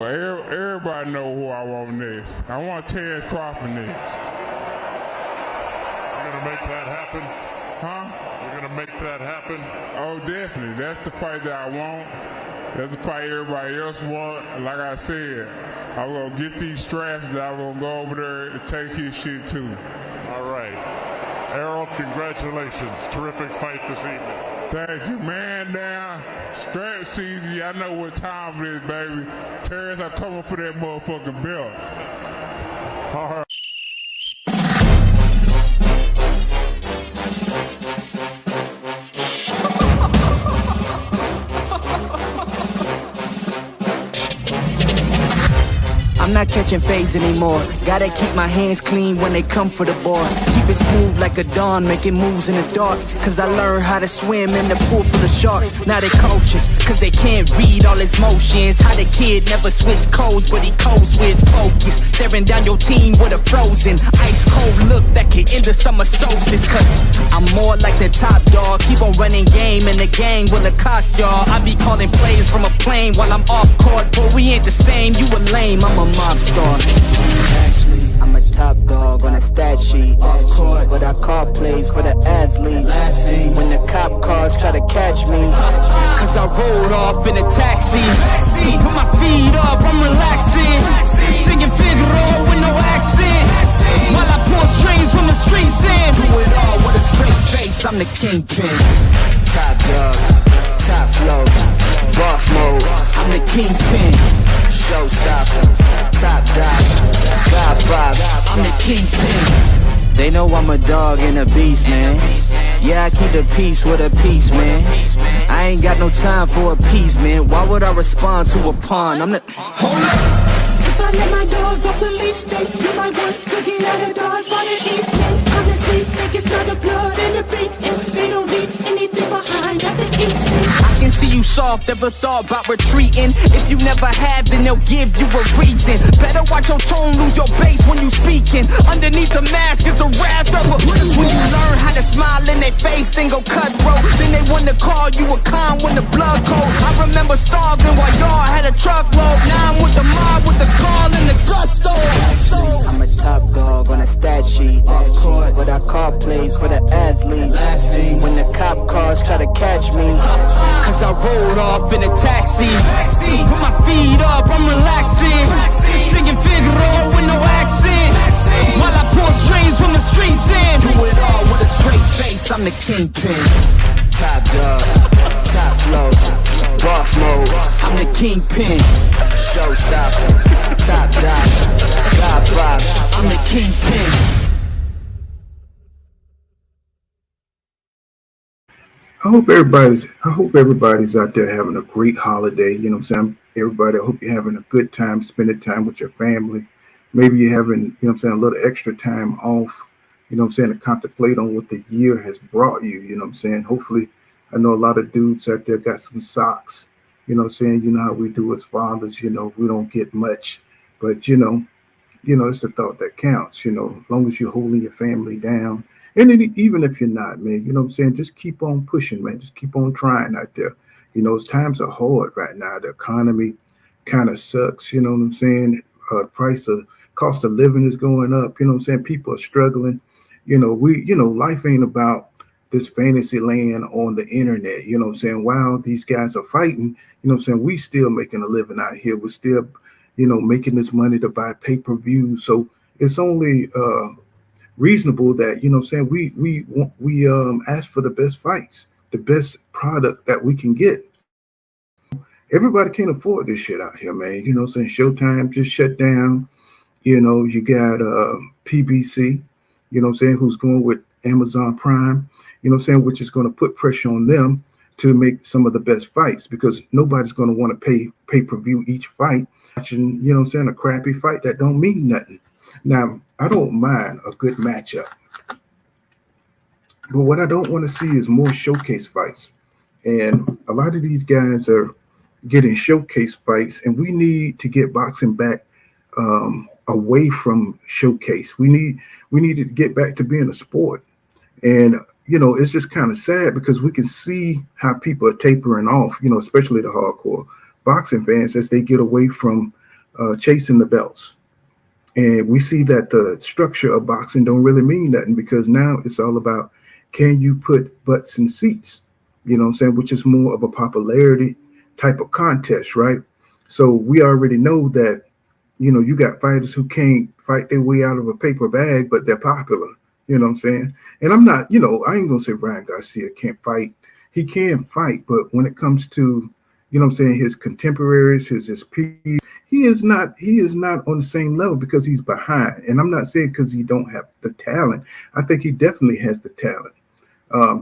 Everybody know who I want next. I want Terrence Crawford next. You're going to make that happen? Huh? You're going to make that happen? Oh, definitely. That's the fight that I want. That's the fight everybody else want. Like I said, I'm going to get these straps and I'm going to go over there and take his shit too. All right. Errol, congratulations. Terrific fight this evening. Thank you, man. Down. Strap season. Y'all know what time it is, baby. Terrence, I'm coming for that motherfucking belt. All right. I'm not catching fades anymore. Gotta keep my hands clean when they come for the board. Keep it smooth like a dawn, making moves in the dark. Cause I learned how to swim in the pool full of sharks. Now they coaches, cause they can't read all his motions. How the kid never switched codes, but he codes with focus. Staring down your team with a frozen, ice cold look that can end the summer solstice. Cause I'm more like the top dog. Keep on running game and the gang will accost y'all. I be calling plays from a plane while I'm off court. But we ain't the same, you a lame, I'm a mob star. Actually, I'm a top dog on a stat sheet. Off court, but I call plays for the athletes. Laughing when the cop cars try to catch me. Cause I rolled off in a taxi. Put my feet up, I'm relaxing. Singing Figaro with no accent. While I pull strings from the streets in. Do it all with a straight face, I'm the kingpin. Top dog, top flow, boss mode. I'm the kingpin. Showstopper, top dog, God vibes. I'm the kingpin. They know I'm a dog and a beast, man. Yeah, I keep the peace with a piece, man. I ain't got no time for appeasement. Why would I respond to a pawn? I'm the... Hold up. If I let my dogs off the leash, then you might want to get out of Dodge by the evening. Honestly, think it's not the blood and the beat. If they don't leave anything behind at the evening. I can see you soft, ever thought about retreating. If you never have, then they'll give you a reason. Better watch your tone, lose your bass when you speaking. Underneath the mask is the wrath of a... Cause when you learn how to smile in their face, then go cutthroat. Then they wanna call you a con when the blood cold. I remember starving while y'all had a truckload. Now I'm with the mob with the call and the gusto. I'm a top dog on a stat sheet. Off court, but I call plays for the athletes. Laughing when the cop cars try to catch me. Cause I rolled off in a taxi. Put my feet up, I'm relaxing. Singing Figaro with no accent. While I pull strings from the streets in. Do it all with a straight face, I'm the kingpin. Top dog, top flow, boss mode. I'm the kingpin. Showstopper, top dog, God vibes. I'm the kingpin. I hope everybody's out there having a great holiday. You know what I'm saying? Everybody, I hope you're having a good time, spending time with your family. Maybe you're having, you know what I'm saying, a little extra time off, you know what I'm saying, to contemplate on what the year has brought you. You know what I'm saying? Hopefully, I know a lot of dudes out there got some socks. You know what I'm saying? You know how we do as fathers, you know, we don't get much. But, you know, it's the thought that counts, you know, as long as you're holding your family down. And then even if you're not, man, you know what I'm saying? Just keep on pushing, man. Just keep on trying out there. You know, times are hard right now. The economy kind of sucks, you know what I'm saying? Cost of living is going up, you know what I'm saying? People are struggling. Life ain't about this fantasy land on the internet, you know what I'm saying? While these guys are fighting, you know what I'm saying? We still making a living out here. We're still, you know, making this money to buy pay-per-view. So it's only reasonable that, you know what I'm saying, we ask for the best fights, the best product that we can get. Everybody can't afford this shit out here, man. You know what I'm saying? Showtime just shut down. You know, you got PBC, you know what I'm saying, who's going with Amazon Prime, you know what I'm saying, which is going to put pressure on them to make some of the best fights, because nobody's going to want to pay pay-per-view each fight. Watching, you know what I'm saying, a crappy fight that don't mean nothing. Now, I don't mind a good matchup, but what I don't want to see is more showcase fights. And a lot of these guys are getting showcase fights, and we need to get boxing back away from showcase. We need to get back to being a sport. And, you know, it's just kind of sad because we can see how people are tapering off, you know, especially the hardcore boxing fans as they get away from chasing the belts. And we see that the structure of boxing don't really mean nothing, because now it's all about, can you put butts in seats? You know what I'm saying? Which is more of a popularity type of contest, right? So we already know that, you know, you got fighters who can't fight their way out of a paper bag, but they're popular. You know what I'm saying? And I'm not, you know, I ain't gonna say Ryan Garcia can't fight. He can fight, but when it comes to, you know what I'm saying, his contemporaries, his peers, he is not on the same level because he's behind. And I'm not saying because he don't have the talent. I think he definitely has the talent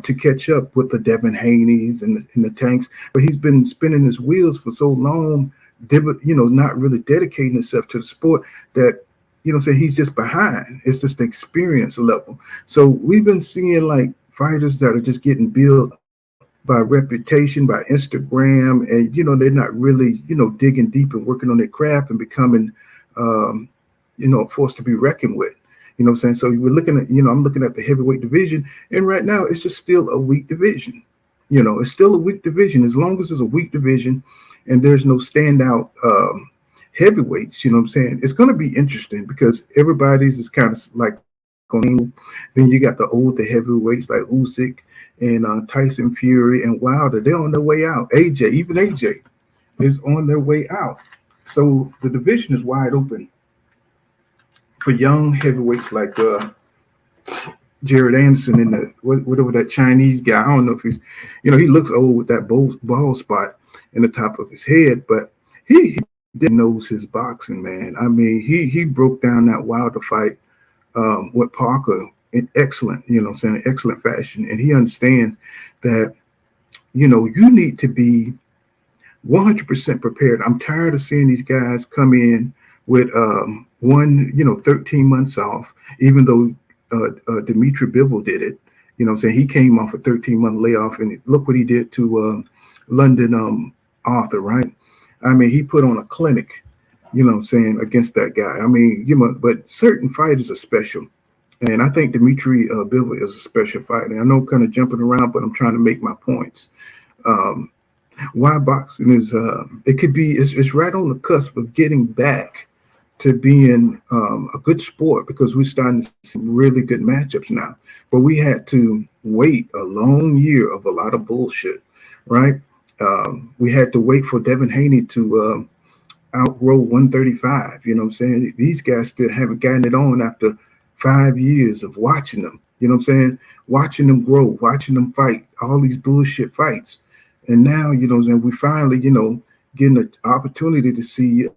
to catch up with the Devin Haneys and the Tanks, but he's been spinning his wheels for so long, you know, not really dedicating himself to the sport, that, you know, he's just behind. It's just the experience level. So we've been seeing like fighters that are just getting built by reputation, by Instagram, and, you know, they're not really, you know, digging deep and working on their craft and becoming, you know, a force to be reckoned with. You know what I'm saying? So we're looking at, you know, I'm looking at the heavyweight division, and right now it's just still a weak division. You know, it's still a weak division. As long as it's a weak division and there's no standout heavyweights, you know what I'm saying, it's going to be interesting because everybody's is kind of like on. Then you got the older heavyweights like Usyk and Tyson Fury and Wilder. They're on their way out. Even AJ is on their way out. So the division is wide open for young heavyweights like Jared Anderson and the whatever that Chinese guy. I don't know if he's, you know, he looks old with that bald spot in the top of his head, but he knows his boxing, man. I mean, he broke down that Wilder fight with Parker in excellent, you know, saying excellent fashion, and he understands that, you know, you need to be 100% prepared. I'm tired of seeing these guys come in with 13 months off, even though Dimitri Bivol did it. You know what I'm saying? He came off a 13-month layoff, and look what he did to London Arthur, right? I mean, he put on a clinic, you know what I'm saying, against that guy. I mean, you know, but certain fighters are special. And I think Dimitri Bivol is a special fighter. I know I'm kind of jumping around, but I'm trying to make my points. Why boxing is, it could be, it's right on the cusp of getting back to being a good sport, because we're starting to see really good matchups now. But we had to wait a long year of a lot of bullshit, right? We had to wait for Devin Haney to outgrow 135. You know what I'm saying? These guys still haven't gotten it on after 5 years of watching them. You know what I'm saying? Watching them grow, watching them fight, all these bullshit fights. And now, you know what I'm saying, we finally, you know, getting an opportunity to see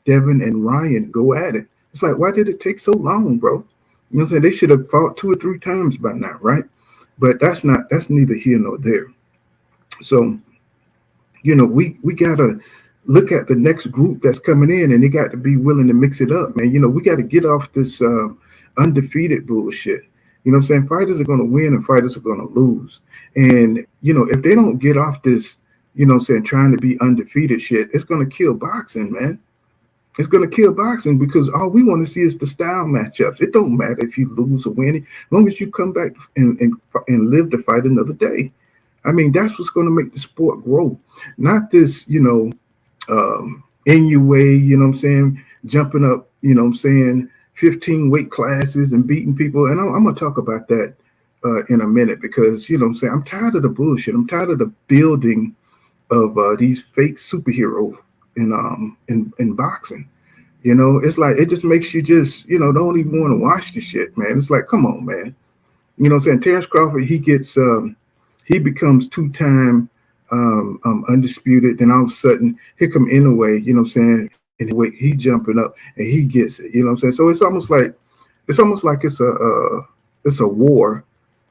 Devin and Ryan go at it. It's like, why did it take so long, bro? You know what I'm saying? They should have fought 2 or 3 times by now, right? But that's neither here nor there. So, you know, we got to look at the next group that's coming in, and they got to be willing to mix it up, man. You know, we got to get off this undefeated bullshit. You know what I'm saying? Fighters are going to win and fighters are going to lose. And, you know, if they don't get off this, you know what I'm saying, trying to be undefeated shit, it's going to kill boxing, man. It's going to kill boxing, because all we want to see is the style matchups. It don't matter if you lose or win, as long as you come back and live to fight another day. I mean, that's what's going to make the sport grow. Not this, you know, NUA, you know what I'm saying, jumping up, you know what I'm saying, 15 weight classes and beating people. And I'm going to talk about that in a minute, because, you know what I'm saying, I'm tired of the bullshit. I'm tired of the building of these fake superheroes in boxing. You know, it's like, it just makes you just, you know, don't even want to watch the shit, man. It's like, come on, man. You know what I'm saying? Terrence Crawford, he gets, he becomes 2-time undisputed. Then all of a sudden, here come Inoue, you know what I'm saying? And he jumping up and he gets it, you know what I'm saying? So it's almost like it's a war,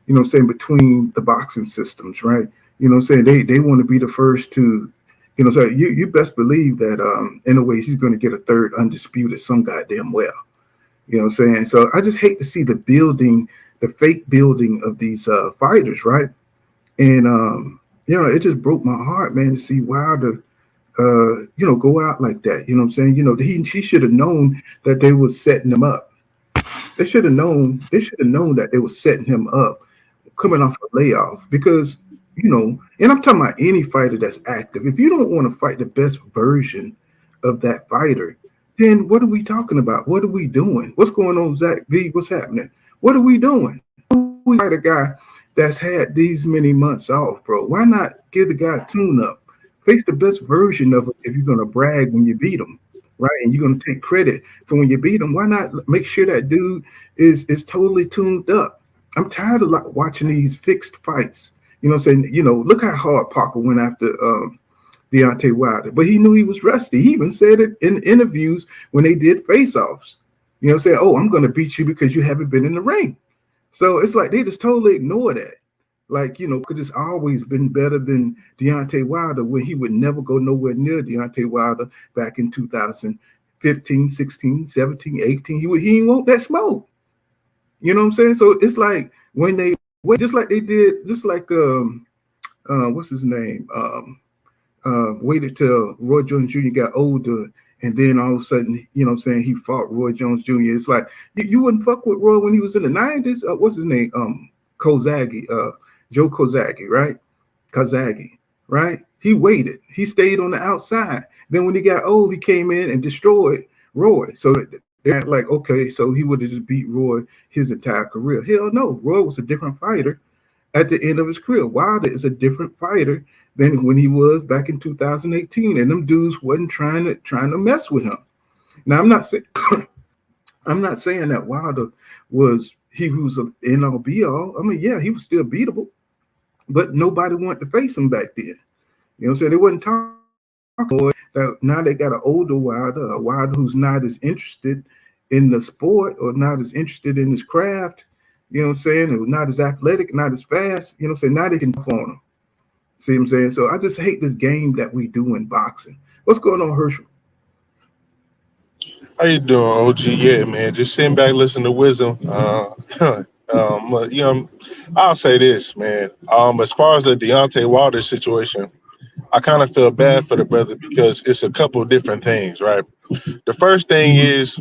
you know what I'm saying, between the boxing systems, right? You know what I'm saying? They want to be the first to, you know, so you best believe that Inoue, he's going to get a 3rd undisputed some goddamn well. You know what I'm saying? So I just hate to see the building, the fake building of these fighters, right? And you know, it just broke my heart, man, to see Wilder you know, go out like that. You know what I'm saying? You know, she should have known that they was setting him up. They should have known that they were setting him up coming off a layoff, because, you know, and I'm talking about any fighter that's active. If you don't want to fight the best version of that fighter, then what are we talking about? What are we doing? What's going on, Zach B? What's happening? What are we doing? We fight a guy that's had these many months off, bro. Why not give the guy a tune-up? Face the best version of it if you're going to brag when you beat him, right? And you're going to take credit for when you beat him. Why not make sure that dude is totally tuned up? I'm tired of watching these fixed fights. You know what I'm saying? You know, look how hard Parker went after Deontay Wilder, but he knew he was rusty. He even said it in interviews when they did face-offs. You know what I'm saying? Oh, I'm going to beat you because you haven't been in the ring. So it's like they just totally ignore that. Like, you know, because it's always been better than Deontay Wilder when he would never go nowhere near Deontay Wilder back in 2015, 16, 17, 18. He didn't want that smoke. You know what I'm saying? So it's like when they just like they did, just like what's his name? Waited till Roy Jones Jr. got older, and then all of a sudden, you know what I'm saying, he fought Roy Jones Jr. It's like you wouldn't fuck with Roy when he was in the 90s. What's his name? Kozagi, Joe Kozagi, right? Kozagi, right? He waited. He stayed on the outside. Then when he got old, he came in and destroyed Roy. So they're like, okay, so he would have just beat Roy his entire career. Hell no. Roy was a different fighter at the end of his career. Wilder is a different fighter than when he was back in 2018, and them dudes wasn't trying to mess with him. Now I'm not saying that Wilder was an end all be all. I mean, yeah, he was still beatable, but nobody wanted to face him back then. You know what I'm saying? They wasn't talking. Now they got an older Wilder, a Wilder who's not as interested in the sport or not as interested in his craft. You know what I'm saying? Who's not as athletic, not as fast. You know what I'm saying? Now they can on him. See what I'm saying? So I just hate this game that we do in boxing. What's going on, Herschel? How you doing, OG? Yeah, man. Just sitting back, listening to wisdom. You know, I'll say this, man. As far as the Deontay Wilder situation, I kind of feel bad for the brother because it's a couple of different things, right? The first thing is,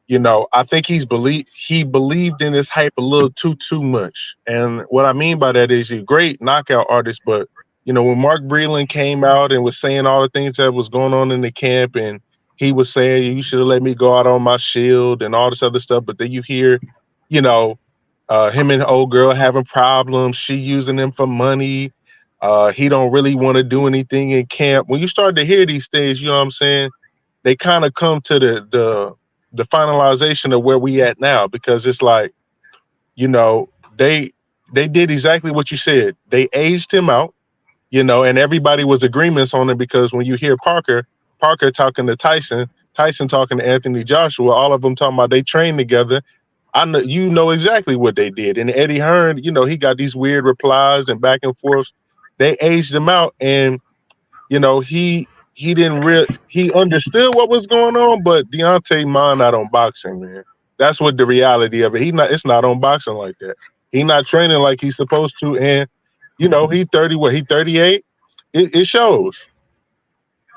you know, I think he believed in his hype a little too much. And what I mean by that is he's a great knockout artist, but you know, when Mark Breland came out and was saying all the things that was going on in the camp, and he was saying you should have let me go out on my shield and all this other stuff, but then you hear, you know, him and the old girl having problems, she using him for money. He don't really want to do anything in camp. When you start to hear these things, you know what I'm saying, they kind of come to the finalization of where we at now, because it's like, you know, they did exactly what you said. They aged him out, you know, and everybody was agreements on it, because when you hear Parker talking to Tyson talking to Anthony Joshua, all of them talking about they trained together. I know, you know exactly what they did. And Eddie Hearn, you know, he got these weird replies and back and forth. They aged him out, and you know, he understood what was going on, but Deontay mind not on boxing, man. That's what the reality of it. It's not on boxing like that. He not training like he's supposed to, and you know, he 38. It shows.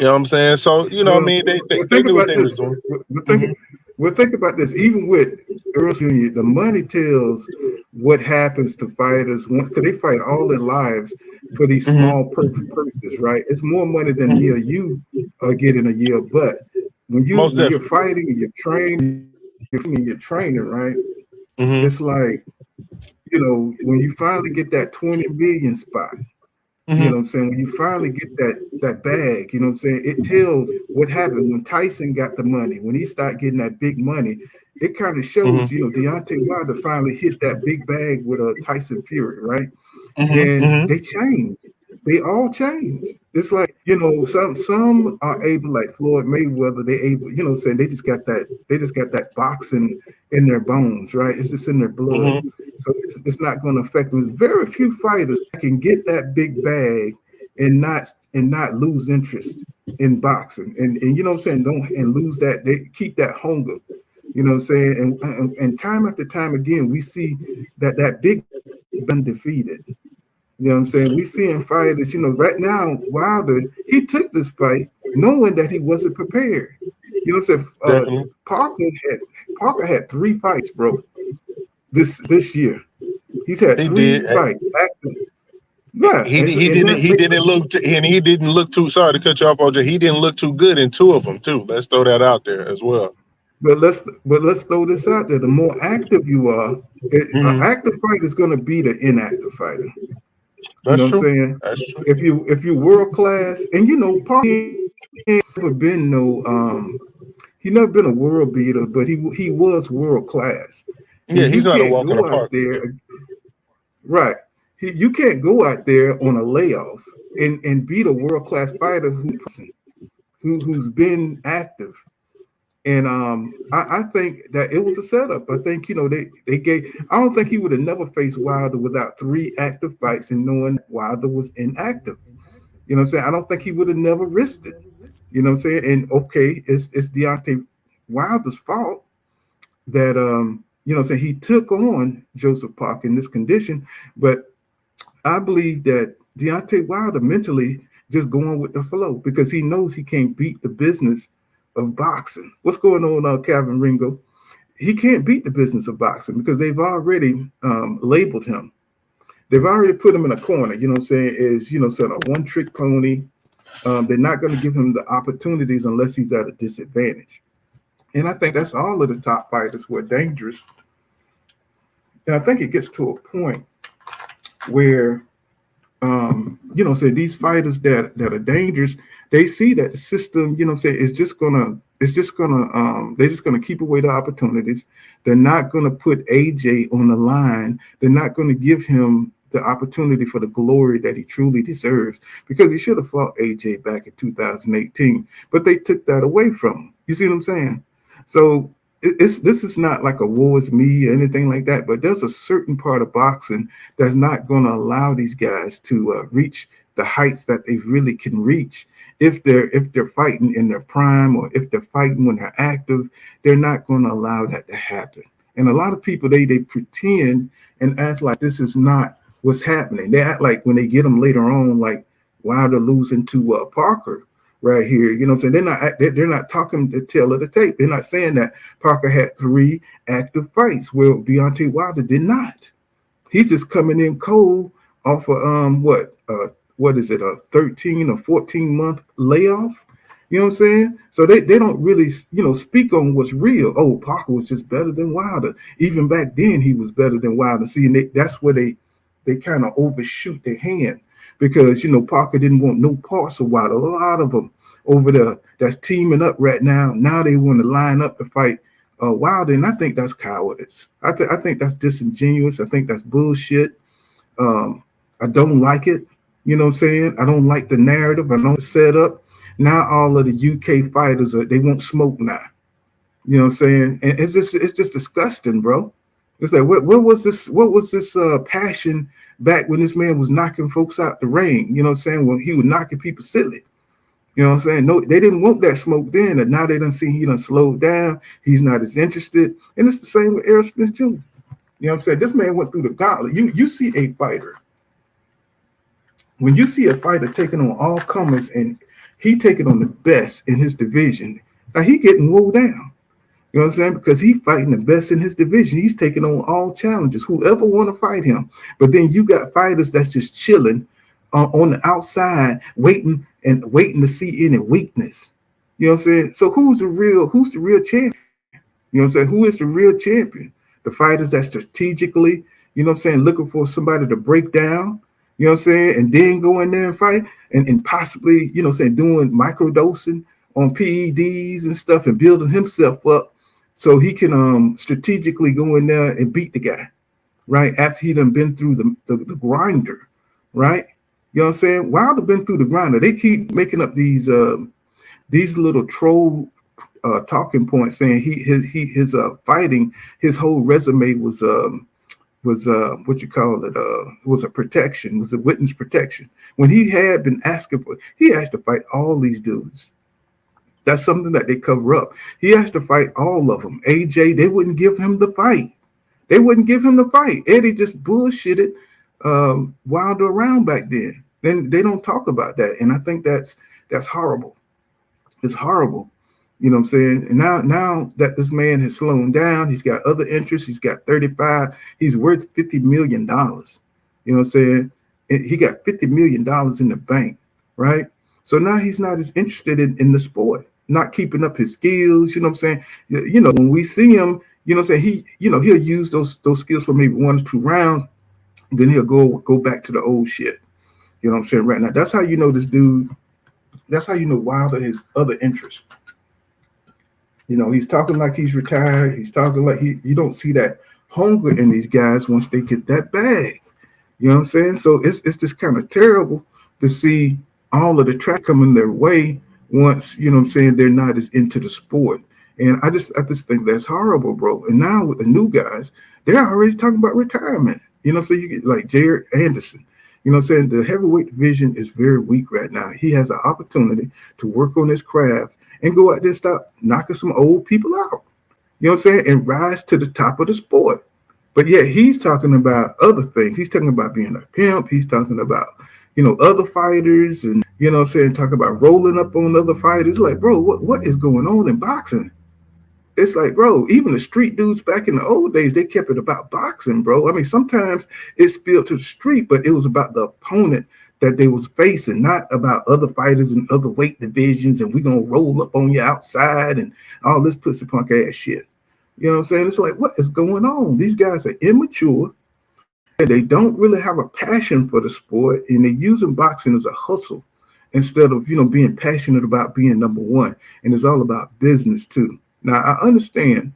You know what I'm saying? So, you know, Well, I mean, they think knew what about they was this. doing. Think about this. Even with Earl Jr., the money tells what happens to fighters because they fight all their lives for these small purses, right? It's more money than me or you get in a year. But when you're fighting and you're training, right? It's like, you know, when you finally get that 20 million spot. You know what I'm saying? When you finally get that bag, you know what I'm saying? It tells what happened when Tyson got the money. When he started getting that big money, it kind of shows, you know, Deontay Wilder finally hit that big bag with a Tyson Fury, right? And they changed. They all changed. It's like, you know, some are able, like Floyd Mayweather, they able, you know, saying they just got that boxing in their bones, right? It's just in their blood. So it's not going to affect them. There's very few fighters that can get that big bag and not lose interest in boxing. And you know what I'm saying? And lose that, they keep that hunger. You know what I'm saying? And time after time again, we see that big been defeated. You know what I'm saying? We seeing fighters, you know, right now, Wilder, he took this fight knowing that he wasn't prepared. You know what I'm saying? Parker had 3 fights, bro, this year. He's had 3 fights. Right. He didn't look too. Sorry to cut you off, OJ. He didn't look too good in two of them too. Let's throw that out there as well. But let's throw this out there. The more active you are, an Hmm. active fighter is going to beat an inactive fighter. You know That's what I'm true. saying? That's true. If you world class, and Parker never been he never been a world beater, but he was world class. Yeah, And you he's not a can't walk in the go out park. there, right? You can't go out there on a layoff and beat a world class fighter who's been active. And I think that it was a setup. I think they gave. I don't think he would have never faced Wilder without 3 active fights and knowing Wilder was inactive. You know what I'm saying? I don't think he would have never risked it. You know what I'm saying? And okay, it's Deontay Wilder's fault that what I'm saying, he took on Joseph Parker in this condition, but I believe that Deontay Wilder mentally just going with the flow because he knows he can't beat the business of boxing. What's going on, Calvin Ringo? He can't beat the business of boxing because they've already labeled him. They've already put him in a corner. You know what I'm saying? Sort of one-trick pony. They're not going to give him the opportunities unless he's at a disadvantage. And I think that's all of the top fighters who are dangerous. And I think it gets to a point where say these fighters that are dangerous, they see that the system, they're just gonna keep away the opportunities. They're not gonna put AJ on the line. They're not gonna give him the opportunity for the glory that he truly deserves because he should have fought AJ back in 2018, but they took that away from him. You see what I'm saying? So this is not like a woe is me or anything like that, but there's a certain part of boxing that's not going to allow these guys to reach the heights that they really can reach. If they're fighting in their prime or if they're fighting when they're active, they're not going to allow that to happen. And a lot of people, they pretend and act like this is not what's happening. They act like when they get them later on, like Wilder losing to Parker right here. You know what I'm saying? They're not talking the tail of the tape. They're not saying that Parker had 3 active fights where Deontay Wilder did not. He's just coming in cold off of what is it, a 13 or 14 month layoff? You know what I'm saying? So they don't really, speak on what's real. Oh, Parker was just better than Wilder. Even back then, he was better than Wilder. See, and that's where they kind of overshoot their hand because, Parker didn't want no parts of Wilder. A lot of them over there that's teaming up right now. Now they want to line up to fight Wilder, and I think that's cowardice. I think that's disingenuous. I think that's bullshit. I don't like it. You know what I'm saying? I don't like the narrative. I don't set up. Now all of the UK fighters they won't smoke now. You know what I'm saying? And it's just disgusting, bro. It's like what was this passion back when this man was knocking folks out the ring? You know what I'm saying? When he was knocking people silly. You know what I'm saying? No, they didn't want that smoke then, and now they done see he done slowed down. He's not as interested. And it's the same with Errol Smith Jr. You know what I'm saying? This man went through the gauntlet. You see a fighter. When you see a fighter taking on all comers and he taking on the best in his division, now he getting wore down. You know what I'm saying? Because he's fighting the best in his division. He's taking on all challenges, whoever want to fight him. But then you got fighters that's just chilling on the outside, waiting to see any weakness. You know what I'm saying? So who's the real champion? You know what I'm saying? Who is the real champion? The fighters that strategically, looking for somebody to break down, you know what I'm saying? And then go in there and fight and possibly, doing microdosing on PEDs and stuff and building himself up so he can strategically go in there and beat the guy, right? After he done been through the grinder, right? You know what I'm saying? Wilder been through the grinder. They keep making up these little troll talking points saying his fighting, his whole resume was what you call it, was a protection, was a witness protection. When he had been asking for, he asked to fight all these dudes. That's something that they cover up. He asked to fight all of them. AJ, they wouldn't give him the fight. They wouldn't give him the fight. Eddie just bullshitted Wilder around back then. Then they don't talk about that. And I think that's horrible. It's horrible. You know what I'm saying? And now that this man has slowed down, he's got other interests. He's got 35. He's worth $50 million. You know what I'm saying? he got $50 million in the bank, right? So now he's not as interested in the sport, not keeping up his skills. You know what I'm saying? When we see him, you know what I'm saying, he'll use those skills for maybe 1 or 2 rounds, then he'll go back to the old shit. You know what I'm saying? Right now, that's how you know this dude. That's how you know Wilder has other interests. He's talking like he's retired. He's talking like you don't see that hunger in these guys once they get that bag. You know what I'm saying? So it's just kind of terrible to see all of the track coming their way once, you know what I'm saying, they're not as into the sport. And I just think that's horrible, bro. And now with the new guys, they're already talking about retirement. You know what I'm saying? You get like Jared Anderson. You know what I'm saying? The heavyweight division is very weak right now. He has an opportunity to work on his craft and go out there and start knocking some old people out. You know what I'm saying? And rise to the top of the sport. But yeah, he's talking about other things. He's talking about being a pimp. He's talking about, other fighters and, you know what I'm saying, talking about rolling up on other fighters. Like, bro, what is going on in boxing? It's like, bro, even the street dudes back in the old days, they kept it about boxing, bro. I mean, sometimes it spilled to the street, but it was about the opponent that they was facing, not about other fighters and other weight divisions, and we're going to roll up on you outside and all this pussy punk ass shit. You know what I'm saying? It's like, what is going on? These guys are immature, and they don't really have a passion for the sport, and they're using boxing as a hustle instead of, being passionate about being number one. And it's all about business too. Now, I understand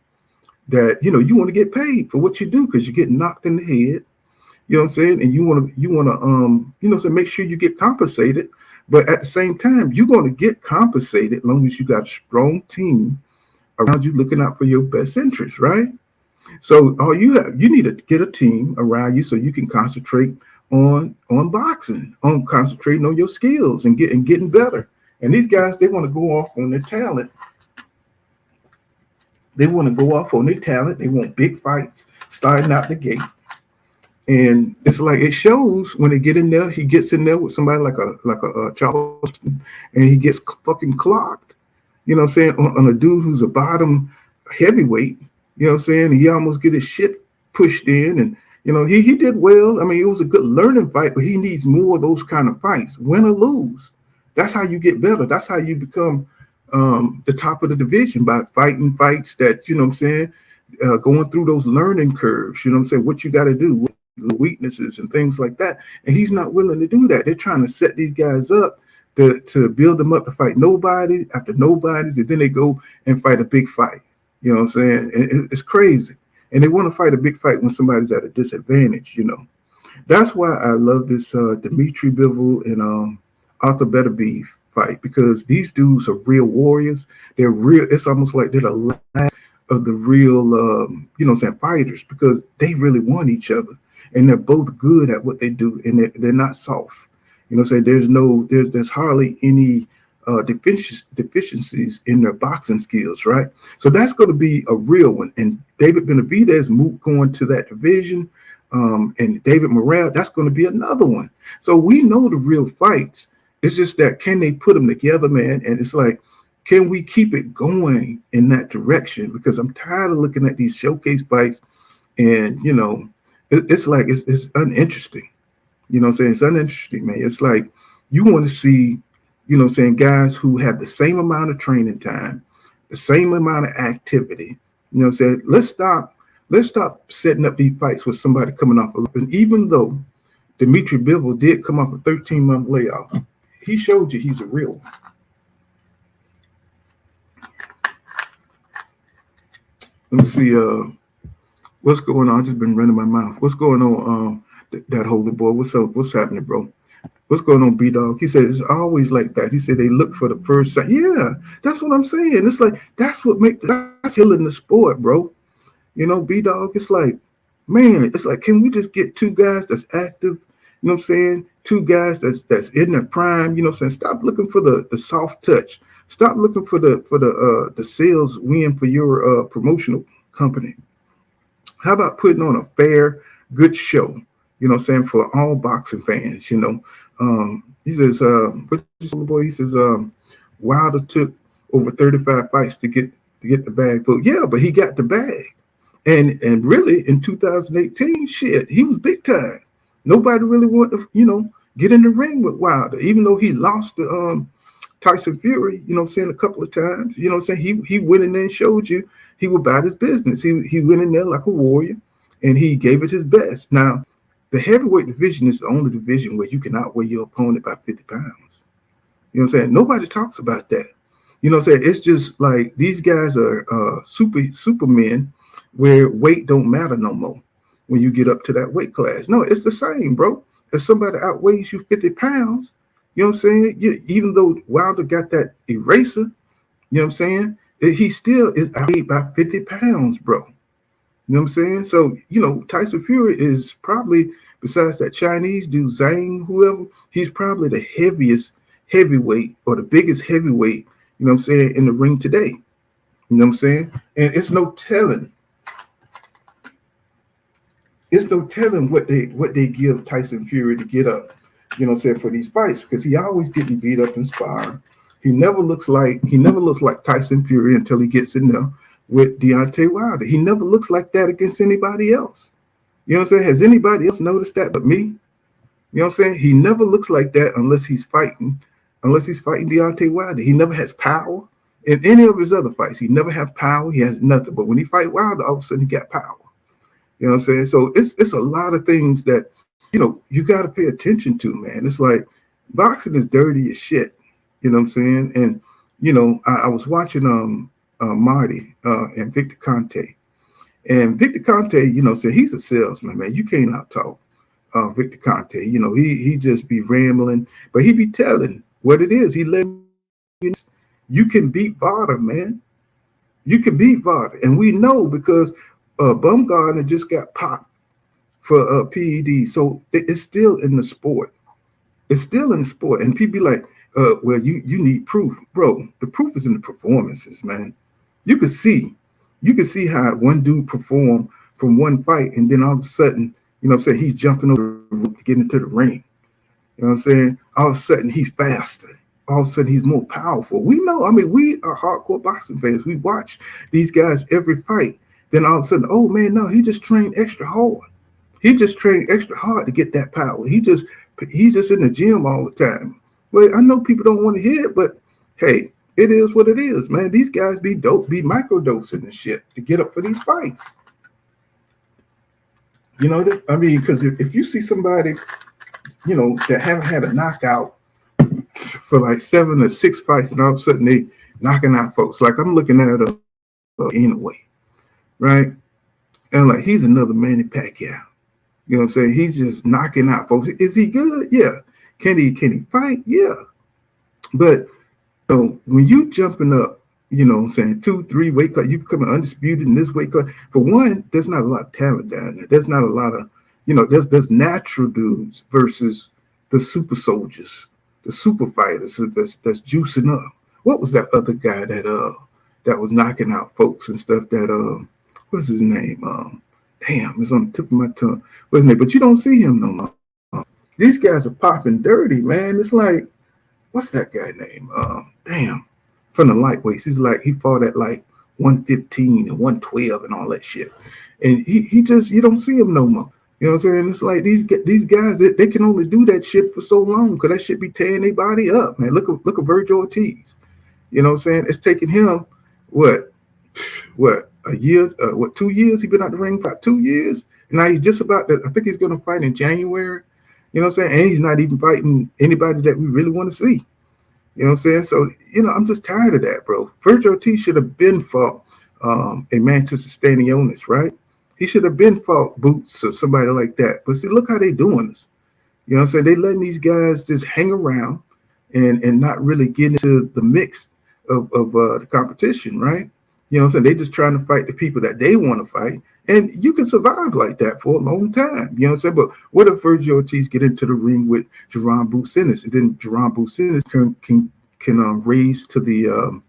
that, you want to get paid for what you do because you get knocked in the head, you know what I'm saying? And you want to, so make sure you get compensated. But at the same time, you're going to get compensated as long as you got a strong team around you looking out for your best interest, right? So you need to get a team around you so you can concentrate on boxing, on concentrating on your skills and getting better. And these guys, they want to go off on their talent. They want want big fights starting out the gate. And it's like it shows when they get in there. He gets in there with somebody like a Charleston, and he gets fucking clocked. You know what I'm saying? On a dude who's a bottom heavyweight. You know what I'm saying? He almost get his shit pushed in, and he did well. I mean, it was a good learning fight, but he needs more of those kind of fights, win or lose. That's how you get better. That's how you become the top of the division, by fighting fights that, you know what I'm saying, going through those learning curves, you know what I'm saying, what you got to do, weaknesses and things like that. And he's not willing to do that. They're trying to set these guys up to build them up to fight nobody after nobody's, and then they go and fight a big fight. You know what I'm saying? It's crazy. And they want to fight a big fight when somebody's at a disadvantage, That's why I love this Dimitri Bivol and Arthur Beterbiev fight, because these dudes are real warriors. They're real. It's almost like they're the last of the real, fighters, because they really want each other, and they're both good at what they do, and they're not soft. You know what I'm saying? There's hardly any deficiencies in their boxing skills, right? So that's going to be a real one. And David Benavidez going to that division, and David Morrell, that's going to be another one. So we know the real fights. It's just that, can they put them together, man? And it's like, can we keep it going in that direction? Because I'm tired of looking at these showcase fights, and it's like it's uninteresting. You know what I'm saying? It's uninteresting, man. It's like you want to see, guys who have the same amount of training time, the same amount of activity. You know what I'm saying? Let's stop setting up these fights with somebody coming off. And even though Dimitri Bivol did come off a 13-month layoff, he showed you he's a real one. Let me see what's going on. I've just been running my mouth. What's going on, that holy boy? What's up? What's happening, bro? What's going on, B-Dog? He said it's always like that. He said they look for the first sign. Yeah, that's what I'm saying. It's like that's killing the sport, bro. B-Dog, it's like, man, it's like, can we just get two guys that's active? You know what I'm saying? Two guys that's in their prime. You know what I'm saying? Stop looking for the soft touch. Stop looking for the sales win for your promotional company. How about putting on a fair, good show? You know what I'm saying, for all boxing fans. He says, he says, Wilder took over 35 fights to get the bag. But yeah, but he got the bag. And really in 2018, shit, he was big time. Nobody really wanted to, get in the ring with Wilder, even though he lost to Tyson Fury, a couple of times. He went in there and showed you he was about his business. He went in there like a warrior, and he gave it his best. Now, the heavyweight division is the only division where you can outweigh your opponent by 50 pounds. Nobody talks about that. It's just like these guys are supermen where weight don't matter no more when you get up to that weight class. No, it's the same, bro. If somebody outweighs you 50 pounds, even though Wilder got that eraser, he still is outweighed by 50 pounds, bro. So, Tyson Fury is probably, besides that Chinese dude, Zhang, whoever, he's probably the heaviest heavyweight or the biggest heavyweight, in the ring today. And it's no telling. It's no telling what they give Tyson Fury to get up, for these fights, because he always getting beat up in sparring. He never looks like Tyson Fury until he gets in there with Deontay Wilder. He never looks like that against anybody else. Has anybody else noticed that but me? He never looks like that unless he's fighting Deontay Wilder. He never has power. In any of his other fights, he never has power. He has nothing. But when he fight Wilder, all of a sudden he got power. So it's a lot of things that, you got to pay attention to, man. It's like boxing is dirty as shit. And, I was watching Marty and Victor Conte. And Victor Conte, said he's a salesman, man. You can't out-talk Victor Conte. He just be rambling, but he be telling what it is. He let you can beat Varda, man. You can beat Varda. And we know because Bumgarner just got popped for PEDs. So it's still in the sport. It's still in the sport. And people be like, well, you need proof. Bro, the proof is in the performances, man. You can see how one dude performed from one fight, and then all of a sudden, he's jumping over to get into the ring. All of a sudden he's faster. All of a sudden he's more powerful. We know, we are hardcore boxing fans. We watch these guys every fight. Then all of a sudden, oh man, no, he just trained extra hard. He just trained extra hard to get that power. He's just in the gym all the time. Well, I know people don't want to hear it, but hey, it is what it is, man. These guys be microdosing and shit to get up for these fights. Because if you see somebody, that haven't had a knockout for like 7 or 6 fights, and all of a sudden they knocking out folks. Like I'm looking at in a way, right? And like he's another Manny Pacquiao. He's just knocking out folks. Is he good? Yeah. Can he fight? Yeah. But when you jumping up, 2, 3 weight class, you becoming undisputed in this weight class. For one, there's not a lot of talent down there. There's not a lot of, there's natural dudes versus the super soldiers, the super fighters that's juicing up. What was that other guy that was knocking out folks and stuff? That what's his name? Damn, it's on the tip of my tongue. What's his name? But you don't see him no more. These guys are popping dirty, man. It's like, what's that guy name? Damn, from the lightweights. He's like, he fought at like 115 and 112 and all that shit. And he just, you don't see him no more. It's like these guys, they can only do that shit for so long because that shit be tearing their body up, man. Look at Virgil Ortiz. It's taking him, what, a year, 2 years? He been out the ring for 2 years. And now he's just about to, I think he's going to fight in January. And he's not even fighting anybody that we really want to see. So, I'm just tired of that, bro. Virgil Ortiz should have been fought a Manchester Stanionis, right? He should have been fought Boots or somebody like that. But see, look how they doing this. They letting these guys just hang around and not really get into the mix of the competition, right? They just trying to fight the people that they want to fight. And you can survive like that for a long time. But what if Virgil Ortiz get into the ring with Jerome Businis, and then Jerome Businis can raise to the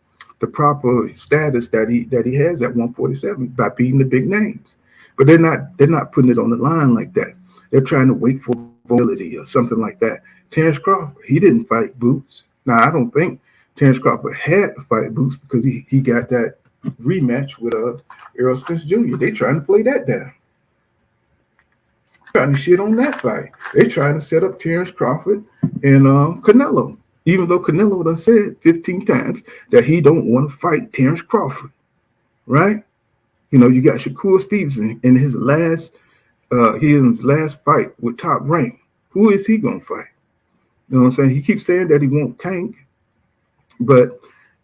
proper status that he has at 147 by beating the big names. But they're not putting it on the line like that. They're trying to wait for volatility or something like that. Terrence Crawford, he didn't fight Boots. Now I don't think Terrence Crawford had to fight Boots because he got that rematch with Errol Spence Jr. They trying to play that down. trying to shit on that fight. They trying to set up Terrence Crawford and Canelo, even though Canelo done said 15 times that he don't want to fight Terrence Crawford, right? You know, you got Shakur Stevenson in his last fight with Top Rank. Who is he gonna fight? You know what I'm saying? He keeps saying that he won't tank, but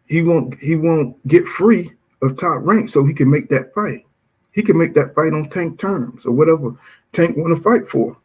he won't get free of Top Rank so he can make that fight. He can make that fight on Tank terms or whatever Tank want to fight for,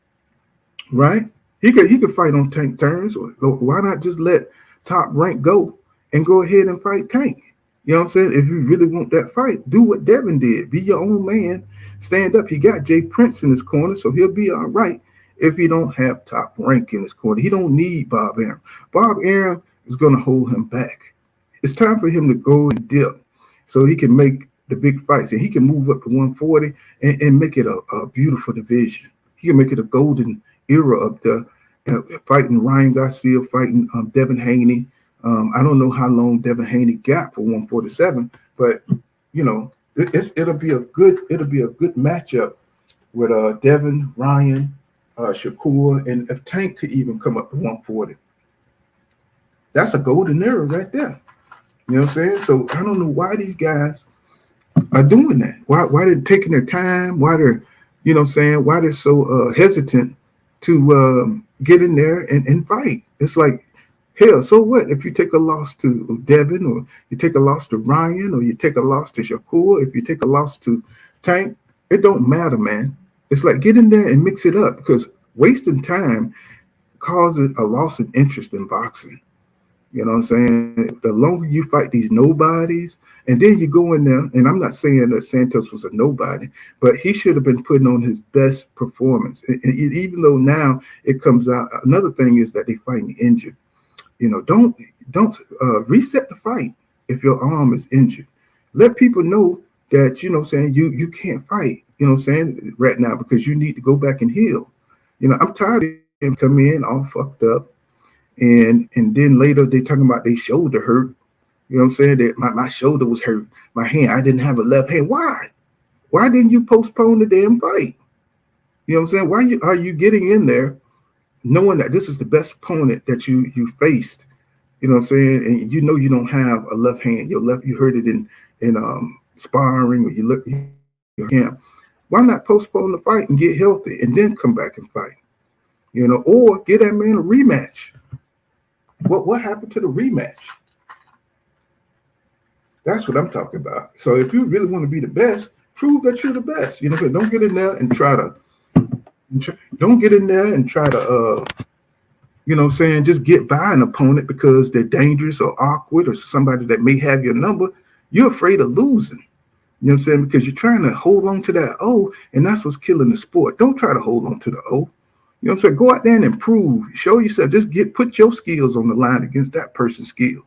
right? He could fight on Tank terms. Why not just let Top Rank go and go ahead and fight Tank? You know what I'm saying? If you really want that fight, do what Devin did. Be your own man. Stand up. He got Jay Prince in his corner, so he'll be all right if he don't have Top Rank in his corner. He don't need Bob Arum. Bob Arum is going to hold him back. It's time for him to go and dip so he can make the big fights, and he can move up to 140 and make it a beautiful division. He can make it a golden era up there, fighting Ryan Garcia, fighting Devin Haney. I don't know how long Devin Haney got for 147, but you know it'll be a good matchup with Devin, Ryan, Shakur, and if Tank could even come up to 140, that's a golden era right there. You know what I'm saying? So I don't know why these guys are doing that. Why they're taking their time? Why they're, you know what I'm saying? Why they're so hesitant to get in there and fight? It's like, hell, so what if you take a loss to Devin, or you take a loss to Ryan, or you take a loss to Shakur, if you take a loss to Tank, it don't matter, man. It's like, get in there and mix it up, because wasting time causes a loss of interest in boxing. You know what I'm saying? The longer you fight these nobodies, and then you go in there, and I'm not saying that Santos was a nobody, but he should have been putting on his best performance. And even though now it comes out, another thing is that they're fighting injured. You know, don't reset the fight if your arm is injured. Let people know that, you know what I'm saying, you can't fight, you know what I'm saying, right now, because you need to go back and heal. You know, I'm tired of him coming in all fucked up. And then later they talking about their shoulder hurt. You know what I'm saying? That my shoulder was hurt. My hand, I didn't have a left hand. Why? Why didn't you postpone the damn fight? You know what I'm saying? Why are you getting in there knowing that this is the best opponent that you faced? You know what I'm saying? And you know you don't have a left hand. Your left, you heard it in sparring, or you look your hand. Why not postpone the fight and get healthy and then come back and fight? You know, or get that man a rematch. What happened to the rematch? That's what I'm talking about. So if you really want to be the best, prove that you're the best. You know, don't get in there and try to, you know what I'm saying, just get by an opponent because they're dangerous or awkward or somebody that may have your number. You're afraid of losing. You know what I'm saying? Because you're trying to hold on to that O, and that's what's killing the sport. Don't try to hold on to the O. You know what I'm saying? Go out there and improve. Show yourself. Just put your skills on the line against that person's skill. You know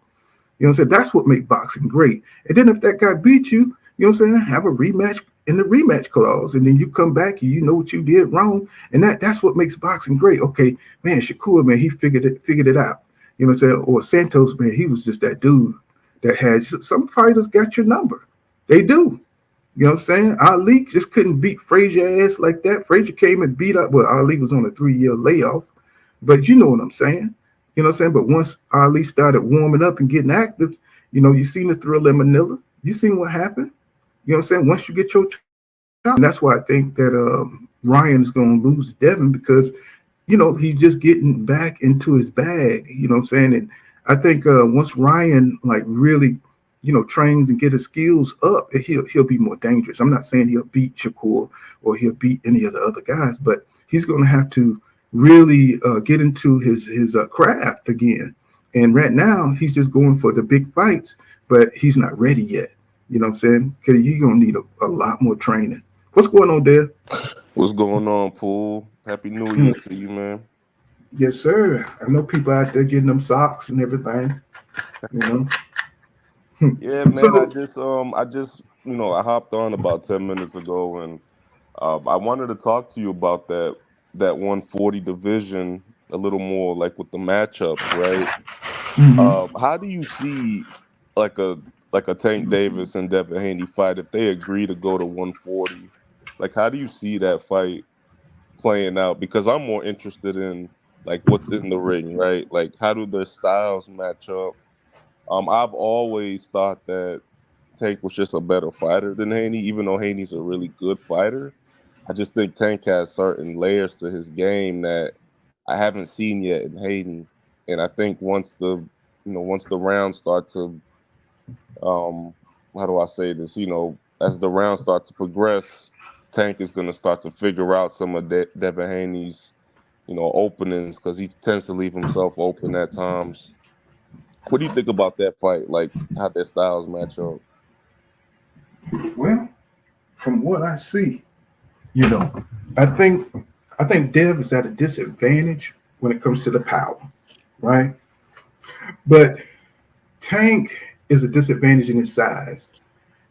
what I'm saying? That's what makes boxing great. And then if that guy beat you, you know what I'm saying, have a rematch in the rematch clause. And then you come back and you know what you did wrong. And that's what makes boxing great. Okay, man, Shakur, man, he figured it out. You know what I'm saying? Or Santos, man, he was just that dude that had some fighters got your number. They do. You know what I'm saying? Ali just couldn't beat Frazier ass like that. Frazier came and beat up. Well, Ali was on a 3-year layoff. But you know what I'm saying? You know what I'm saying? But once Ali started warming up and getting active, you know, you seen the thrill in Manila. You seen what happened? You know what I'm saying? Once you get your time, and that's why I think that Ryan's going to lose to Devin, because, you know, he's just getting back into his bag. You know what I'm saying? And I think once Ryan, like, really, you know, trains and get his skills up, he'll be more dangerous. I'm not saying he'll beat Shakur or he'll beat any of the other guys, but he's going to have to really get into his craft again. And right now, he's just going for the big fights, but he's not ready yet. You know what I'm saying? Because you're going to need a lot more training. What's going on there? What's going on, Pool? Happy New Year to you, man. Yes, sir. I know people out there getting them socks and everything, you know. Yeah, man. So, I just, you know, I hopped on about 10 minutes ago, and I wanted to talk to you about that 140 division a little more, like with the matchups, right? How do you see like a Tank Davis and Devin Haney fight if they agree to go to 140? Like, how do you see that fight playing out? Because I'm more interested in like what's in the ring, right? Like how do their styles match up? I've always thought that Tank was just a better fighter than Haney, even though Haney's a really good fighter. I just think Tank has certain layers to his game that I haven't seen yet in Haney. And I think once the rounds start to how do I say this? As the rounds start to progress, Tank is going to start to figure out some of Devin Haney's, openings, because he tends to leave himself open at times. What do you think about that fight? Like how their styles match up? Well, from what I see, I think Dev is at a disadvantage when it comes to the power, right? But Tank is a disadvantage in his size.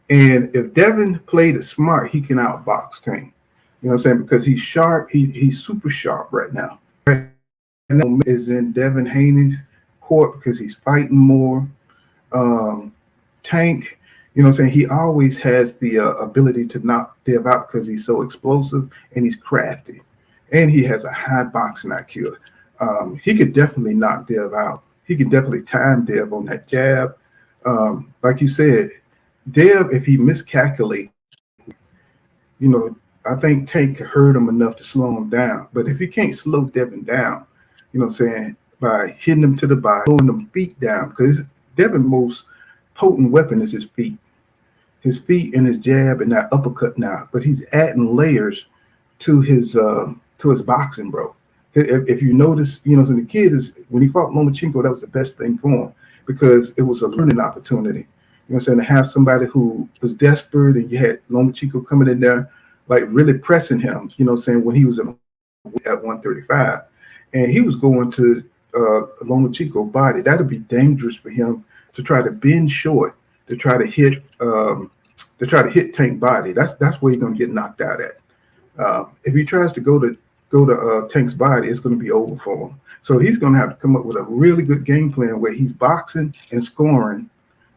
And if Devin played it smart, he can outbox Tank. You know what I'm saying? Because he's sharp. He's super sharp right now. And is in Devin Haney's court because he's fighting more. Tank, you know what I'm saying? He always has the ability to knock Dev out because he's so explosive and he's crafty. And he has a high boxing IQ. He could definitely knock Dev out. He can definitely time Dev on that jab. Like you said, Dev, if he miscalculates, I think Tank could hurt him enough to slow him down. But if he can't slow Devin down, you know what I'm saying, by hitting him to the body, throwing them feet down, because Devin's most potent weapon is his feet. His feet and his jab and that uppercut now. But he's adding layers to his boxing, bro. If you notice, the kid is, when he fought Lomachenko, that was the best thing for him because it was a learning opportunity. You know what I'm saying? To have somebody who was desperate, and you had Lomachenko coming in there, like really pressing him, you know what I'm saying, when he was at 135. And he was going to Lomachenko body. That'd be dangerous for him to try to bend short, to try to hit Tank body. That's where he's gonna get knocked out at. If he tries to go to Tank's body, it's gonna be over for him. So he's gonna have to come up with a really good game plan where he's boxing and scoring.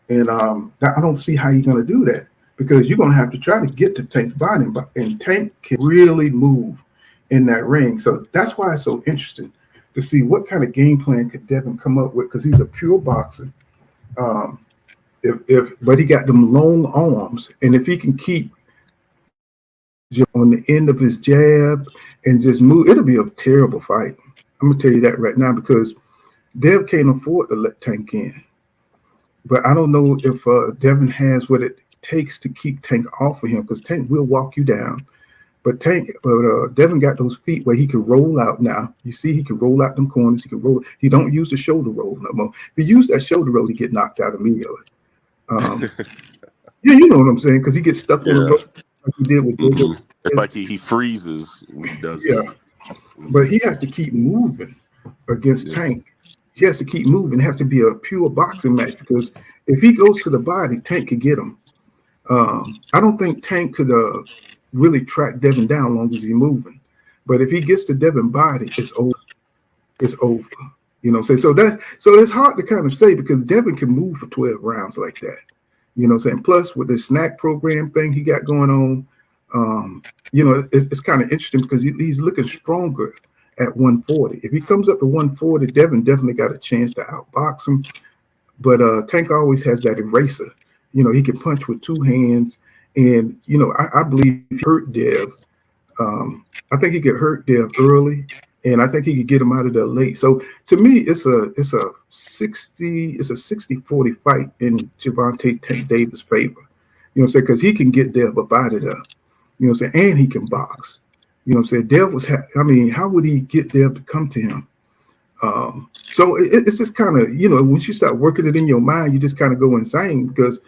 And I don't see how you're gonna do that because you're gonna have to try to get to Tank's body, and Tank can really move in that ring. So that's why it's so interesting to see what kind of game plan could Devin come up with because he's a pure boxer. But he got them long arms, and if he can keep on the end of his jab and just move, it'll be a terrible fight. I'm gonna tell you that right now because Dev can't afford to let Tank in. But I don't know if Devin has what it takes to keep Tank off of him because Tank will walk you down. But Devin got those feet where he can roll out now. You see, he can roll out them corners. He can roll. He don't use the shoulder roll no more. If he use that shoulder roll, he get knocked out immediately. Yeah, you know what I'm saying? Because he gets stuck on the rope like he did with Jojo. It's like he freezes when he does it. But he has to keep moving against Tank. He has to keep moving. It has to be a pure boxing match because if he goes to the body, Tank could get him. I don't think Tank could really track Devin down long as he's moving. But if he gets to Devin's body, it's over. It's over. You know what I'm saying? So it's hard to kind of say because Devin can move for 12 rounds like that. You know what I'm saying? Plus with the snack program thing he got going on, it's kind of interesting because he's looking stronger at 140. If he comes up to 140, Devin definitely got a chance to outbox him. But Tank always has that eraser. He can punch with two hands. And, I believe he hurt Dev. I think he could hurt Dev early, and I think he could get him out of there late. So to me, it's a 60-40 fight in Gervonta Tank Davis' favor. You know what I'm saying? Because he can get Dev up out of there. You know what I'm saying? And he can box. You know what I'm saying? Dev was, how would he get Dev to come to him? So it's just kind of, once you start working it in your mind, you just kind of go insane because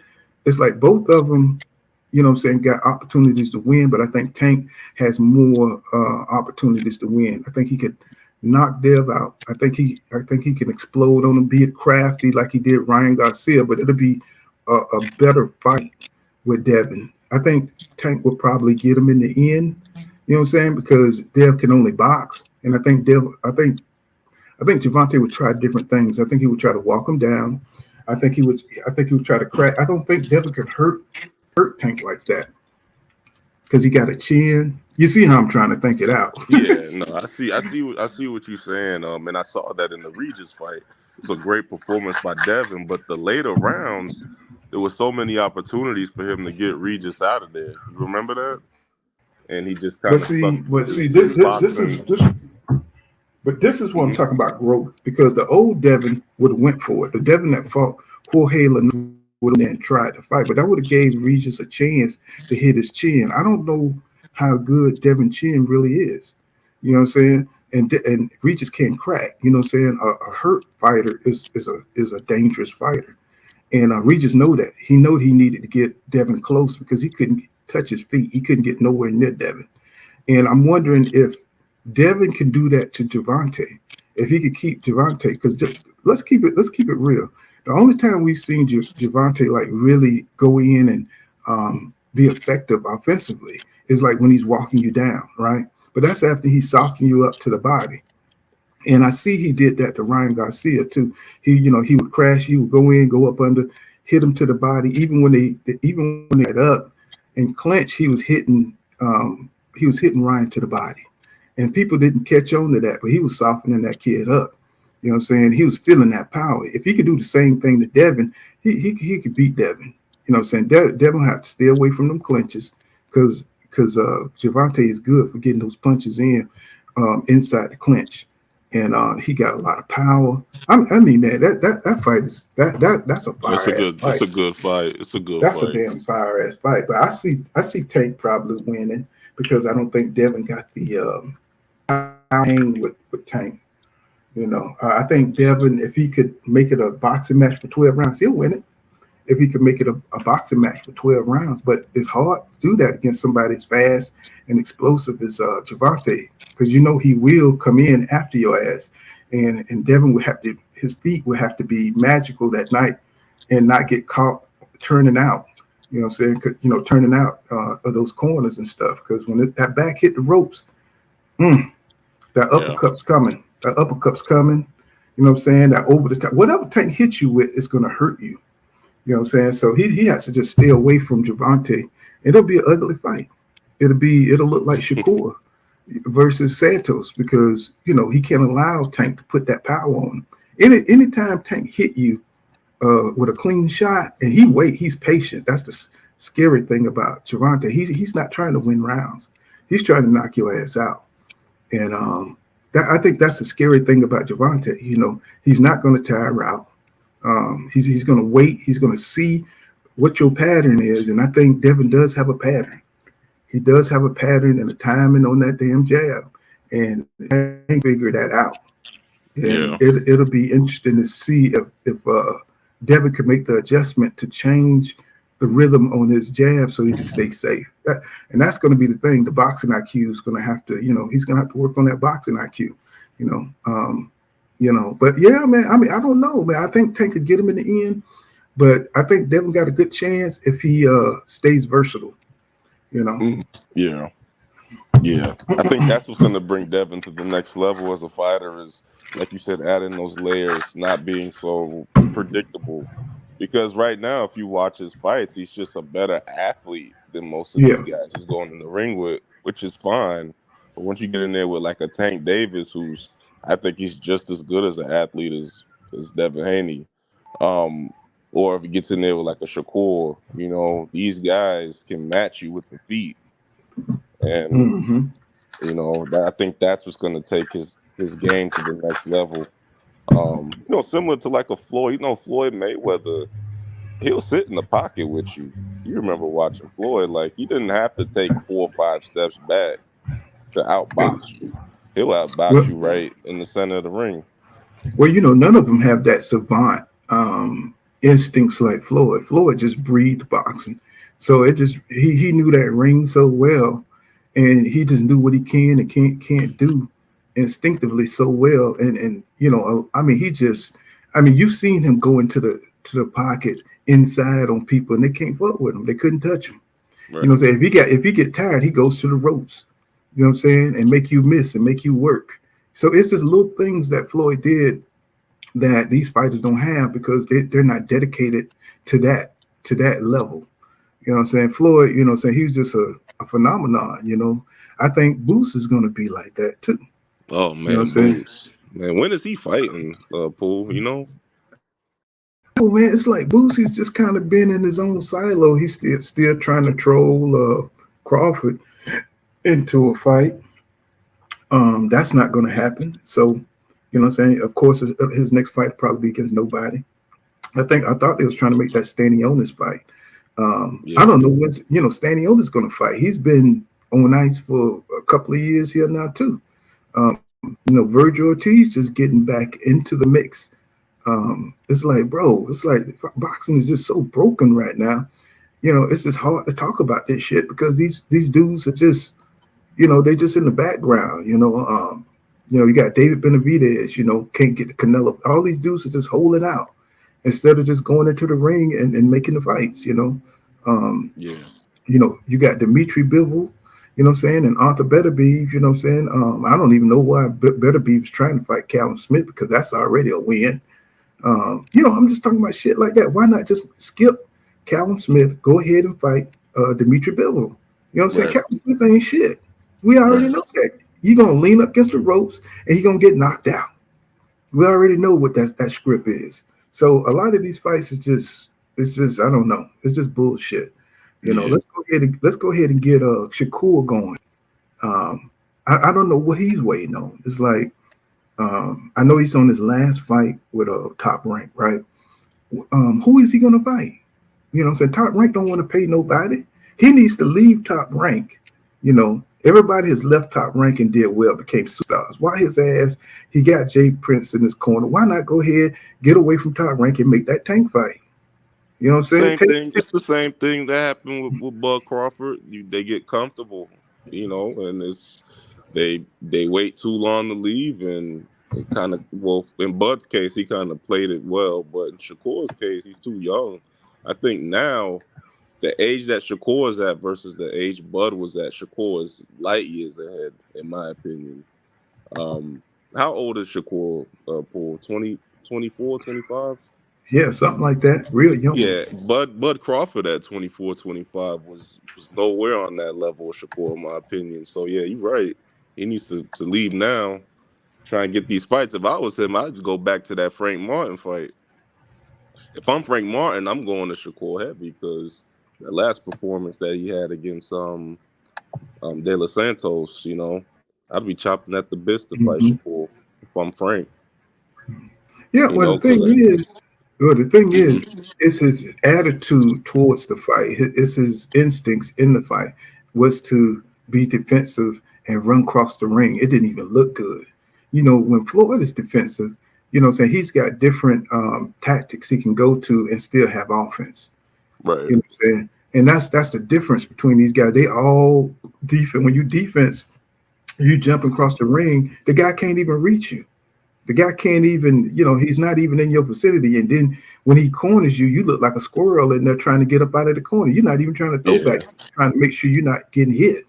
it's like both of them, you know what I'm saying, got opportunities to win, but I think Tank has more opportunities to win. I think he could knock Dev out. I think he can explode on him, be it crafty like he did Ryan Garcia, but it'll be a better fight with Devin. I think Tank will probably get him in the end, you know what I'm saying, because Dev can only box. And I think Gervonta would try different things. I think he would try to walk him down. I think he would try to crack. I don't think Devin can hurt Tank like that because he got a chin. You see how I'm trying to think it out. Yeah, no, I see what you're saying. And I saw that in the Regis fight. It's a great performance by Devin, but the later rounds, there were so many opportunities for him to get Regis out of there. You remember that? And he just kind But of stuck see, his boxing. this is what I'm talking about, growth, because the old Devin would have went for it. The Devin that fought Jorge Lanu would have then tried to fight, but that would have gave Regis a chance to hit his chin. I don't know how good Devin Chin really is. You know what I'm saying? And Regis can't crack. You know what I'm saying? A hurt fighter is a dangerous fighter. And Regis know that. He know he needed to get Devin close because he couldn't touch his feet. He couldn't get nowhere near Devin. And I'm wondering if Devin can do that to Gervonta. If he could keep Gervonta, because let's keep it real. The only time we've seen Gervonta like really go in and be effective offensively is like when he's walking you down, right? But that's after he softened you up to the body. And I see he did that to Ryan Garcia too. He would crash, he would go in, go up under, hit him to the body. Even when they got up and clinch, he was hitting Ryan to the body. And people didn't catch on to that, but he was softening that kid up. You know what I'm saying? He was feeling that power. If he could do the same thing to Devin, he could beat Devin. You know what I'm saying? Devin will have to stay away from them clinches because Gervonta is good for getting those punches in inside the clinch. And he got a lot of power. I mean, man, that fight is that's a fire fight. That's a good fight. It's a good That's fight. a damn fire ass fight. But I see Tank probably winning because I don't think Devin got the hang with Tank. You know, I think Devin, if he could make it a boxing match for 12 rounds, he'll win it. If he could make it a boxing match for 12 rounds, but it's hard to do that against somebody as fast and explosive as Gervonta, because you know he will come in after your ass, and Devin would have to, his feet would have to be magical that night and not get caught turning out. You know what I'm saying? Turning out of those corners and stuff, because when that back hit the ropes, that uppercut's coming. That uppercut's coming. You know what I'm saying? That over the top, whatever Tank hits you with is going to hurt you. You know what I'm saying? So he has to just stay away from Gervonta. It'll be an ugly fight. It'll look like Shakur versus Santos because he can't allow Tank to put that power on him. Anytime Tank hit you with a clean shot and he's patient. That's the scary thing about Gervonta. He's not trying to win rounds. He's trying to knock your ass out. And I think that's the scary thing about Gervonta. He's not going to tire out. He's going to wait. He's going to see what your pattern is. And I think Devin does have a pattern. He does have a pattern and a timing on that damn jab. And I figure that out. And it'll be interesting to see if Devin can make the adjustment to change the rhythm on his jab so he can stay safe. And that's going to be the thing. The boxing IQ is going to have to, he's going to have to work on that boxing IQ, but yeah, man, I mean, I don't know, man. I think Tank could get him in the end, but I think Devin got a good chance if he stays versatile, Yeah. I think that's what's going to bring Devin to the next level as a fighter is, like you said, adding those layers, not being so predictable. Because right now, if you watch his fights, he's just a better athlete than most of these guys he's going in the ring with, which is fine. But once you get in there with like a Tank Davis, I think he's just as good as an athlete as Devin Haney. Or if he gets in there with like a Shakur, these guys can match you with the feet. And, I think that's what's going to take his game to the next level. Similar to like a Floyd, Floyd Mayweather, he'll sit in the pocket with you. You remember watching Floyd, like he didn't have to take 4 or 5 steps back to outbox you. He'll outbox you right in the center of the ring. Well, none of them have that savant instincts like Floyd. Floyd just breathed boxing. So it just he knew that ring so well, and he just knew what he can and can't do instinctively so well. And you've seen him go into the pocket inside on people and they can't fuck with him. They couldn't touch him. Right. If he get tired, he goes to the ropes. You know what I'm saying? And make you miss and make you work. So it's just little things that Floyd did that these fighters don't have because they're not dedicated to that level. You know what I'm saying? Floyd, you know what I'm saying, he was just a phenomenon, you know. I think Boots is gonna be like that too. Oh You know what man, I'm saying? Boots. Man, when is he fighting, Pool? You know? Oh man, it's like Boosie's just kind of been in his own silo. He's still trying to troll Crawford into a fight. That's not going to happen. So, you know what I'm saying? Of course, his next fight probably be against nobody. I thought they was trying to make that Stanionis fight. I don't know what's, you know, Stanionis going to fight. He's been on ice for a couple of years here now too. You know, Virgil Ortiz just getting back into the mix. It's like, bro, it's like boxing is just so broken right now. You know, it's just hard to talk about this shit because these dudes are just, you know, they just in the background. You know, you got David Benavidez. You know, can't get the Canelo. All these dudes are just holding out instead of just going into the ring and making the fights. You know, you know, you got Dimitri Bivol. You know what I'm saying? And Arthur Beterbiev, you know what I'm saying? I don't even know why Beterbiev's trying to fight Callum Smith because that's already a win. You know, I'm just talking about shit like that. Why not just skip Callum Smith, go ahead and fight Dimitri Bivol? You know what I'm saying? Callum Smith ain't shit. We already know that. You're going to lean up against the ropes and you're going to get knocked out. We already know what that script is. So a lot of these fights is just, it's just, I don't know. It's just bullshit. You know, let's go ahead and get Shakur going. I don't know what he's waiting on. It's like, I know he's on his last fight with a Top Rank, right? Who is he gonna fight? You know what I'm saying? Top Rank don't want to pay nobody. He needs to leave Top Rank. You know, everybody has left Top Rank and did well, became superstars. Why his ass? He got Jay Prince in his corner. Why not go ahead, get away from Top Rank and make that Tank fight? You know what I'm saying? Same thing. It's the same thing that happened with Bud Crawford. They get comfortable, you know, and it's they wait too long to leave, and it kind of, well, in Bud's case, he kind of played it well, but in Shakur's case, he's too young. I think now the age that Shakur is at versus the age Bud was at, Shakur is light years ahead, in my opinion. How old is Shakur, Paul? 20, 24, 25? Yeah, something like that. Real young. Yeah, Bud Crawford at 24, 25 was nowhere on that level of Shakur, in my opinion. So, yeah, you're right. He needs to leave now, try and get these fights. If I was him, I'd just go back to that Frank Martin fight. If I'm Frank Martin, I'm going to Shakur heavy because the last performance that he had against De Los Santos, you know, I'd be chopping at the bit to fight Shakur if I'm Frank. Yeah, well, the thing is, it's his attitude towards the fight. It's his instincts in the fight was to be defensive and run across the ring. It didn't even look good. You know, when Floyd is defensive, you know what I'm saying, he's got different tactics he can go to and still have offense. Right. You know what I'm saying? And that's the difference between these guys. They all defense. When you defense, you jump across the ring, the guy can't even reach you. The guy can't even, you know, he's not even in your vicinity. And then when he corners you, you look like a squirrel and they're trying to get up out of the corner. You're not even trying to throw back, trying to make sure you're not getting hit.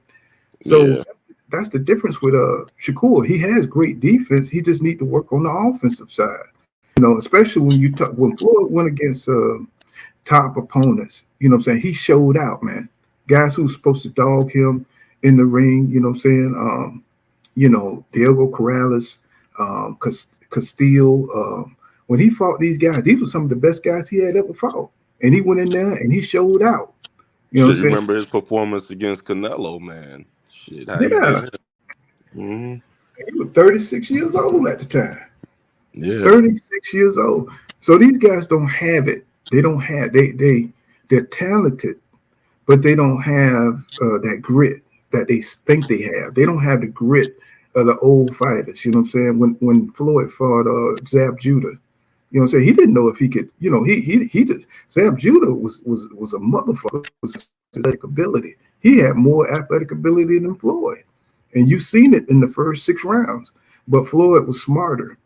So that's the difference with Shakur. He has great defense. He just needs to work on the offensive side. You know, especially when Floyd went against top opponents, you know what I'm saying? He showed out, man. Guys who's supposed to dog him in the ring, you know what I'm saying? You know, Diego Corrales, Castillo, when he fought these guys, these were some of the best guys he had ever fought. And he went in there and he showed out. You know what I'm saying? Remember his performance against Canelo, man. Shit, yeah. He was 36 years old at the time. Yeah. 36 years old. So these guys don't have it. They don't have, they're talented, but they don't have that grit that they think they have. They don't have the grit of the old fighters. You know what I'm saying? When Floyd fought Zab Judah, you know what I'm saying? He didn't know if he could, you know, he just, Zab Judah was a motherfucker. Was his athletic ability. He had more athletic ability than Floyd. And you've seen it in the first 6 rounds. But Floyd was smarter.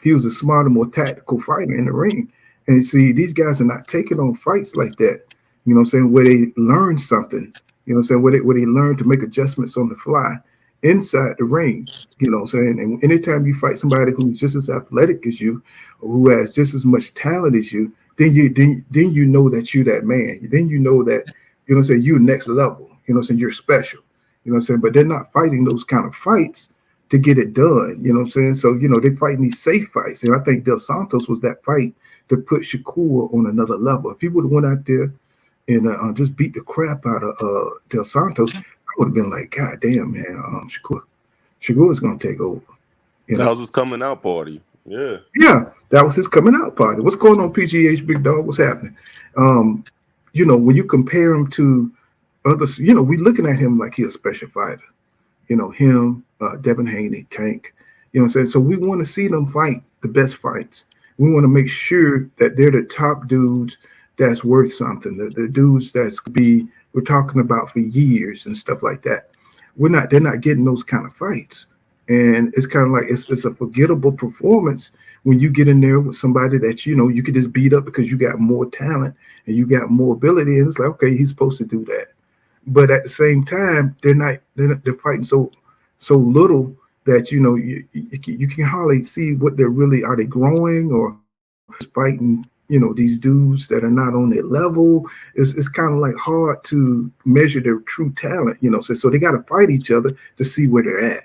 He was a smarter, more tactical fighter in the ring. And see, these guys are not taking on fights like that. You know what I'm saying? Where they learn something. You know what I'm saying? Where they learn to make adjustments on the fly inside the ring. You know what I'm saying? And anytime you fight somebody who's just as athletic as you, or who has just as much talent as you, then you know that you're that man. Then you know that You know what I'm saying? You're next level. You know what I'm saying? You're special. You know what I'm saying? But they're not fighting those kind of fights to get it done. You know what I'm saying? So, they're fighting these safe fights. And I think Dos Santos was that fight to put Shakur on another level. If he would have went out there and just beat the crap out of Dos Santos, I would have been like, God damn, man, Shakur is going to take over. That was his coming out party. Yeah. Yeah, that was his coming out party. What's going on, PGH, big dog? What's happening? When you compare him to others, we looking at him like he's a special fighter. Him, Devin Haney, Tank. You know what I'm saying? So we want to see them fight the best fights. We want to make sure that they're the top dudes that's worth something. The dudes we're talking about for years and stuff like that. They're not getting those kind of fights. And it's kind of like it's a forgettable performance when you get in there with somebody that you could just beat up because you got more talent and you got more ability, and it's like, okay, he's supposed to do that. But at the same time, they're fighting so little that you can hardly see what they're really, are they growing or fighting these dudes that are not on their level. It's kind of like hard to measure their true talent, so they got to fight each other to see where they're at.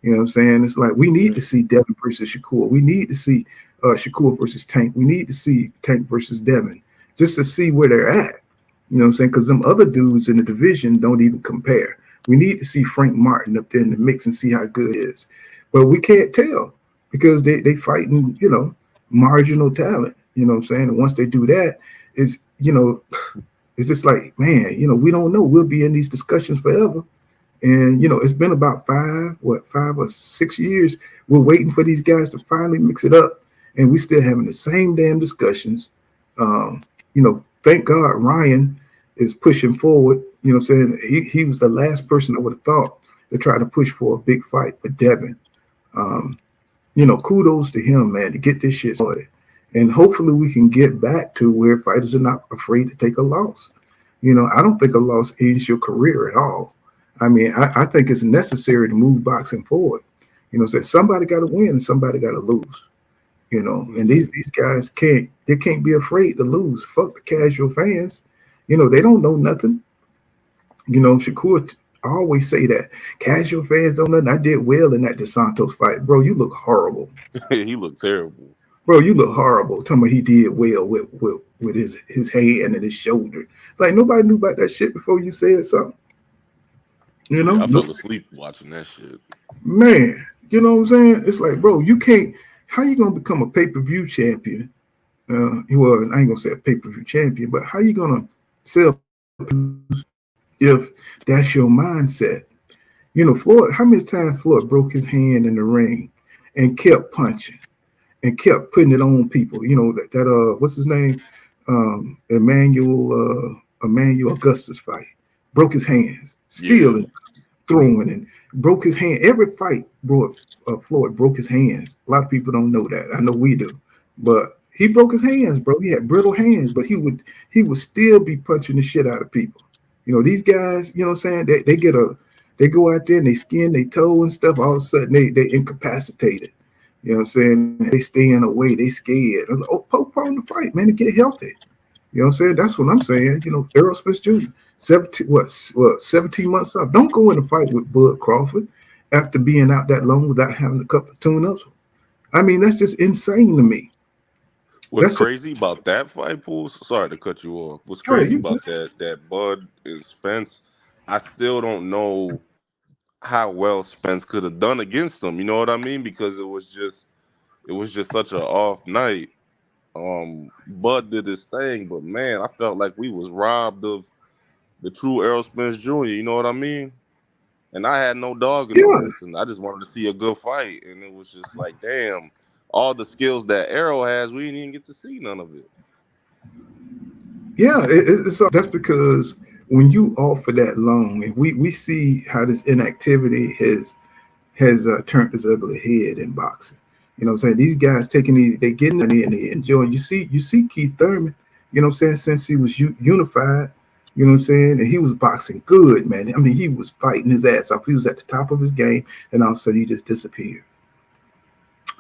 You know what I'm saying? It's like we need to see Devin versus Shakur. We need to see Shakur versus Tank. We need to see Tank versus Devin just to see where they're at. You know what I'm saying? Because them other dudes in the division don't even compare. We need to see Frank Martin up there in the mix and see how good it is. But we can't tell because they fighting, marginal talent. You know what I'm saying? And once they do that, it's just like, man, we don't know. We'll be in these discussions forever. And, it's been about 5 or 6 years. We're waiting for these guys to finally mix it up. And we still having the same damn discussions. Thank God Ryan is pushing forward. You know what I'm saying? He was the last person I would have thought to try to push for a big fight with Devin. Kudos to him, man, to get this shit started. And hopefully we can get back to where fighters are not afraid to take a loss. I don't think a loss ends your career at all. I mean, I think it's necessary to move boxing forward. So somebody got to win and somebody got to lose. And these guys can't be afraid to lose. Fuck the casual fans. They don't know nothing. Shakur, I always say that. Casual fans don't know nothing. I did well in that Dos Santos fight. Bro, you look horrible. He looked terrible. Bro, you look horrible. Tell me he did well with his hand and his shoulder. It's like nobody knew about that shit before you said something. I fell asleep watching that shit. Man, you know what I'm saying? It's like, bro, you can't. How you gonna become a pay-per-view champion? Well, I ain't gonna say a pay-per-view champion, but how you gonna sell if that's your mindset? Floyd. How many times Floyd broke his hand in the ring and kept punching and kept putting it on people? That what's his name? Emmanuel Augustus fight. Broke his hands, stealing, throwing, and broke his hand. Every fight, Floyd broke his hands. A lot of people don't know that. I know we do, but he broke his hands, bro. He had brittle hands, but he would still be punching the shit out of people. These guys, you know what I'm saying? They go out there and they skin their toe and stuff. All of a sudden they incapacitated. You know what I'm saying? They staying away. They scared. Postpone the fight, man, to get healthy. You know what I'm saying? That's what I'm saying. Errol Spence Jr. 17 months off. Don't go in a fight with Bud Crawford after being out that long without having a couple of tune-ups. I mean, that's just insane to me. What's crazy about that fight, Pool? Sorry to cut you off. What's crazy about that Bud and Spence? I still don't know how well Spence could have done against him. You know what I mean? Because it was just such an off night. Bud did his thing, but man, I felt like we was robbed of the true Errol Spence Jr., you know what I mean? And I had no dog in this, and I just wanted to see a good fight. And it was just like, damn, all the skills that Errol has, we didn't even get to see none of it. Yeah, that's because when you offer that long, and we see how this inactivity has turned this ugly head in boxing. You know what I'm saying? These guys they getting in and they enjoying. You see Keith Thurman, you know what I'm saying, since he was unified. You know what I'm saying? And he was boxing good, man. I mean, he was fighting his ass off. He was at the top of his game, and all of a sudden he just disappeared.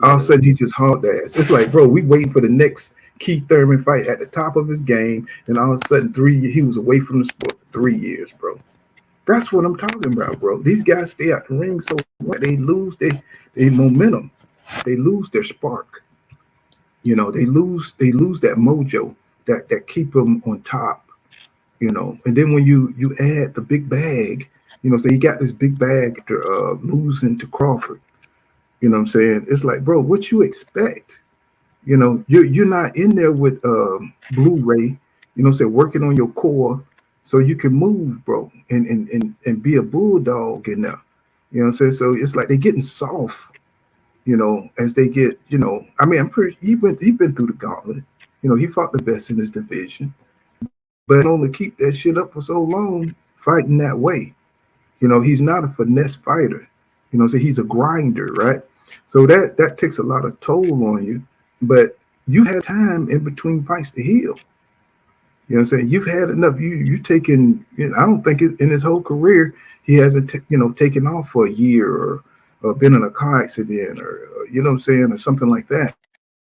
All of a sudden he just hauled ass. It's like, bro, we waiting for the next Keith Thurman fight at the top of his game, and all of a sudden he was away from the sport 3 years, bro. That's what I'm talking about, bro. These guys stay out the ring so much, they lose their momentum. They lose their spark. You know, they lose that mojo that keep them on top. You know, and then when you add the big bag, you know, so you got this big bag after losing to Crawford. You know what I'm saying? It's like, bro, what you expect? You know, you're not in there with Blu-ray, you know, say working on your core so you can move, bro, and be a bulldog in there. You know what I'm saying? So it's like they're getting soft, you know, as they get, you know. I mean, I'm pretty he been through the gauntlet. You know, he fought the best in his division, but only keep that shit up for so long fighting that way. You know, he's not a finesse fighter. You know, so he's a grinder, right? So that takes a lot of toll on you. But you had time in between fights to heal. You know what I'm saying? You've had enough. You taken. You know, I don't think in his whole career he hasn't taken off for a year or been in a car accident or you know what I'm saying, or something like that.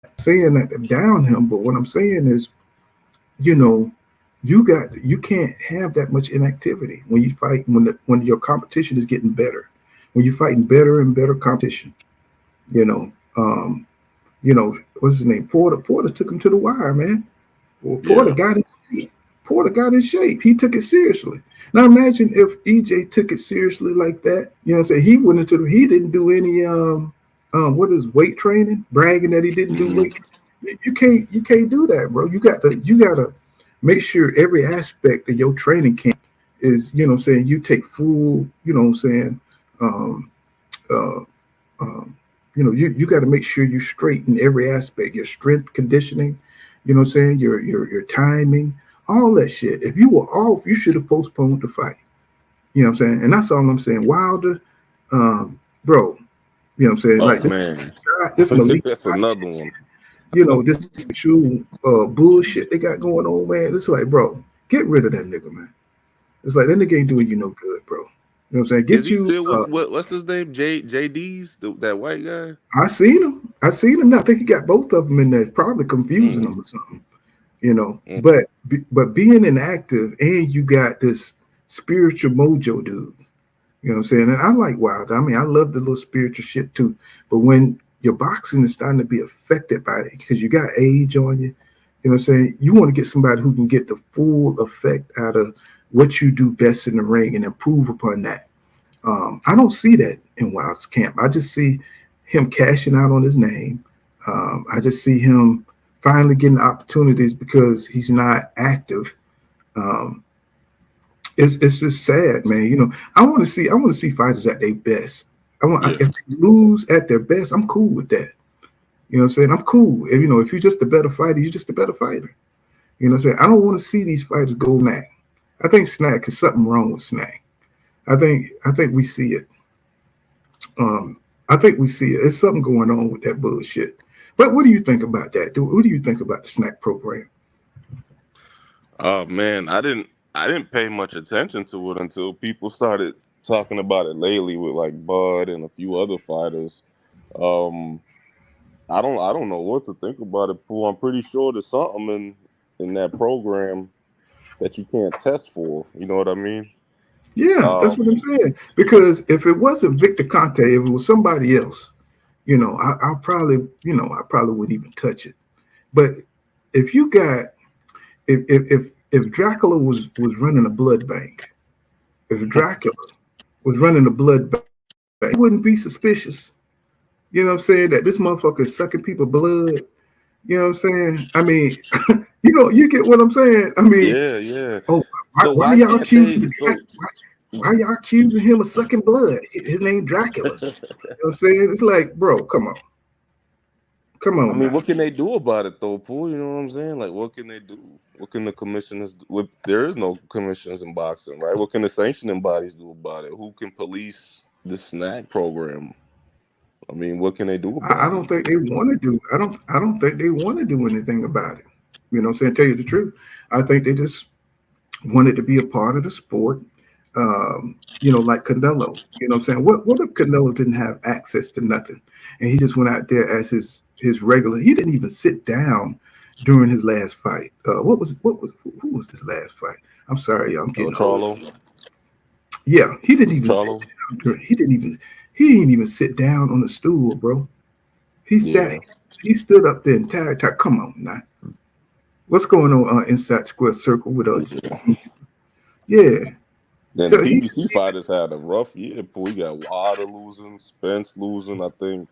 I'm saying that down him, but what I'm saying is, you know, you can't have that much inactivity when you fight when your competition is getting better, when you're fighting better and better competition. You know, what's his name? Porter took him to the wire, man. Well, Porter got in shape. Porter got in shape. He took it seriously. Now imagine if EJ took it seriously like that. You know what I'm saying? He went into he didn't do any what is weight training, bragging that he didn't do weight. You can't do that, bro. You gotta make sure every aspect of your training camp is, you know what I'm saying, you take full, you know what I'm saying, you know, you got to make sure you straight in every aspect, your strength conditioning, you know what I'm saying, your timing, all that shit. If you were off, you should have postponed the fight. You know what I'm saying? And that's all I'm saying. Wilder, bro, you know what I'm saying? Oh, like man. this Malik That's another one. You know, this true bullshit they got going on, man. It's like, bro, get rid of that nigga, man. It's like that nigga ain't doing you no good, bro. You know what I'm saying? Is Get he you. still with what's his name? JD's that white guy? I seen him. Now I think he got both of them in there, probably confusing them or something. You know, but being inactive and you got this spiritual mojo dude. You know what I'm saying? And I like Wilder. I mean, I love the little spiritual shit too. But when your boxing is starting to be affected by it because you got age on you, you know what I'm saying? You want to get somebody who can get the full effect out of what you do best in the ring and improve upon that. I don't see that in Wilder's camp. I just see him cashing out on his name. I just see him finally getting opportunities because he's not active. It's just sad, man. You know, I want to see fighters at their best. If they lose at their best, I'm cool with that. You know what I'm saying? I'm cool. If, you know, if you're just a better fighter, you're just a better fighter. You know what I'm saying? I don't want to see these fighters go snack. I think snack is something wrong with snack. I think we see it. I think we see it. There's something going on with that bullshit. But what do you think about that? What do you think about the snack program? Oh man, I didn't pay much attention to it until people started talking about it lately with like Bud and a few other fighters. I don't know what to think about it, Pooh. I'm pretty sure there's something in that program that you can't test for. You know what I mean? Yeah, that's what I'm saying. Because if it wasn't Victor Conte, if it was somebody else, you know, I probably wouldn't even touch it. But if you got if Dracula was running a blood bank, if Dracula was running a blood bank, I wouldn't be suspicious. You know what I'm saying? That this motherfucker is sucking people blood. You know what I'm saying? I mean, you get what I'm saying? I mean, yeah. Oh, So why y'all accusing why y'all accusing him of sucking blood? His name Dracula. You know what I'm saying? It's like, bro, come on. I mean, Now. what can they do about it though, Pooh? You know what I'm saying? Like, what can they do? What can the commissioners do? There is no commissioners in boxing, right? What can the sanctioning bodies do about it? Who can police the snack program? I mean, what can they do about it? I don't think they want to do. I don't think they want to do anything about it. You know what I'm saying? Tell you the truth. I think they just wanted to be a part of the sport. You know, like Canelo. You know what I'm saying? What if Canelo didn't have access to nothing and he just went out there as his regular? He didn't even sit down, during his last fight. Who was his last fight? I'm sorry, I'm getting old. Charlo. Yeah, he didn't even Charlo. he didn't even sit down on the stool, bro. He stood up the entire time. Come on now. What's going on inside Square Circle with us? Yeah. Then So the PBC fighters had a rough year. We got Wilder losing, Spence losing. I think.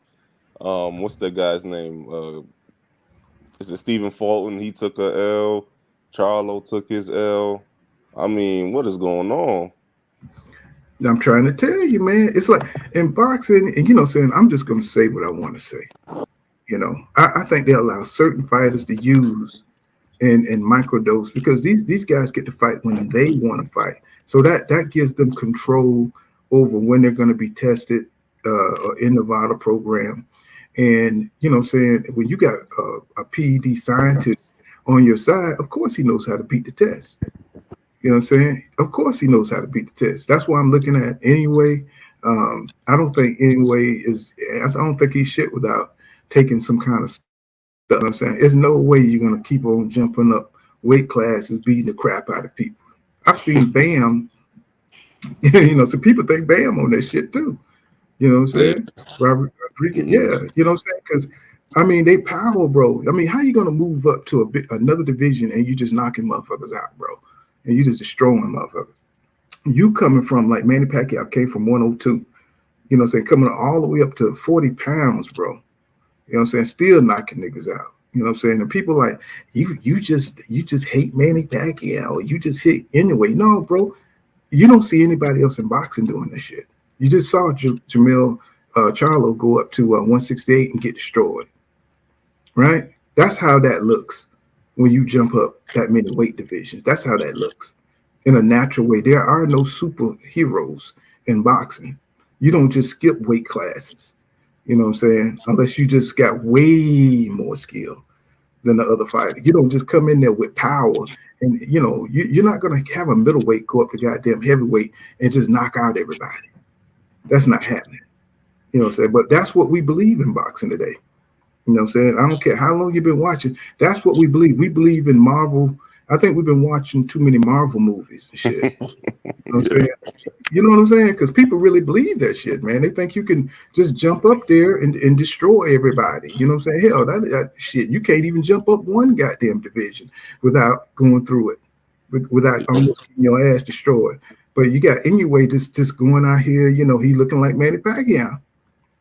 What's that guy's name? Is it Stephen Fulton? He took a L. Charlo took his L. I mean, what is going on? I'm trying to tell you, man. It's like in boxing, and saying I'm just gonna say what I want to say. I think they allow certain fighters to use and microdose because these guys get to fight when they want to fight. So that gives them control over when they're going to be tested in the VADA program. And when you got a PED scientist on your side, of course he knows how to beat the test. You know what I'm saying? Of course he knows how to beat the test. That's what I'm looking at anyway. I don't think I don't think he's shit without taking some kind of stuff. You know what I'm saying? There's no way you're going to keep on jumping up weight classes, beating the crap out of people. I've seen Bam, so people think Bam on that shit too. You know what I'm saying? Robert Rodriguez, yeah. You know what I'm saying? Because, they power, bro. How you going to move up to another division and you just knocking motherfuckers out, bro? And you just destroying motherfuckers. You coming from, like Manny Pacquiao came from 102, you know what I'm saying, coming all the way up to 40 pounds, bro. You know what I'm saying? Still knocking niggas out. You know what I'm saying? And people like, you just hate Manny Pacquiao. You just hate anyway. No, bro. You don't see anybody else in boxing doing this shit. You just saw Jamil Charlo go up to 168 and get destroyed. Right? That's how that looks when you jump up that many weight divisions. That's how that looks. In a natural way. There are no superheroes in boxing. You don't just skip weight classes. You know what I'm saying? Unless you just got way more skill than the other fighter. You don't just come in there with power and, you're not going to have a middleweight go up to goddamn heavyweight and just knock out everybody. That's not happening. You know what I'm saying? But that's what we believe in boxing today. You know what I'm saying? I don't care how long you've been watching. That's what we believe. We believe in Marvel. I think we've been watching too many Marvel movies and shit. You know what I'm saying? You know what I'm saying? Because people really believe that shit, man. They think you can just jump up there and destroy everybody. You know what I'm saying? Hell, that shit, you can't even jump up one goddamn division without going through it, without almost getting your ass destroyed. But you got anyway just going out here, he looking like Manny Pacquiao.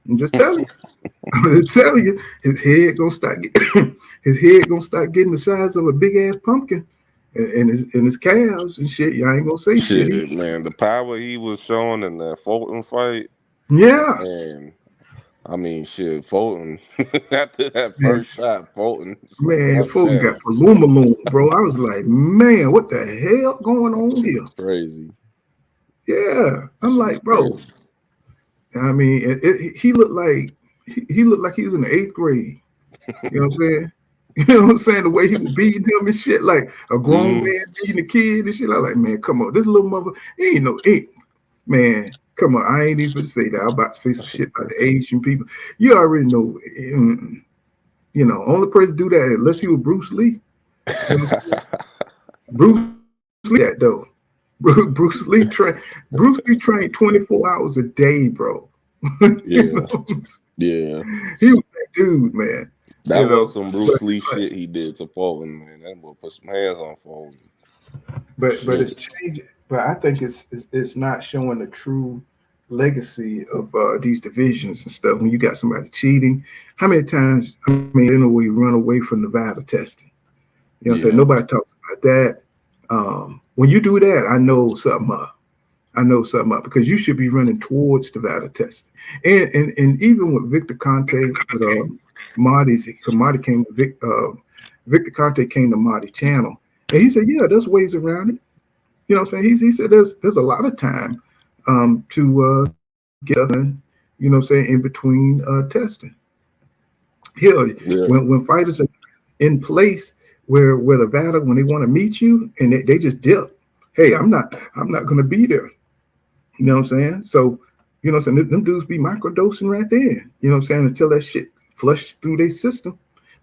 I'm just telling you. I'm just telling you, his head gonna start getting the size of a big ass pumpkin. And his calves and shit. Y'all ain't gonna say shit. Man, the power he was showing in that Fulton fight. Yeah. And shit, Fulton after that first shot, Fulton. Man, Fulton got Palumaloon, bro. I was like, man, what the hell going on here? Crazy. Yeah, I'm like, bro. He looked like he was in the 8th grade. You know what I'm saying? You know what I'm saying? The way he was beating him and shit, like a grown man beating a kid and shit. I like, man, come on. This little mother, man, come on. I ain't even say that. I'm about to say some shit about the Asian people. You already know, only person to do that unless he was Bruce Lee. You know Bruce Lee, that though. Bruce Lee trained 24 hours a day, bro. Yeah. Yeah. He was that dude, man. That was some Bruce Lee shit he did to Fulton, man. That boy put some hands on Fulton. But it's changing. But I think it's not showing the true legacy of these divisions and stuff. When you got somebody cheating, how many times? We run away from Nevada testing. You know what I'm saying? Nobody talks about that. When you do that, I know something up. Because you should be running towards Nevada testing. And even with Victor Conte, with Marty came to Victor Conte came to Marty's channel, and he said, "Yeah, there's ways around it." You know what I'm saying? He said, "There's a lot of time to get done." You know what I'm saying? In between testing. When fighters are in place where the VADA, when they want to meet you and they just dip, hey, I'm not going to be there. You know what I'm saying? So, you know what I'm saying? Them dudes be microdosing right there. You know what I'm saying? Until that shit flush through their system.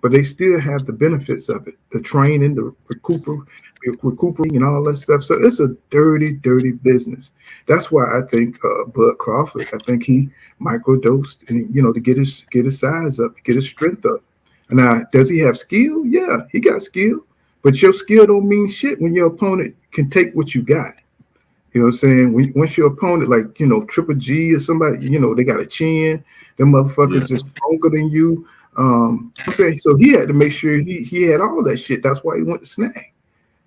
but they still have the benefits of it, the training, the recuperating, and all that stuff. So it's a dirty, dirty business. That's why I think Bud Crawford, I think he microdosed, and to get his size up, get his strength up. Now, does he have skill? Yeah, he got skill, but your skill don't mean shit when your opponent can take what you got. You know what I'm saying? Once your opponent, like, Triple G or somebody, they got a chin, them motherfuckers is stronger than you. I'm saying, so he had to make sure he had all that shit. That's why he went to Snack.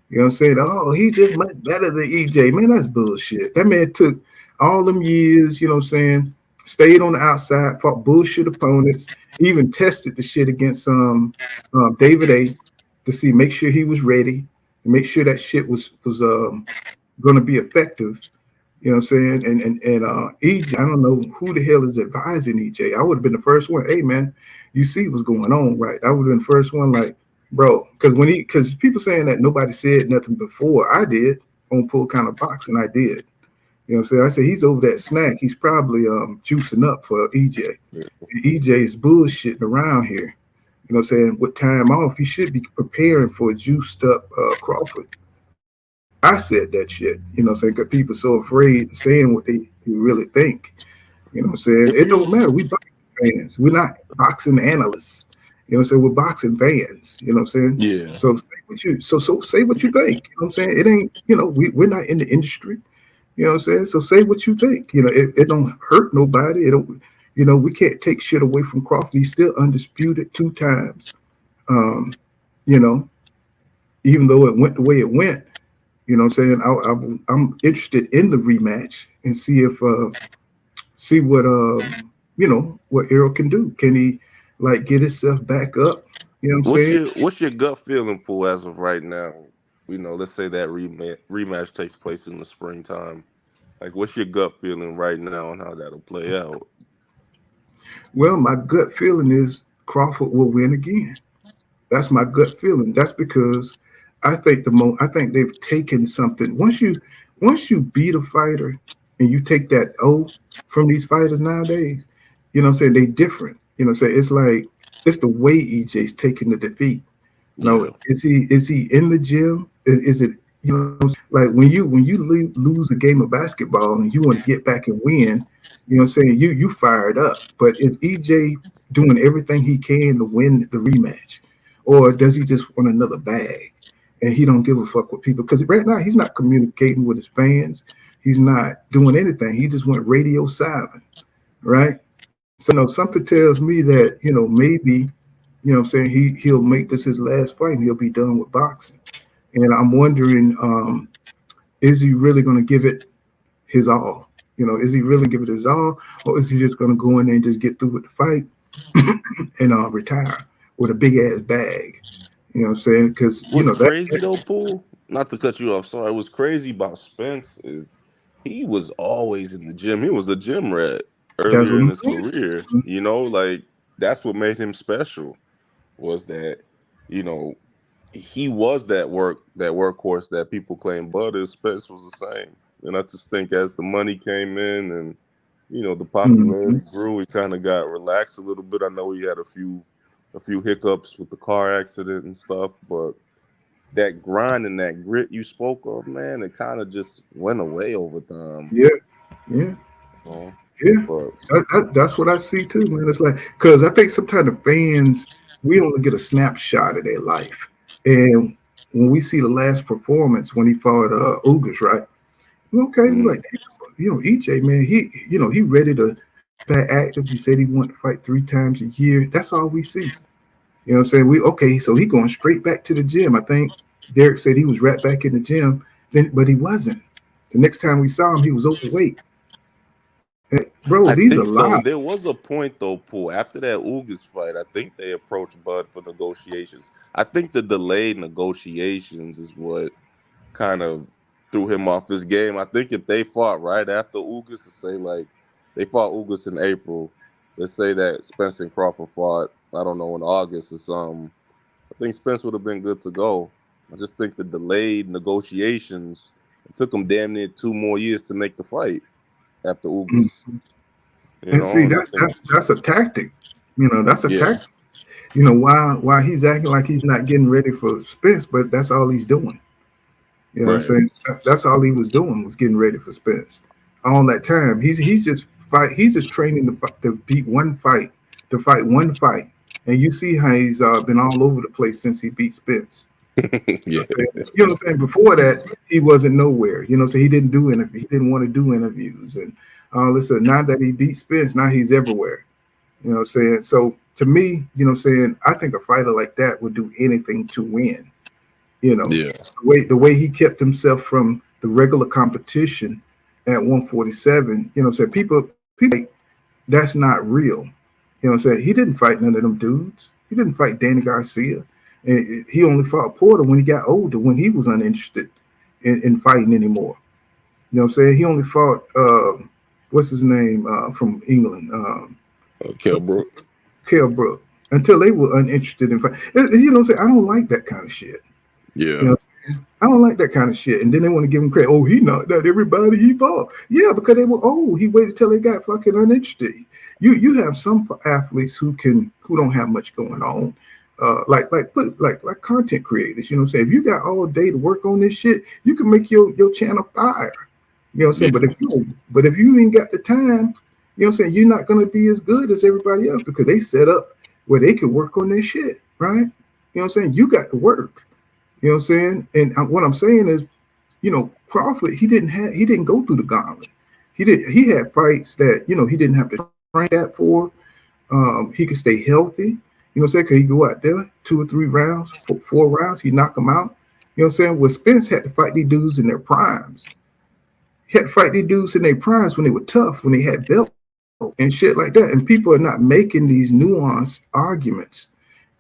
You know what I'm saying? Oh, he just much better than EJ. Man, that's bullshit. That man took all them years, you know what I'm saying, stayed on the outside, fought bullshit opponents, even tested the shit against David A to make sure he was ready, to make sure that shit was going to be effective. You know what I'm saying? And EJ, I don't know who the hell is advising EJ. I would have been the first one. Hey, man, you see what's going on, right? I would have been the first one, like, bro, because people saying that nobody said nothing before. I did on Full Kind of Boxing. I did. You know what I'm saying? I said he's over that Snack. He's probably juicing up for EJ. EJ is bullshitting around here. You know what I'm saying? With time off, he should be preparing for a juiced up Crawford. I said that shit, you know what I'm saying? Because people so afraid of saying what they really think. You know what I'm saying? It don't matter. We boxing fans. We're not boxing analysts. You know what I'm saying? We're boxing fans. You know what I'm saying? Yeah. So say what you say what you think. You know what I'm saying? It ain't, we're not in the industry. You know what I'm saying? So say what you think. It don't hurt nobody. It don't, we can't take shit away from Crawford. He's still undisputed 2 times. Even though it went the way it went. You know what I'm saying? I'm interested in the rematch and see what what Errol can do. Can he get himself back up? You know what I'm saying? What's your gut feeling for as of right now? Let's say that rematch takes place in the springtime. Like, what's your gut feeling right now on how that'll play out? Well, my gut feeling is Crawford will win again. That's my gut feeling. That's because I think they've taken something. Once you beat a fighter and you take that O from these fighters nowadays, you know what I'm saying, they different. You know what I'm saying? It's like it's the way EJ's taking the defeat. No, is he in the gym? Is it like when you lose a game of basketball and you want to get back and win, you know what I'm saying? You fired up. But is EJ doing everything he can to win the rematch? Or does he just want another bag? And he don't give a fuck with people, because right now he's not communicating with his fans. He's not doing anything. He just went radio silent, right? So something tells me that maybe what I'm saying, he'll make this his last fight and he'll be done with boxing. And I'm wondering, is he really going to give it his all? Is he really give it his all, or is he just going to go in there and just get through with the fight and retire with a big ass bag? You know what I'm saying? Because crazy though, Poole. Not to cut you off. Sorry, what's crazy about Spence is he was always in the gym. He was a gym rat earlier in his career. Like that's what made him special. Was that he was that workhorse that people claim, but Spence was the same. And I just think as the money came in and the popularity grew, he kind of got relaxed a little bit. I know he had a few hiccups with the car accident and stuff, but that grind and that grit you spoke of, man, it kind of just went away over time. Yeah. That's what I see too, man. It's like, because I think sometimes the fans, we only get a snapshot of their life, and when we see the last performance when he fought Ugas, right? Okay, we're like, EJ, man, he ready to back active. He said he wanted to fight 3 times a year. That's all we see. You know what I'm saying? So he going straight back to the gym. I think Derek said he was right back in the gym, but he wasn't. The next time we saw him, he was overweight. Bro, these are lies. There was a point though, Poole, after that Ugas fight, I think they approached Bud for negotiations. I think the delayed negotiations is what kind of threw him off his game. I think if they fought right after Ugas, to say like they fought Ugas in April, let's say that Spence and Crawford fought, I don't know, in August or something, I think Spence would have been good to go. I just think the delayed negotiations, it took him damn near 2 more years to make the fight after Ugas. See, that's a tactic. That's a tactic. You know why he's acting like he's not getting ready for Spence, but that's all he's doing. You know what I'm Right. saying? That's all he was doing was getting ready for Spence. All that time, he's just he's just training to beat one fight, to fight one fight. And you see how he's been all over the place since he beat Spence. Yeah. You know what I'm saying? Before that, he wasn't nowhere. You know what I'm saying? He didn't do interviews. He didn't want to do interviews. And listen, now that he beat Spence, now he's everywhere. You know what I'm saying? So to me, you know what I'm saying, I think a fighter like that would do anything to win. You know, Yeah. the way he kept himself from the regular competition at 147, you know what I'm saying? People like, that's not real. You know what I'm saying? He didn't fight none of them dudes. He didn't fight Danny Garcia. And he only fought Porter when he got older, when he was uninterested in fighting anymore. You know what I'm saying? He only fought what's his name from England? Kell Brook. Kell Brook, until they were uninterested in fighting. You know what I'm saying? I don't like that kind of shit. Yeah. You know, I don't like that kind of shit. And then they want to give him credit. Oh, he knocked out everybody he fought. Yeah, because they were old. He waited till they got fucking uninterested. You have some athletes who don't have much going on. Like content creators, you know what I'm saying? If you got all day to work on this shit, you can make your channel fire. You know what I'm saying? Yeah. But if you ain't got the time, you know what I'm saying, you're not gonna be as good as everybody else because they set up where they can work on their shit, right? You know what I'm saying? You got to work. You know what I'm saying? And what I'm saying is, you know, Crawford, he didn't go through the gauntlet. He had fights that, you know, he didn't have to train that for. He could stay healthy. You know what I'm saying? Because he go out there 2 or 3 rounds, 4 rounds, he knock them out. You know what I'm saying? Well, Spence had to fight these dudes in their primes. He had to fight these dudes in their primes when they were tough, when they had belts and shit like that. And people are not making these nuanced arguments.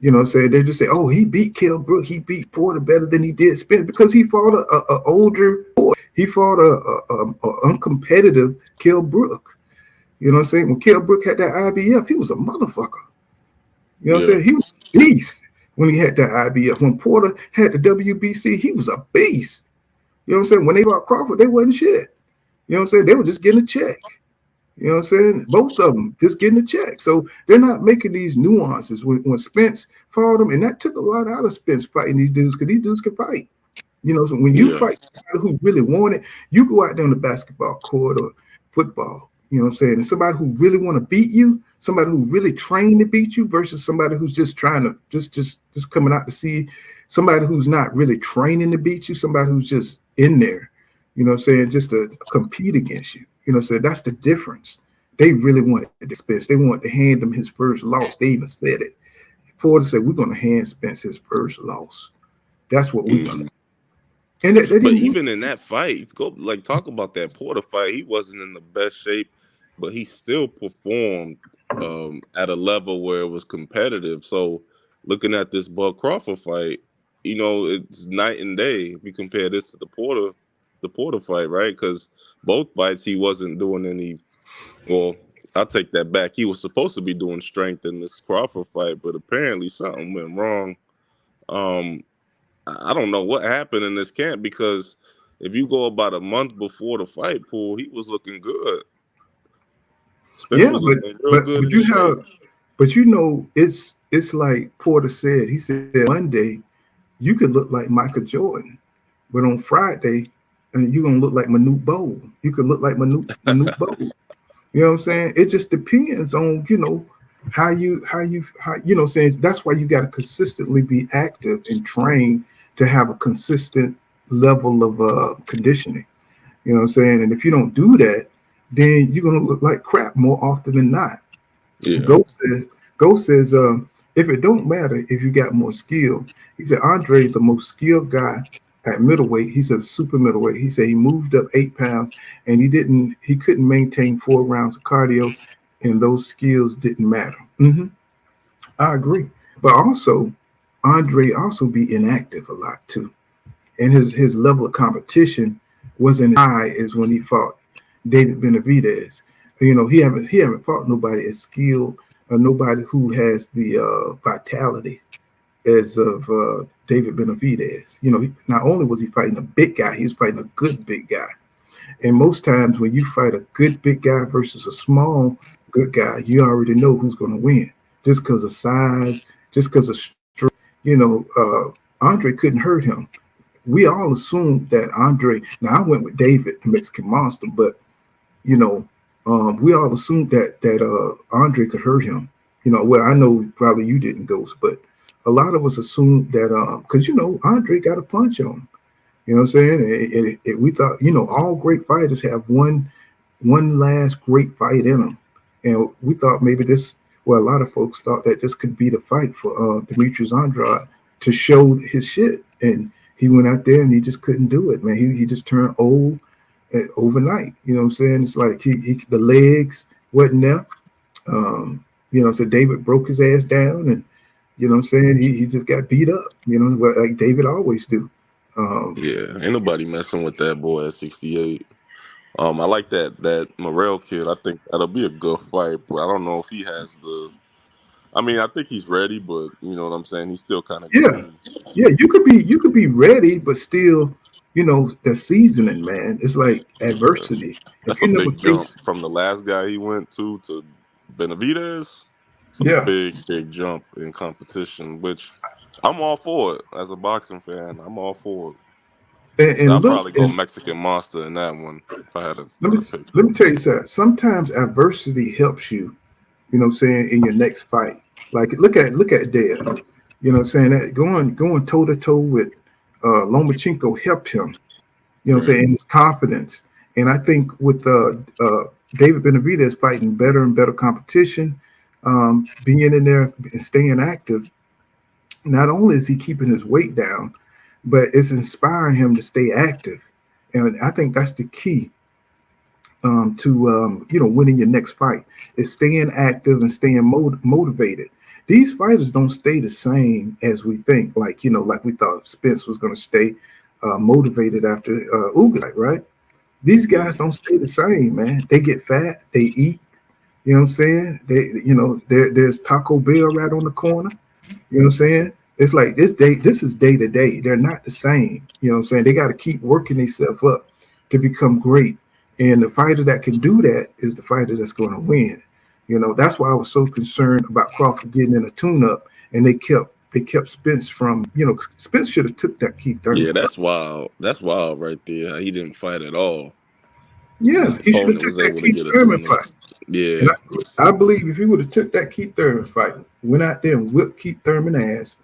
You know what I'm saying? They just say, oh, he beat Kell Brook, he beat Porter better than he did Spence because he fought a older boy. He fought a uncompetitive Kell Brook. You know what I'm saying? When Kell Brook had that IBF, he was a motherfucker. You know what I'm saying? He was a beast when he had that IBF. When Porter had the WBC, he was a beast. You know what I'm saying? When they fought Crawford, they wasn't shit. You know what I'm saying? They were just getting a check. You know what I'm saying? Both of them just getting a check. So they're not making these nuances. When Spence fought them, and that took a lot out of Spence fighting these dudes because these dudes can fight. You know, so when you fight somebody who really want it, you go out there on the basketball court or football. You know what I'm saying? And somebody who really want to beat you, somebody who really trained to beat you versus somebody who's just trying to just coming out to see, somebody who's not really training to beat you, somebody who's just in there, you know what I'm saying, just to compete against you. You know what I'm saying? That's the difference. They really wanted Spence. They wanted to hand him his first loss. They even said it. Porter said, we're going to hand Spence his first loss. That's what we're going to do. And they But didn't even in that fight, talk about that Porter fight. He wasn't in the best shape, but he still performed at a level where it was competitive. So looking at this Bud Crawford fight, you know, it's night and day if you compare this to the Porter fight, right? Because both fights he wasn't doing any. Well, I'll take that back. He was supposed to be doing strength in this Crawford fight, but apparently something went wrong. I don't know what happened in this camp because if you go about a month before the fight, Pool, he was looking good. Spence was looking real good. But you know, it's like Porter said. He said Monday you could look like Michael Jordan, but on Friday, you're gonna look like Manute Bol. You could look like Manute Bol. You know what I'm saying? It just depends on, you know, how you know, saying that's why you got to consistently be active and train to have a consistent level of conditioning. You know what I'm saying? And if you don't do that, then you're gonna look like crap more often than not. Yeah. Go says if it don't matter if you got more skill. He said Andre, the most skilled guy at middleweight. He said super middleweight. He said he moved up 8 pounds and he couldn't maintain 4 rounds of cardio, and those skills didn't matter. I agree. But also, Andre also be inactive a lot too. And his level of competition wasn't as high as when he fought David Benavidez. You know, he haven't fought nobody as skilled or nobody who has the vitality as of David Benavidez. You know, not only was he fighting a big guy, he was fighting a good big guy. And most times when you fight a good big guy versus a small good guy, you already know who's going to win just because of size, just because of Andre couldn't hurt him. We all assumed that Andre. Now I went with David, the Mexican Monster, but we all assumed that Andre could hurt him. Well, I know probably you didn't, Ghost, but a lot of us assumed that because Andre got a punch on him. You know what I'm saying? We thought all great fighters have one last great fight in them, and we thought maybe this. Well, a lot of folks thought that this could be the fight for Demetrius Andrade to show his shit, and he went out there and he just couldn't do it, man. He just turned old overnight. You know what I'm saying? It's like the legs wasn't there. So David broke his ass down, and you know what I'm saying? He just got beat up. Like David always do. Yeah, ain't nobody messing with that boy at 68. I like that Morrell kid. I think that'll be a good fight, but I don't know if he has the. I mean, I think he's ready, but you know what I'm saying. He's still kind of yeah. You could be ready, but still, the seasoning, man. It's like adversity. That's a big jump from the last guy he went to Benavidez. It's a big jump in competition, which I'm all for it as a boxing fan. I'm all for it. And I'll probably go Mexican Monster in that one if I had a. Let me tell you something. Sometimes adversity helps you. You know what I'm saying, in your next fight. Like look at Dad. You know what I'm saying? That going toe to toe with Lomachenko helped him. You know what I'm saying, in his confidence. And I think with David Benavidez fighting better and better competition, being in there and staying active, not only is he keeping his weight down, but it's inspiring him to stay active. And I think that's the key to winning your next fight, is staying active and staying motivated. These fighters don't stay the same as we think. Like we thought Spence was going to stay motivated after Ugas, right? These guys don't stay the same, man. They get fat, they eat. You know what I'm saying? There's Taco Bell right on the corner. You know what I'm saying? It's like this is day to day. They're not the same. You know what I'm saying? They got to keep working themselves up to become great. And the fighter that can do that is the fighter that's going to win. That's why I was so concerned about Crawford getting in a tune-up, and they kept Spence from. Spence should have took that Keith Thurman. Yeah, that's wild. That's wild right there. He didn't fight at all. Yeah, he should have took that Keith Thurman fight. Yeah, and I believe if he would have took that Keith Thurman fight, went out there and whipped Keith Thurman ass,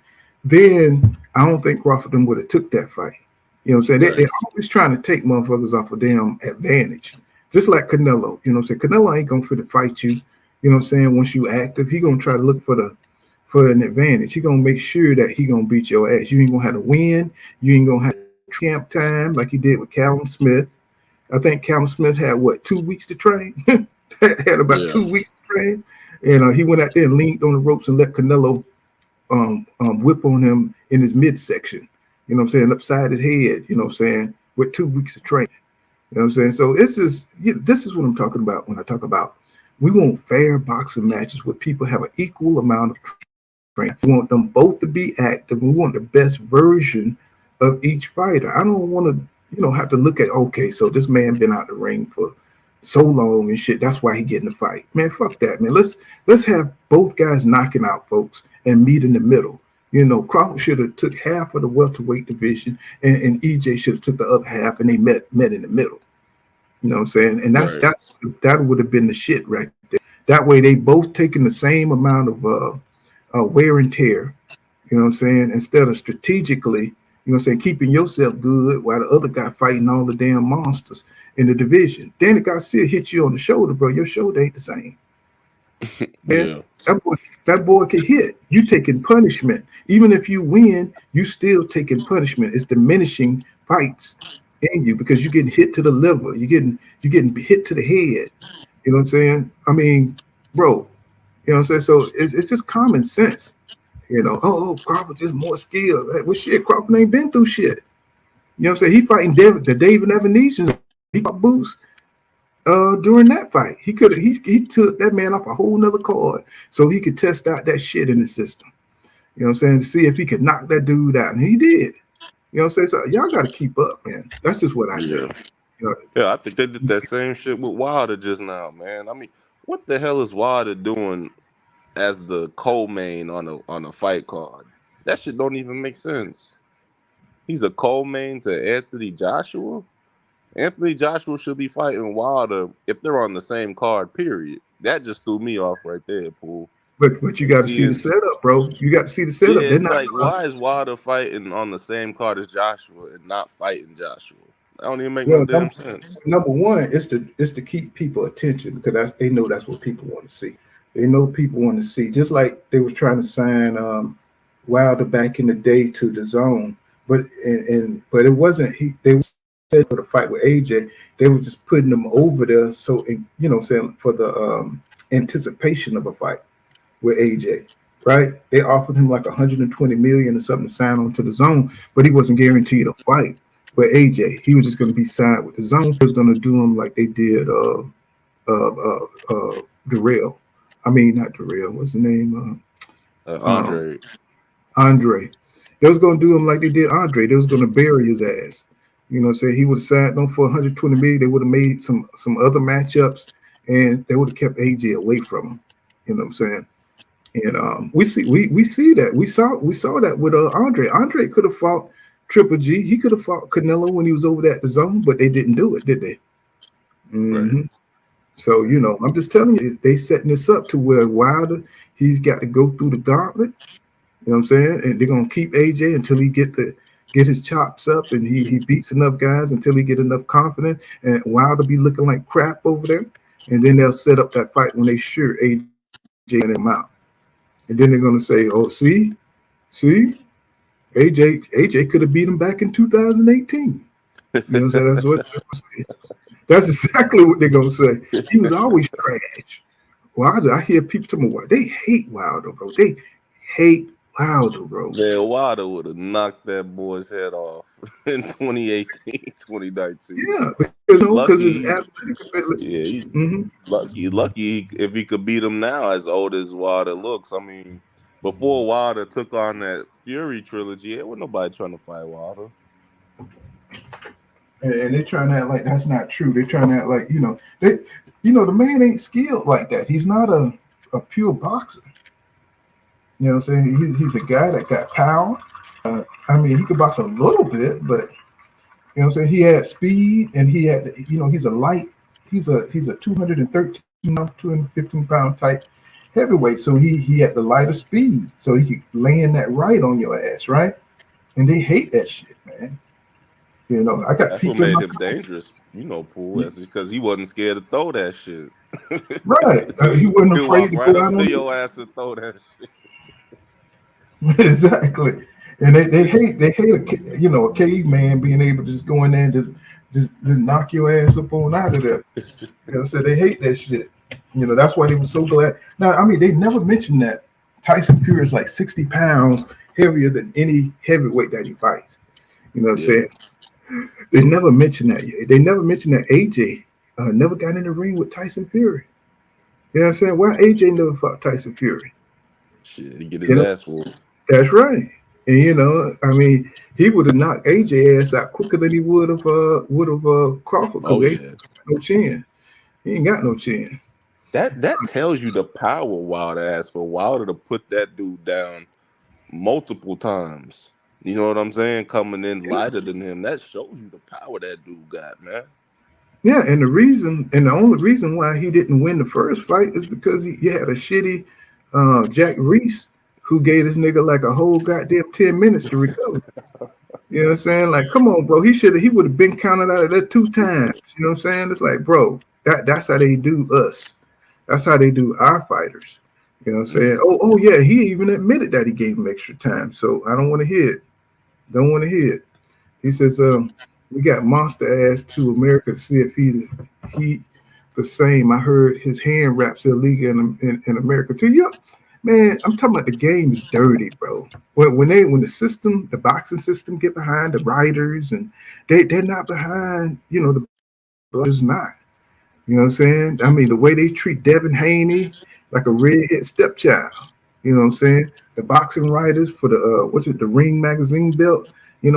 then I don't think Crawford would have took that fight. You know what I'm saying? Right. They're always trying to take motherfuckers off a damn advantage. Just like Canelo. You know what I'm saying? Canelo ain't going to fight you. You know what I'm saying? Once you active, he going to try to look for an advantage. He going to make sure that he going to beat your ass. You ain't going to have to win. You ain't going to have camp time like he did with Callum Smith. I think Callum Smith had, 2 weeks to train? Had about 2 weeks to train. And he went out there and leaned on the ropes and let Canelo whip on him in his midsection. You know what I'm saying? Upside his head, you know what I'm saying? With 2 weeks of training. You know what I'm saying? So this is what I'm talking about when I talk about we want fair boxing matches where people have an equal amount of training. We want them both to be active. We want the best version of each fighter. I don't want to, have to look at, okay, so this man been out the ring for so long and shit. That's why he getting the fight. Man, fuck that, man. Let's have both guys knocking out folks and meet in the middle. Crawford should have took half of the welterweight division, and EJ should have took the other half, and they met in the middle. You know what I'm saying? And that would have been the shit right there. That way, they both taking the same amount of wear and tear. You know what I'm saying? Instead of strategically, you know what I'm saying, keeping yourself good while the other guy fighting all the damn monsters in the division. Danny Garcia hit you on the shoulder, bro. Your shoulder ain't the same. Yeah. That boy can hit. You taking punishment. Even if you win, you still taking punishment. It's diminishing fights in you because you're getting hit to the liver. You're getting hit to the head. You know what I'm saying? I mean, bro, you know what I'm saying? So it's just common sense. Crawford just more skilled. Well, shit, Crawford ain't been through shit. You know what I'm saying? He fighting David Evanesian. He fought Boost. During that fight, he took that man off a whole nother card so he could test out that shit in the system. You know what I'm saying? To see if he could knock that dude out. And he did. You know what I'm saying? So y'all got to keep up, man. That's just what I do. Yeah, I think they did that same shit with Wilder just now, man. I mean, what the hell is Wilder doing as the co-main on a fight card. That shit don't even make sense. He's a co-main to Anthony Joshua. Anthony Joshua should be fighting Wilder if they're on the same card. Period. That just threw me off right there, Pool. But you got to see the setup, bro. You got to see the setup. Yeah, They're it's not. like, why is Wilder fighting on the same card as Joshua and not fighting Joshua? That don't even make no damn sense. Number one, it's to keep people attention because they know that's what people want to see. They know people want to see. Just like they was trying to sign Wilder back in the day to the Zone, but it wasn't. They said for the fight with AJ, they were just putting them over there. So saying for the anticipation of a fight with AJ, right? They offered him like 120 million or something to sign on to the Zone, but he wasn't guaranteed a fight with AJ. He was just going to be signed with the Zone. He was going to do him like they did Darrell. I mean, not Darrell. What's the name? Andre. Andre. They was going to do him like they did Andre. They was going to bury his ass. You know what I'm saying? He would have signed on for 120 million. They would have made some other matchups, and they would have kept AJ away from him. You know what I'm saying? And we see that. We saw that with Andre. Andre could have fought Triple G. He could have fought Canelo when he was over there at the Zone, but they didn't do it, did they? Mm-hmm. Right. So, I'm just telling you, they setting this up to where Wilder, he's got to go through the gauntlet. You know what I'm saying? And they're gonna keep AJ until he get his chops up and he beats enough guys until he get enough confidence. And Wilder be looking like crap over there. And then they'll set up that fight when they sure AJ and him out. And then they're gonna say, "Oh, see, AJ could have beat him back in 2018." You know what I'm saying? That's exactly what they're gonna say. He was always trash. Wilder, I hear people talking about they hate Wilder, bro. They hate Wilder, bro. Man, Wilder would have knocked that boy's head off in 2018, 2019. Yeah, because it's athletic. Yeah, lucky if he could beat him now, as old as Wilder looks. I mean, before Wilder took on that Fury trilogy, there wasn't nobody trying to fight Wilder. And they're trying to act like that's not true. They're trying to act like, the man ain't skilled like that. He's not a pure boxer. You know what I'm saying? He's a guy that got power. I mean, he could box a little bit, but you know what I'm saying? He had speed, and he had, he's a light. He's a 213, 215 pound type heavyweight. So he had the lighter speed, so he could land that right on your ass, right? And they hate that shit, man. I got. That's what made him dangerous. Pool. That's because he wasn't scared to throw that shit. Right. He wasn't afraid to go out on your ass to throw that shit. Exactly. And they hate a caveman being able to just go in there and just knock your ass up on out of there. So they hate that shit. That's why they were so glad. Now, I mean, they never mentioned that Tyson Fury is like 60 pounds heavier than any heavyweight that he fights. You know what I'm saying? They never mentioned that. They never mentioned that AJ never got in the ring with Tyson Fury. You know what I'm saying? Why AJ never fought Tyson Fury? Shit, he get his ass whooped. That's right. And I mean, he would have knocked AJ ass out quicker than he would have Crawford because they got no chin. He ain't got no chin. That tells you the power Wilder has for Wilder to put that dude down multiple times. You know what I'm saying? Coming in lighter than him. That shows you the power that dude got, man. Yeah, and the only reason why he didn't win the first fight is because he had a shitty Jack Reese who gave this nigga like a whole goddamn 10 minutes to recover. You know what I'm saying? Like, come on, bro. He would have been counted out of that 2 times. You know what I'm saying? It's like, bro, that's how they do us. That's how they do our fighters. You know what I'm saying? Oh yeah, he even admitted that he gave him extra time. So I don't want to hear it. Don't want to hear it. He says, we got monster ass to America to see if he the same. I heard his hand wraps illegal in America too. Yeah, man, I'm talking about the game is dirty, bro. When the boxing system get behind the writers and they're not behind, the brothers not. You know what I'm saying? I mean, the way they treat Devin Haney like a redhead stepchild. You know what I'm saying? The boxing writers for the Ring magazine belt,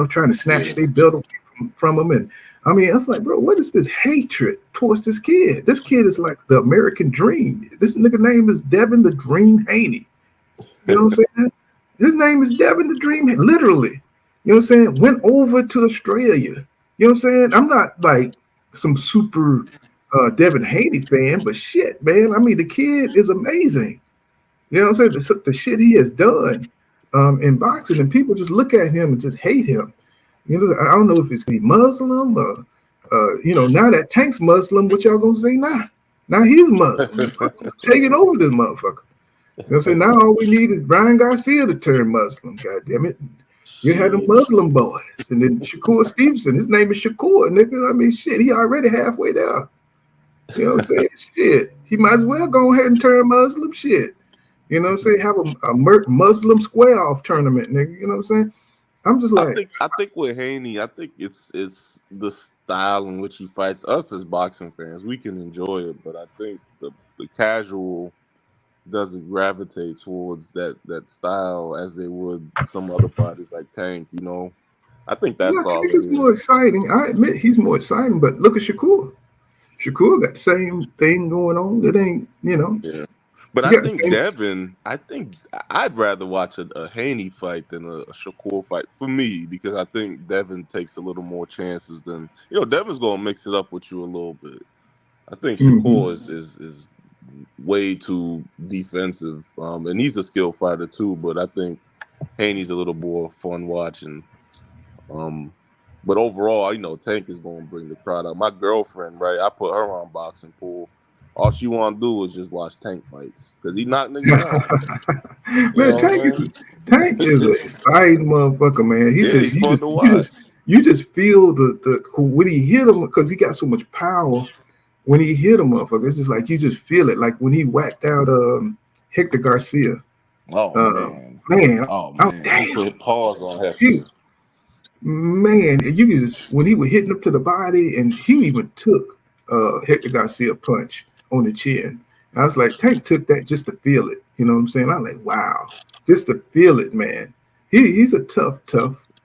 trying to snatch their belt from them, and I mean, it's like, bro, what is this hatred towards this kid? This kid is like the American dream. This nigga name is Devin the Dream Haney. You know what I'm saying? His name is Devin the Dream, literally. You know what I'm saying? Went over to Australia. You know what I'm saying? I'm not like some super Devin Haney fan, but shit, man. I mean, the kid is amazing. You know what I'm saying? The shit he has done in boxing, and people just look at him and just hate him. You know, I don't know if it's Muslim or, you know, now that Tank's Muslim, what y'all gonna say now? Now he's Muslim, taking over this motherfucker. You know what I'm saying? Now all we need is Brian Garcia to turn Muslim. God damn it. You had the Muslim boys. And then Shakur Stevenson, his name is Shakur, nigga. I mean, shit, he already halfway there. You know what I'm saying? Shit. He might as well go ahead and turn Muslim shit. You know what I'm saying? Have a Muslim square off tournament, nigga. You know what I'm saying? I'm just like, I think with Haney, I think it's the style in which he fights. Us as boxing fans, we can enjoy it, but I think the casual doesn't gravitate towards that style as they would some other fighters like Tank. You know, I think that's all. Tank is more exciting. I admit he's more exciting, but look at Shakur. Shakur got the same thing going on. It ain't, you know. Yeah. But I think Devin, I'd rather watch a Haney fight than a Shakur fight for me, because I think Devin takes a little more chances than, you know, Devin's gonna mix it up with you a little bit. I think Shakur is way too defensive, and he's a skilled fighter too. But I think Haney's a little more fun watching. But overall, you know, Tank is gonna bring the crowd out. My girlfriend, right? I put her on boxing pool. All she want to do is just watch Tank fights because he knocked niggas out. Man, Tank is an exciting motherfucker, man. You just feel the when he hit him, because he got so much power. When he hit him, motherfucker, it's just like you just feel it. Like when he whacked out Hector Garcia. Man. Damn. Put pause on Hector. Man, you can just, when he was hitting up to the body, and he even took Hector Garcia punch on the chin. I was like, Tank took that just to feel it. You know what I'm saying? I'm like, wow, just to feel it, man. He's a tough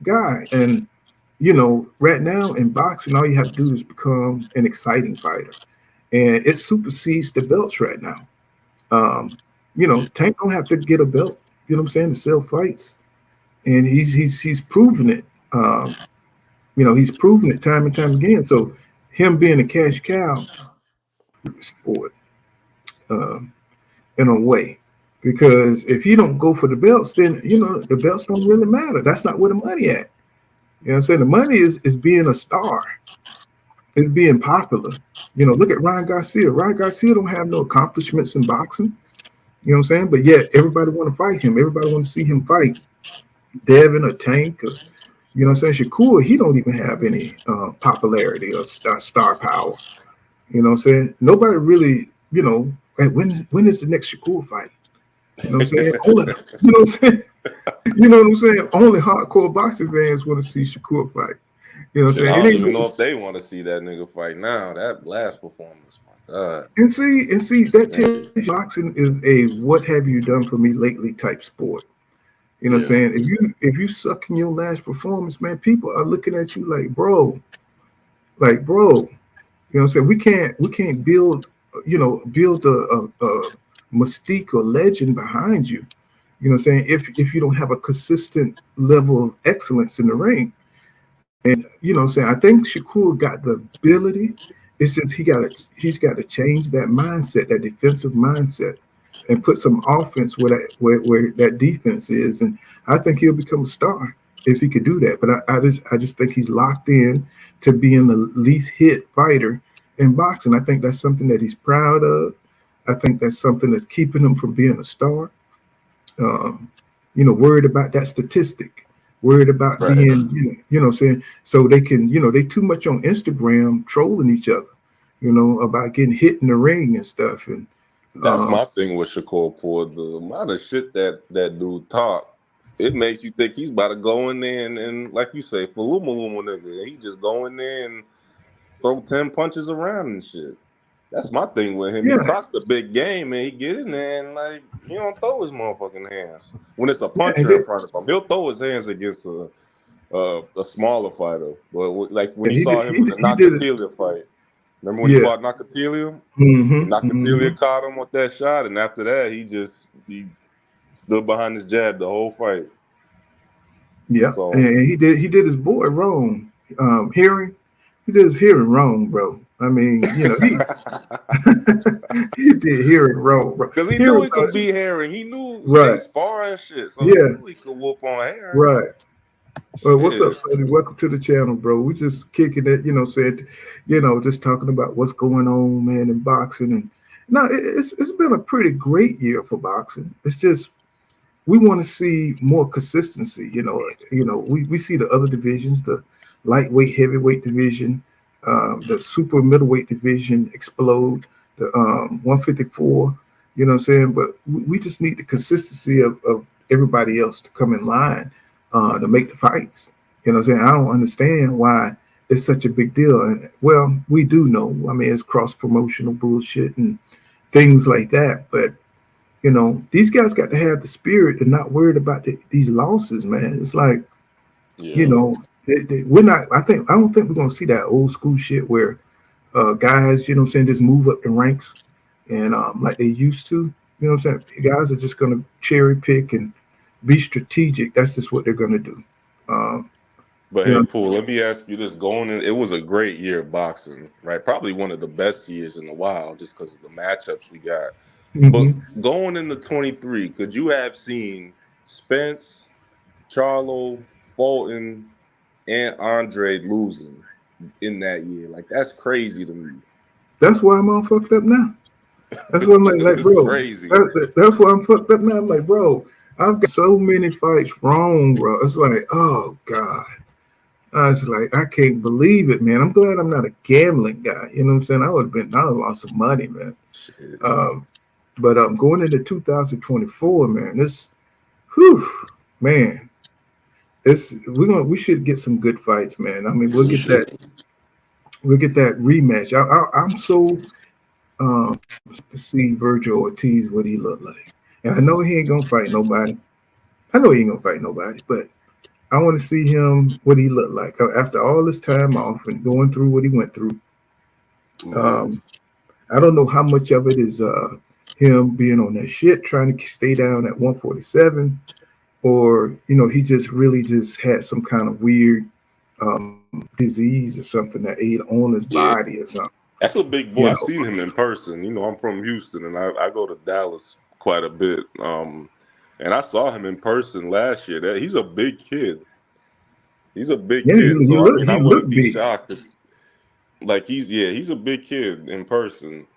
guy. And, you know, right now in boxing, all you have to do is become an exciting fighter. And it supersedes the belts right now. You know, Tank don't have to get a belt, you know what I'm saying, to sell fights. And he's proven it. You know, he's proven it time and time again. So him being a cash cow sport, in a way, because if you don't go for the belts, then, you know, the belts don't really matter. That's not where the money at. You know what I'm saying? The money is being a star. It's being popular. You know, look at Ryan Garcia. Ryan Garcia don't have no accomplishments in boxing. You know what I'm saying? But yet everybody want to fight him. Everybody want to see him fight Devin or Tank or, you know what I'm saying? Shakur, he don't even have any popularity or star power. You know what I'm saying? Nobody really, you know, when is the next Shakur fight? You know what I'm saying? You know what I'm saying? You know what I'm saying? Only hardcore boxing fans want to see Shakur fight. You know what I'm saying? I don't even know if they want to see that nigga fight now. That last performance, my God. And see, that tells you boxing is a what have you done for me lately type sport. You know what I'm saying? If you suck in your last performance, man, people are looking at you like, bro. You know what I'm saying? We can't build a mystique or legend behind you. You know what I'm saying? If you don't have a consistent level of excellence in the ring. And you know what I'm saying? I think Shakur got the ability. It's just he's got to change that mindset, that defensive mindset, and put some offense where that defense is. And I think he'll become a star if he could do that. But I just think he's locked in to being the least hit fighter in boxing. I think that's something that he's proud of. I think that's something that's keeping him from being a star. You know, worried about that statistic, worried about being, you know what I'm saying? So they can, you know, they too much on Instagram trolling each other, you know, about getting hit in the ring and stuff. And that's my thing with Shakur Poor. The amount of shit that dude talk, it makes you think he's about to go in there and like you say, for Luma nigga, he just go in there and throw 10 punches around and shit. That's my thing with him. Yeah. He talks a big game and he get in there and like he don't throw his motherfucking hands. When it's the puncher in front of him, he'll throw his hands against a smaller fighter. But like when And you saw him in the he did it. Nakatilia fight, remember when he Yeah. fought Nakatilia? Mm-hmm, And Nakatilia mm-hmm. caught him with that shot, and after that, he stood behind his jab the whole fight. Yeah, So and he did his boy wrong. Hearing, he did his hearing wrong, bro. I mean, you know, he did hearing wrong, bro. because he knew Hearing, he could beat Herring. He knew they right? spar and shit, so he Yeah, knew he could whoop on Herring. right. Well, what's up, Shit. Sonny? Welcome to the channel, bro. We just kicking it, you know, just talking about what's going on, man, in boxing. And no, it's been a pretty great year for boxing. It's just we want to see more consistency. We see the other divisions, the lightweight, heavyweight division, the super middleweight division explode, the 154. You know what I'm saying? But we just need the consistency of everybody else to come in line to make the fights. You know what I'm saying? I don't understand why it's such a big deal. And well, we do know. I mean, it's cross-promotional bullshit and things like that. But you know, these guys got to have the spirit and not worried about these losses, man. It's like, you know, we're not. I don't think we're gonna see that old school shit where guys, you know what I'm saying, just move up the ranks and like they used to. You know what I'm saying? Guys are just gonna cherry pick and be strategic. That's just what they're gonna do. But hey, Poole, let me ask you this: going in, it was a great year of boxing, right? Probably one of the best years in a while, just because of the matchups we got. Mm-hmm. But going into 23, could you have seen Spence, Charlo, Fulton, and Andre losing in that year? Like, that's crazy to me. That's why I'm all fucked up now. That's what I'm like bro. Crazy. That's why I'm fucked up now. I'm like, bro, I've got so many fights wrong, bro. It's like, oh God. I was like, I can't believe it, man. I'm glad I'm not a gambling guy. You know what I'm saying? I would have lost some money, man. But going into 2024, man, we should get some good fights, man. I mean, we'll get that rematch. I'm so to see Virgil Ortiz what he look like, and I know he ain't gonna fight nobody. But I want to see him what he looked like after all this time off and going through what he went through. I don't know how much of it is him being on that shit, trying to stay down at 147, or you know, he just really just had some kind of weird disease or something that ate on his body or something. That's a big boy. I've seen him in person. You know, I'm from Houston, and I go to Dallas quite a bit. And I saw him in person last year. He's a big kid. He's a big kid. I wouldn't be shocked. He's a big kid in person.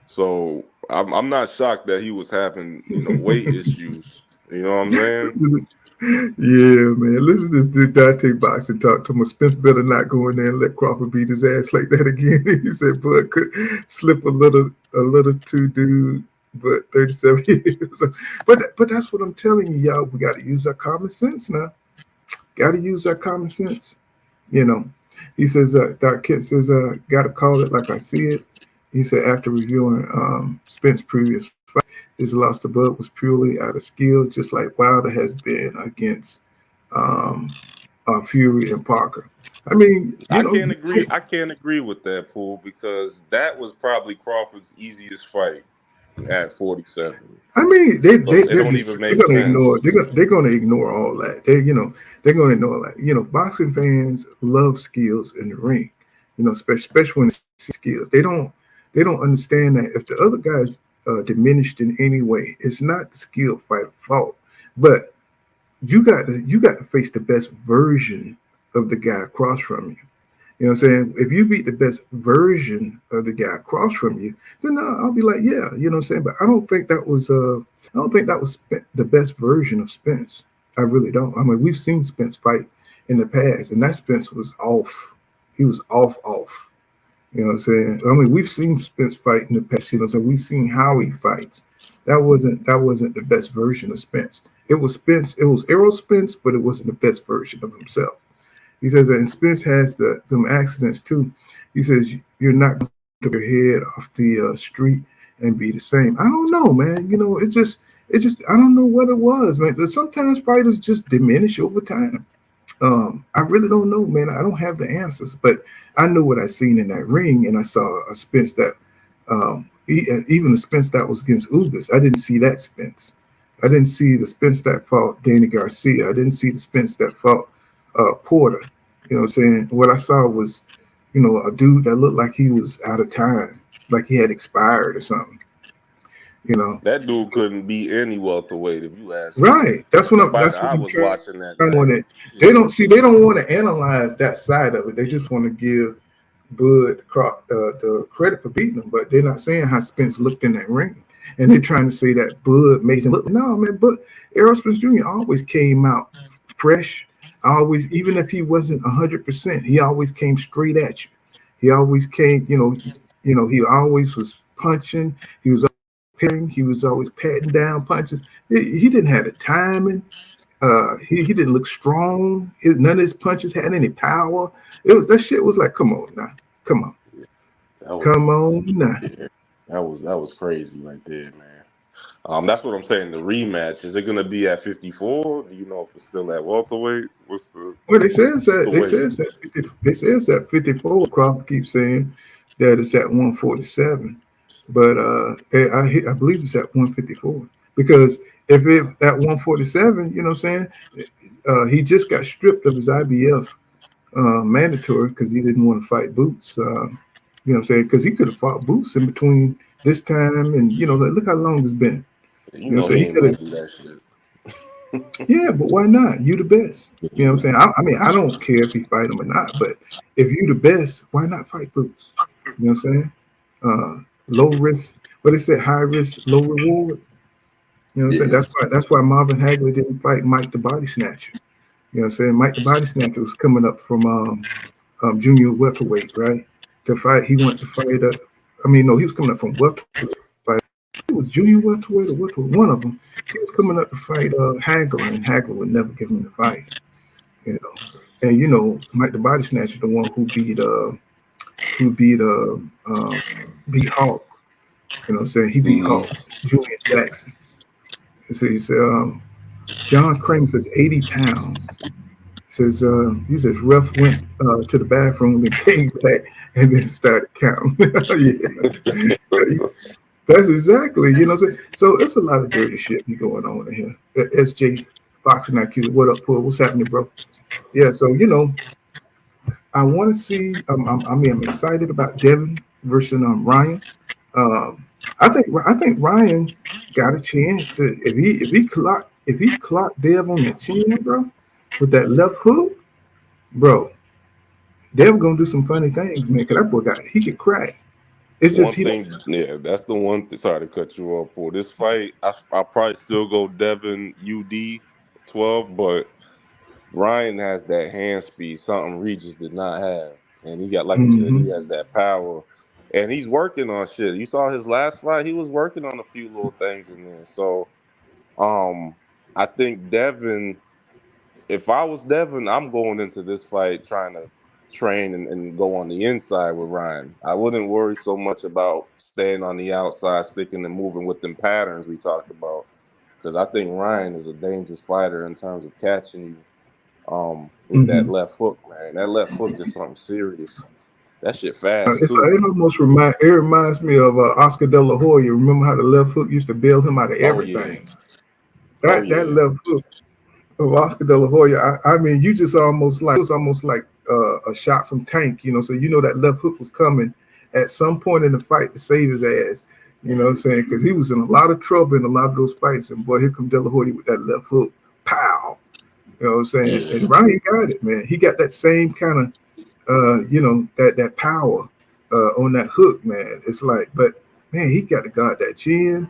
So I'm not shocked that he was having, you know, weight issues. You know what I'm saying? Yeah, man. Listen to this dude Dante boxing talk to him. Spence better not go in there and let Crawford beat his ass like that again. He said, "Bud could slip a little too, dude." But 37 years. But that's what I'm telling you, y'all. We got to use our common sense now. Got to use our common sense. You know, he says, Dr. Kent says, got to call it like I see it. He said, after reviewing Spence's previous fight, his loss to Bud was purely out of skill, just like Wilder has been against Fury and Parker. I mean, I can't agree with that, Poole, because that was probably Crawford's easiest fight at 47. I mean, they're going to ignore all that. They're going to ignore that. You know, boxing fans love skills in the ring. You know, especially when it's skills. They don't understand that if the other guy's diminished in any way, it's not the skill fighter fault. But you got to face the best version of the guy across from you. You know what I'm saying? If you beat the best version of the guy across from you, then I'll be like, yeah, you know what I'm saying? But I don't think that was the best version of Spence. I really don't. I mean, we've seen Spence fight in the past, and that Spence was off. He was off. You know what I'm saying? I mean, we've seen Spence fight in the past, you know, so we've seen how he fights. That wasn't the best version of Spence. It was Spence, it was Errol Spence, but it wasn't the best version of himself. He says, and Spence has them accidents too. He says, you're not going to take your head off the street and be the same. I don't know, man. You know, it just, I don't know what it was, man. Sometimes fighters just diminish over time. I really don't know, man. I don't have the answers, but I know what I seen in that ring, and I saw a Spence that, even the Spence that was against Ugas. I didn't see that Spence. I didn't see the Spence that fought Danny Garcia. I didn't see the Spence that fought Porter. You know what I'm saying? What I saw was, a dude that looked like he was out of time, like he had expired or something. That dude couldn't beat any welterweight if you ask me. Right. That's what I was watching that. They don't want to analyze that side of it. They just want to give Bud the credit for beating him, but they're not saying how Spence looked in that ring. And they're trying to say that Bud made him look. No, man, but Errol Spence Jr. always came out fresh. Even if he wasn't 100%, he always came straight at you. He always came, he always was punching. He was parrying. He was always patting down punches. He didn't have the timing. He didn't look strong. None of his punches had any power. That shit was like, come on now, come on, That was crazy right there, man. That's what I'm saying. The rematch, is it going to be at 54? Do you know if it's still at welterweight? What's the? Well, they says that 54. Crawford keeps saying that it's at 147, but I believe it's at 154 because if it's at 147, you know what I'm saying? He just got stripped of his IBF mandatory because he didn't want to fight Boots. You know what I'm saying? Because he could have fought Boots in between this time and look how long it's been. You know he could have do that shit. Yeah, but why not? You the best. You know what I'm saying? I mean, I don't care if he fight him or not, but if you the best, why not fight Boots? You know what I'm saying? Low risk, what they said, high risk, low reward. You know what I'm saying? That's why Marvin Hagler didn't fight Mike the Body Snatcher. You know what I'm saying? Mike the Body Snatcher was coming up from junior welterweight, right? To fight, he went to fight. He was coming up from welterweight. It was junior welterweight or welterweight, one of them. He was coming up to fight Hagler, and Hagler would never give him the fight. And Mike the Body Snatcher, the one who beat Hawk. You know what I'm saying? He beat Hawk, Julian Jackson. He said, John Kramer says 80 pounds. He says ref went to the bathroom and came back and then started counting. Yeah. That's exactly, you know what I'm saying? So it's a lot of dirty shit be going on in here. SJ Boxing IQ, what up, Paul? What's happening, bro? Yeah, so I want to see. I'm excited about Devin versus Ryan. I think Ryan got a chance to if he clocked Dev on the chin, bro, with that left hook, bro. Dev gonna do some funny things, man. Cause that boy he could crack. It's just that's the one thing. Sorry to cut you off for this fight. I'll probably still go Devin UD 12, but Ryan has that hand speed, something Regis did not have, and he got, like you said, he has that power, and he's working on shit. You saw his last fight; he was working on a few little things in there. So, I think Devin. If I was Devin, I'm going into this fight trying to train and go on the inside with Ryan. I wouldn't worry so much about staying on the outside, sticking and moving with them patterns we talked about, because I think Ryan is a dangerous fighter in terms of catching you with that left hook, man. That left hook is something serious. That shit fast too. It almost reminds me of Oscar De La Hoya. Remember how the left hook used to bail him out of everything? That left hook of Oscar De La Hoya. I mean, you just almost like a shot from Tank, so that left hook was coming at some point in the fight to save his ass, you know what I'm saying? Because he was in a lot of trouble in a lot of those fights, and boy, here come De La Hoya with that left hook, pow, you know what I'm saying? And Ryan got it, man. He got that same kind of, that power on that hook, man. It's like, but man, he got to guard that chin.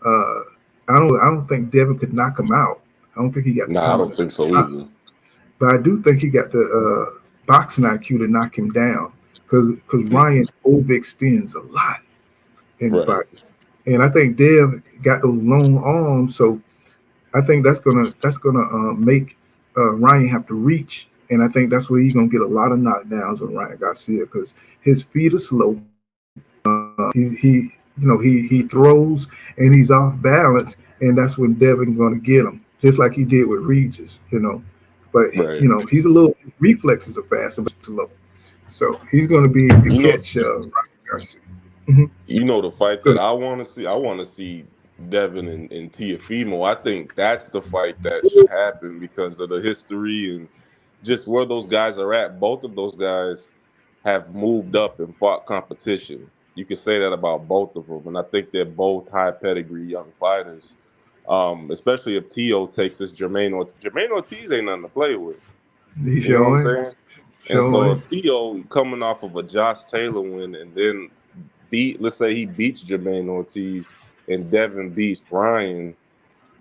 I don't think Devin could knock him out. I don't think he got. I don't think so either. But I do think he got the boxing IQ to knock him down because Ryan overextends a lot in the fight, and I think Dev got those long arms, so I think that's gonna make Ryan have to reach, and I think that's where he's gonna get a lot of knockdowns on Ryan Garcia because his feet are slow. He throws and he's off balance, and that's when Devin gonna get him, just like he did with Regis, but Right. you know, he's a little reflexes are fast and slow. So he's going to be able to You know, catch Rocky Garcia. Mhm. you know the fight that Good. I want to see. I want to see Devin and Tiafimo. I think that's the fight that should happen because of the history and just where those guys are at. Both of those guys have moved up and fought competition. You can say that about both of them, and I think they're both high pedigree young fighters. Especially if Tio takes this Jermaine Ortiz ain't nothing to play with. He You know what I'm showing, saying? And so showing. if Tio coming off of a Josh Taylor win and then let's say he beats Jermaine Ortiz and Devin beats Brian,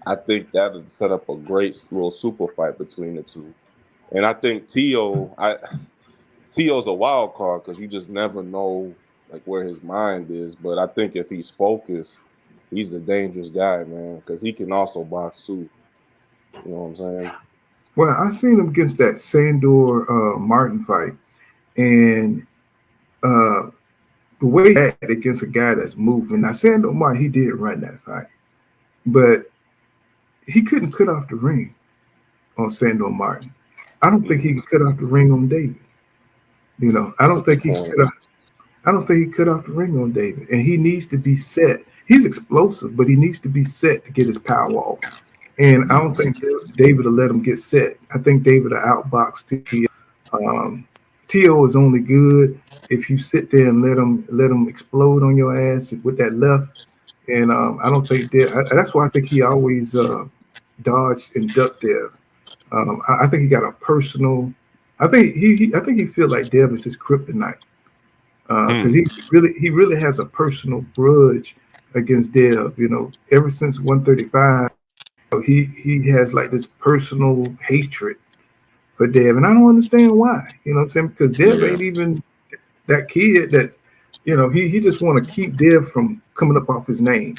I think that would set up a great little super fight between the two. And I think Tio's a wild card because you just never know like where his mind is. But I think if he's focused, he's the dangerous guy, man, because he can also box too. You know what I'm saying? Well, I seen him against that Sandor Martin fight, and uh, the way he had against a guy that's moving. Now, Sandor Martin, he did run that fight, but he couldn't cut off the ring on Sandor Martin. I don't think he could cut off the ring on David. You know, I That's a don't think good he point. could. I don't think he cut off the ring on David, and he needs to be set. He's explosive, but he needs to be set to get his power off. And I don't think David will let him get set. I think David will outbox Tio. Tio is only good if you sit there and let him explode on your ass with that left. And I don't think that's why I think he always dodged and ducked Dev. I think he got a personal. I think he feel like Dev is his kryptonite because he really has a personal grudge against Dev. You know, ever since 135, he has like this personal hatred for Dev, and I don't understand why. You know what I'm saying? Because Dev ain't even that kid that, you know, he just want to keep Dev from coming up off his name.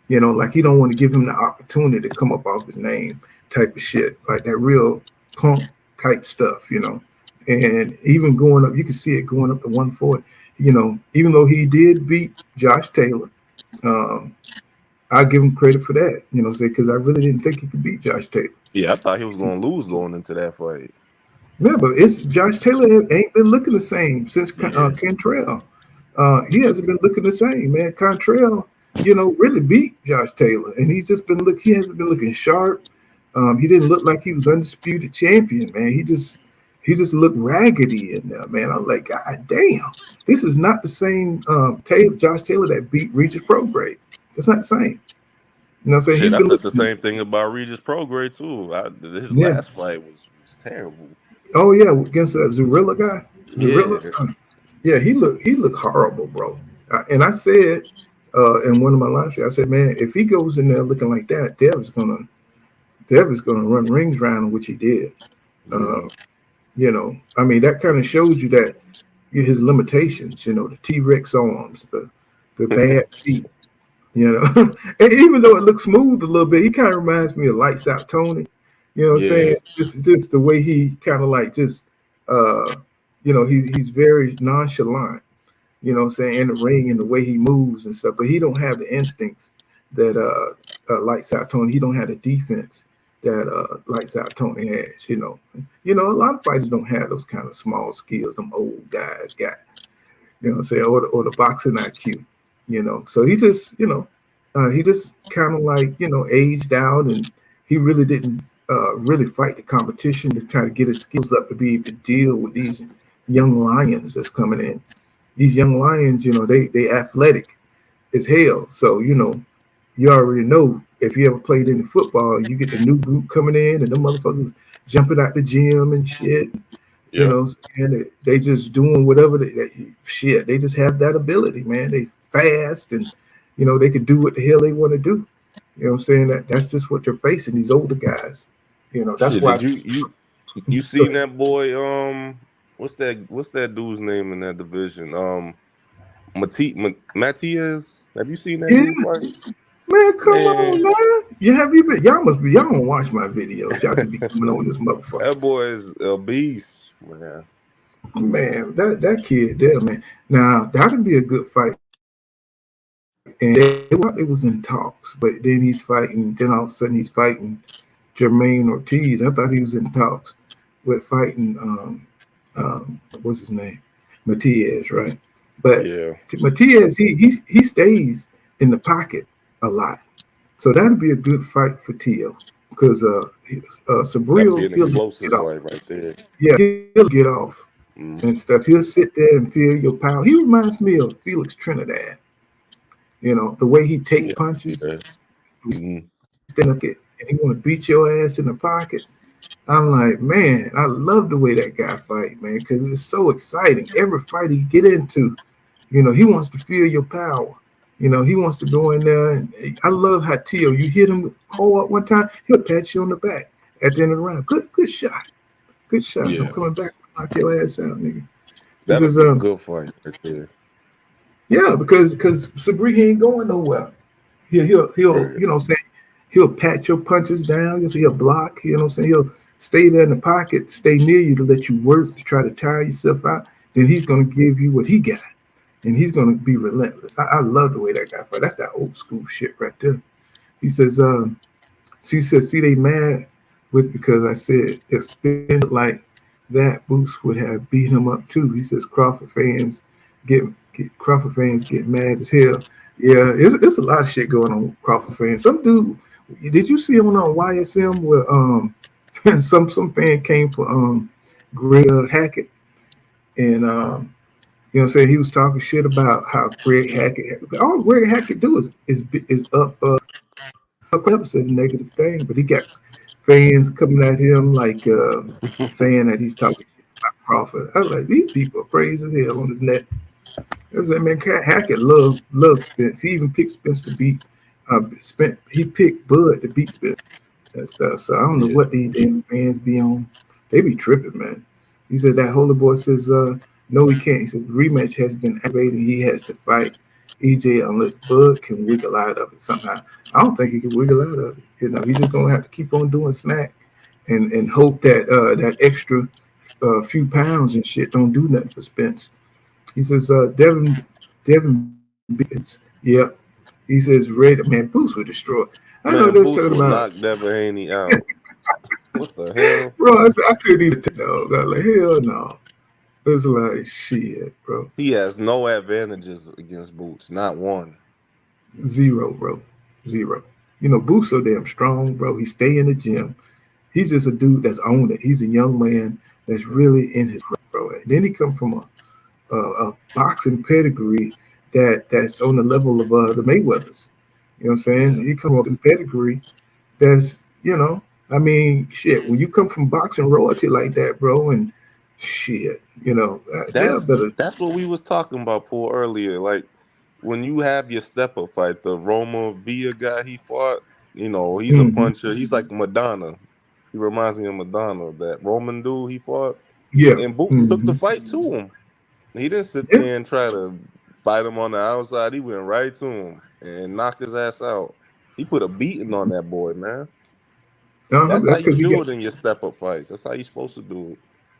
You know, like he don't want to give him the opportunity to come up off his name type of shit, like that real punk type stuff, you know. And even going up, you can see it going up to 140. You know, even though he did beat Josh Taylor, I give him credit for that, you know, because I really didn't think he could beat Josh Taylor. Yeah, I thought he was going to lose going into that fight. Yeah, but it's Josh Taylor ain't been looking the same since Cantrell. He hasn't been looking the same, man. Cantrell, you know, really beat Josh Taylor, and he's just been he hasn't been looking sharp. He didn't look like he was undisputed champion, man. He just looked raggedy in there, man. I'm like, God damn, this is not the same Josh Taylor that beat Regis Prograde. It's not the same. You know what I'm saying? Shit, I thought the same thing about Regis Prograde too. His last fight was terrible. Oh yeah, against that Zurilla guy. Yeah. Yeah, he looked horrible, bro. And I said in one of my live shows, I said, man, if he goes in there looking like that, Dev is gonna run rings around him, which he did. You know, I mean, that kind of shows you that his limitations. You know, the T-Rex arms, the bad feet. You know, and even though it looks smooth a little bit, he kind of reminds me of Lights Out Tony. You know what I'm saying? Just the way he kind of like just you know, he's very nonchalant, you know what I'm saying, in the ring and the way he moves and stuff, but he don't have the instincts that Lights Out Tony. He don't have the defense that Lights Out Tony has, you know. You know, a lot of fighters don't have those kind of small skills them old guys got, you know what I'm saying, or the boxing IQ, you know. So he just, you know, he just kind of like, you know, aged out, and he really didn't really fight the competition to try to get his skills up to be able to deal with these young lions that's coming in. These young lions, you know, they athletic as hell. So, you know, you already know if you ever played any football, you get the new group coming in and them motherfuckers jumping out the gym and shit. You know, and they just doing whatever they just have that ability, man. They fast and, you know, they can do what the hell they want to do. You know what I'm saying? That's just what they're facing, these older guys. You know, that's why. Did you seen that boy? What's that dude's name in that division? Matias. Have you seen that dude fight? Man, come on, man. Y'all don't watch my videos. Y'all should be coming on this motherfucker. That boy is a beast, man. Man, that kid there, man. Now, that would be a good fight. And it was in talks, but then he's fighting. Then all of a sudden he's fighting Jermaine Ortiz. I thought he was in talks. with fighting what's his name, Matias, right? But Yeah. Matias, he stays in the pocket a lot, so that'd be a good fight for Tio because That'd be Sabril, an he'll explosive get off. fight right there. Yeah, he'll get off Mm. and stuff. He'll sit there and feel your power. He reminds me of Felix Trinidad. You know, the way he take Yeah. punches, Yeah. Mm. stand up it, and he want to beat your ass in the pocket. I'm like, man, I love the way that guy fight, man, because it's so exciting. Every fight he get into, you know, he wants to feel your power. You know, he wants to go in there, and I love how Tio, you hit him hold up one time, he'll pat you on the back at the end of the round. Good shot, good shot. I'm Yeah. coming back to knock your ass out, nigga. This That'd is be a good fight right there. yeah, because Sabri he ain't going nowhere. He'll you know what I'm saying, he'll pat your punches down. He'll block. You know what I'm saying. He'll stay there in the pocket, stay near you to let you work to try to tire yourself out. Then he's gonna give you what he got, and he's gonna be relentless. I love the way that guy fight. That's that old school shit right there. He says, she says, see they mad with because I said if Spence like that, Boost would have beat him up too. He says Crawford fans get mad as hell. Yeah, it's a lot of shit going on with Crawford fans. Some dude, did you see him on YSM where some fan came for Greg Hackett and you know what I'm saying, he was talking shit about how Greg Hackett, all Greg Hackett do is up never said a negative thing, but he got fans coming at him like saying that he's talking shit about Crawford. I was like, these people are crazy as hell on his net. I was like, man, Hackett loved Spence. He even picked Spence to beat Spence. He picked Bud to beat Spence and stuff. So I don't know what these damn fans be on. They be tripping, man. He said that Holy Boy says, no, he can't. He says the rematch has been activated. He has to fight EJ unless Bud can wiggle out of it somehow. I don't think he can wiggle out of it. You know, he's just gonna have to keep on doing snack and hope that that extra few pounds and shit don't do nothing for Spence. He says Devin Bits. Yep. He says Red man Boost would destroy. I know Man, they're Boost talking will about knock Devin Haney out. What the hell? bro. I couldn't even tell. I was like, hell no. It's like shit, bro. He has no advantages against Boots, not one. Zero, bro. Zero. You know, Boost so damn strong, bro. He stay in the gym. He's just a dude that's on it. He's a young man that's really in his bro. And then he come from a boxing pedigree that's on the level of the Mayweathers. You know what I'm saying? He come up in pedigree that's, you know, I mean, shit, when you come from boxing royalty like that, bro, and shit, you know, That's what we was talking about Paul earlier. Like when you have your step up fight, the Roma Villa guy he fought, you know, he's a puncher. He's like Madonna. He reminds me of Madonna, that Roman dude he fought. Yeah. And Boots took the fight to him. He didn't sit there and try to fight him on the outside. He went right to him and knocked his ass out. He put a beating on that boy, man. That's how you do it in your step up fights. That's how you're supposed to do it.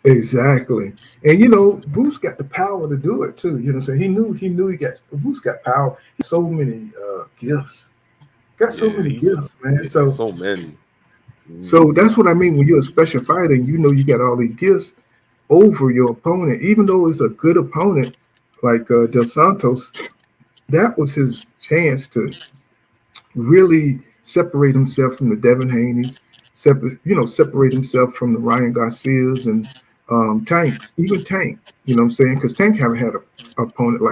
Exactly. And you know, Bruce got the power to do it too. You know what I'm saying? He knew he got Bruce got power. So many gifts. Got so many gifts, man. So many. So that's what I mean when you're a special fighter and you know you got all these gifts over your opponent, even though it's a good opponent like Dos Santos, that was his chance to really separate himself from the Devin Haneys, separate himself from the Ryan Garcias and Tanks, even Tank, you know what I'm saying? Because Tank haven't had an opponent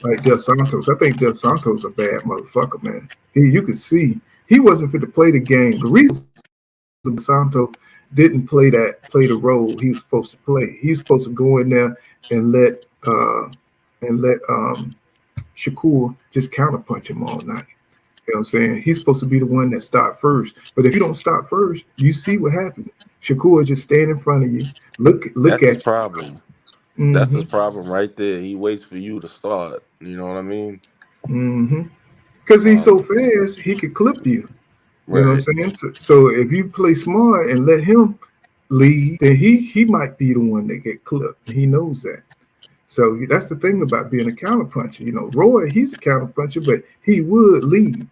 like Dos Santos. I think Dos Santos a bad motherfucker, man. You could see he wasn't fit to play the game. The reason Dos Santos didn't play the role he was supposed to play. He was supposed to go in there and let Shakur just counterpunch him all night. You know what I'm saying? He's supposed to be the one that start first. But if you don't start first, you see what happens. Shakur just stand in front of you. Look That's at his problem. Mm-hmm. That's his problem right there. He waits for you to start. You know what I mean? Mm-hmm. Because he's so fast, he could clip you. You know what I'm saying? So if you play smart and let him lead, then he might be the one that get clipped. He knows that. So that's the thing about being a counterpuncher. You know, Roy, he's a counterpuncher, but he would lead.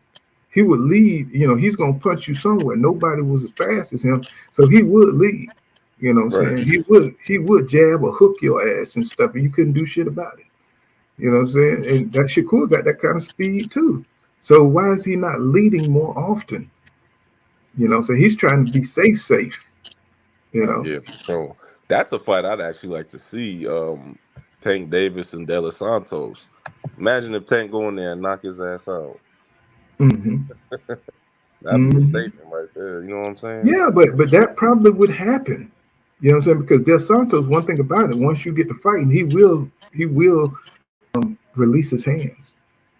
He would lead. You know, he's gonna punch you somewhere. Nobody was as fast as him, so he would lead. You know what I'm Right. saying? He would jab or hook your ass and stuff, and you couldn't do shit about it. You know what I'm saying? And that Shakur got that kind of speed too. So why is he not leading more often? You know, so he's trying to be safe. You know. Yeah, for sure. That's a fight I'd actually like to see. Tank Davis and De Los Santos. Imagine if Tank go in there and knock his ass out. Mm-hmm. That'd be a Mm-hmm. statement right there. You know what I'm saying? Yeah, but that probably would happen. You know what I'm saying? Because Del Santos, one thing about it, once you get to fighting, he will release his hands.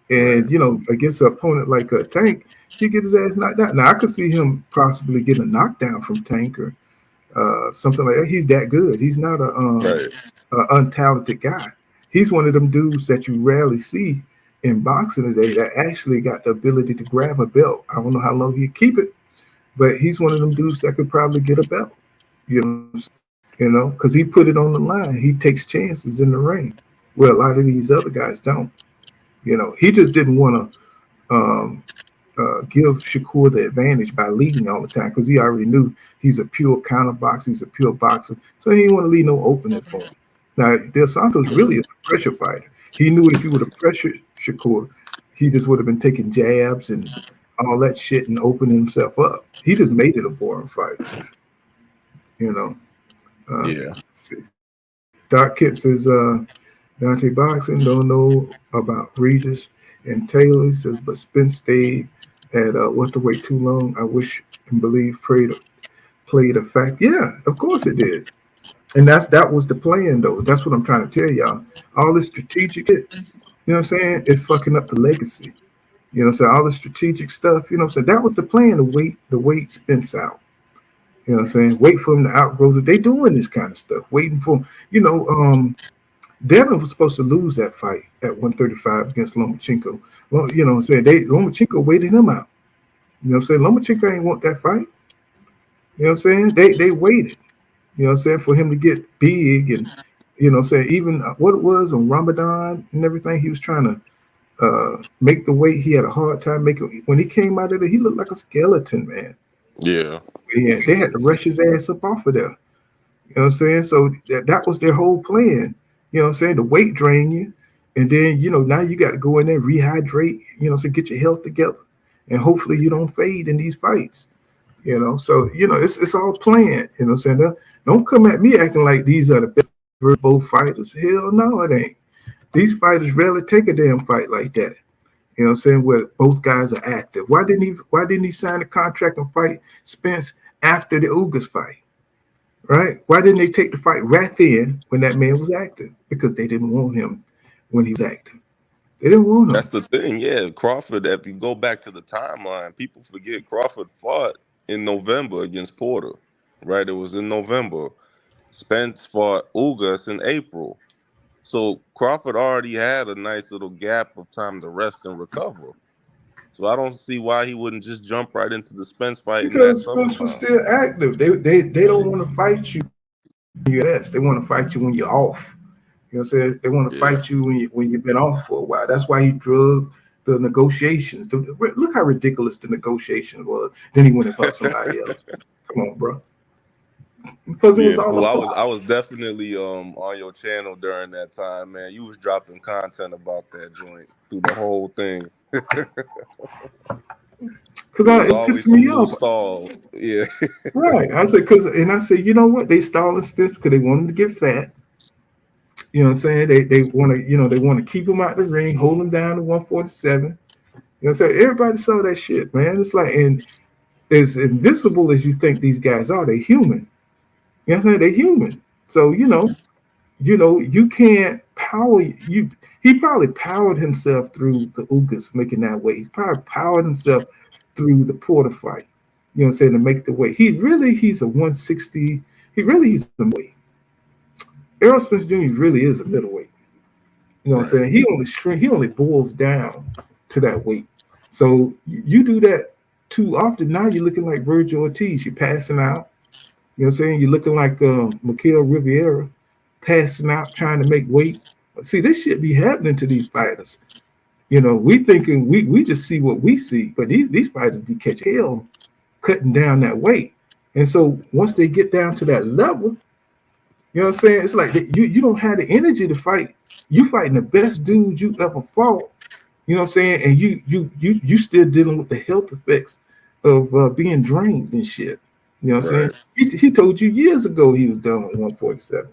And Right. you know, against an opponent like a Tank, he get his ass knocked out. Now I could see him possibly getting a knockdown from Tank or something like that. He's that good. He's not Right. a untalented guy. He's one of them dudes that you rarely see in boxing today that actually got the ability to grab a belt. I don't know how long he'd keep it, but he's one of them dudes that could probably get a belt. Because he put it on the line. He takes chances in the ring, where a lot of these other guys don't. You know, he just didn't want to give Shakur the advantage by leading all the time because he already knew he's a pure counter boxer. He's a pure boxer, so he didn't want to leave no opening for him. Now, Del Santos really is a pressure fighter. He knew if he would have pressured Shakur, he just would have been taking jabs and all that shit and opening himself up. He just made it a boring fight. You know. Yeah. Dark Kit says Dante Boxing don't know about Regis and Taylor. He says, but Spence stayed at what's the wait too long? I wish and believe played a fact. Yeah, of course it did. And that was the plan though. That's what I'm trying to tell y'all. All this strategic shit, you know what I'm saying, is fucking up the legacy. You know what I'm saying? All the strategic stuff, you know what I'm saying? That was the plan to wait Spence out. You know what I'm saying? Wait for him to outgrow it. They doing this kind of stuff, waiting for him. You know, Devin was supposed to lose that fight at 135 against Lomachenko. Well, you know what I'm saying? Lomachenko waited him out. You know what I'm saying? Lomachenko ain't want that fight. You know what I'm saying? They waited, you know what I'm saying, for him to get big and, you know what I'm saying, even what it was on Ramadan and everything, he was trying to make the weight. He had a hard time making. When he came out of there, he looked like a skeleton, man. Yeah. Yeah, they had to rush his ass up off of there. You know what I'm saying? So that was their whole plan. You know what I'm saying? The weight drain you. And then, you know, now you got to go in there, rehydrate, you know, so get your health together. And hopefully you don't fade in these fights. You know, so, you know, it's all planned. You know what I'm saying? Don't come at me acting like these are the best both fighters. Hell no, it ain't. These fighters rarely take a damn fight like that. You know what I'm saying? Where both guys are active. Why didn't he sign a contract and fight Spence after the Ugas fight? Right? Why didn't they take the fight right then when that man was active? Because they didn't want him when he was active. They didn't want him. That's the thing. Yeah. Crawford, if you go back to the timeline, people forget Crawford fought in November against Porter. Right? It was in November. Spence fought Ugas in April. So Crawford already had a nice little gap of time to rest and recover. So I don't see why he wouldn't just jump right into the Spence fight in that Because Spence was summertime. still active. They don't want to fight you when you're at. They want to fight you when you're off. You know what I'm saying? They want to fight you when you've been off for a while. That's why he drug the negotiations. Look how ridiculous the negotiations was. Then he went and fought somebody else. Come on, bro. Because it was all Well, I about. was definitely on your channel during that time, man. You was dropping content about that joint through the whole thing. Because There was it always pissed some me new off. stall. Yeah. Right. I said, you know what? They stalling Spence because they want him to get fat. You know what I'm saying? They want to, they want to keep him out the ring, hold him down to 147. You know what I'm saying? Everybody saw that shit, man. It's like, and as invincible as you think these guys are, they're human. You know what I'm saying? They're human. So, you can't power you. He probably powered himself through the Ugas making that weight. He's probably powered himself through the Porter fight. You know what I'm saying? To make the weight. He's a 160. He's a weight. Errol Spence Jr. really is a middleweight. You know what I'm saying? He only boils down to that weight. So you do that too often. Now you're looking like Virgil Ortiz. You're passing out. You know what I'm saying? You're looking like Mikael Riviera, passing out, trying to make weight. See, this shit be happening to these fighters. We thinking we just see what we see, but these fighters be catching hell cutting down that weight. And so once they get down to that level, you know what I'm saying? It's like you don't have the energy to fight. You fighting the best dude you ever fought. You know what I'm saying? And you still dealing with the health effects of being drained and shit. You know what I'm saying? He told you years ago he was done with 147.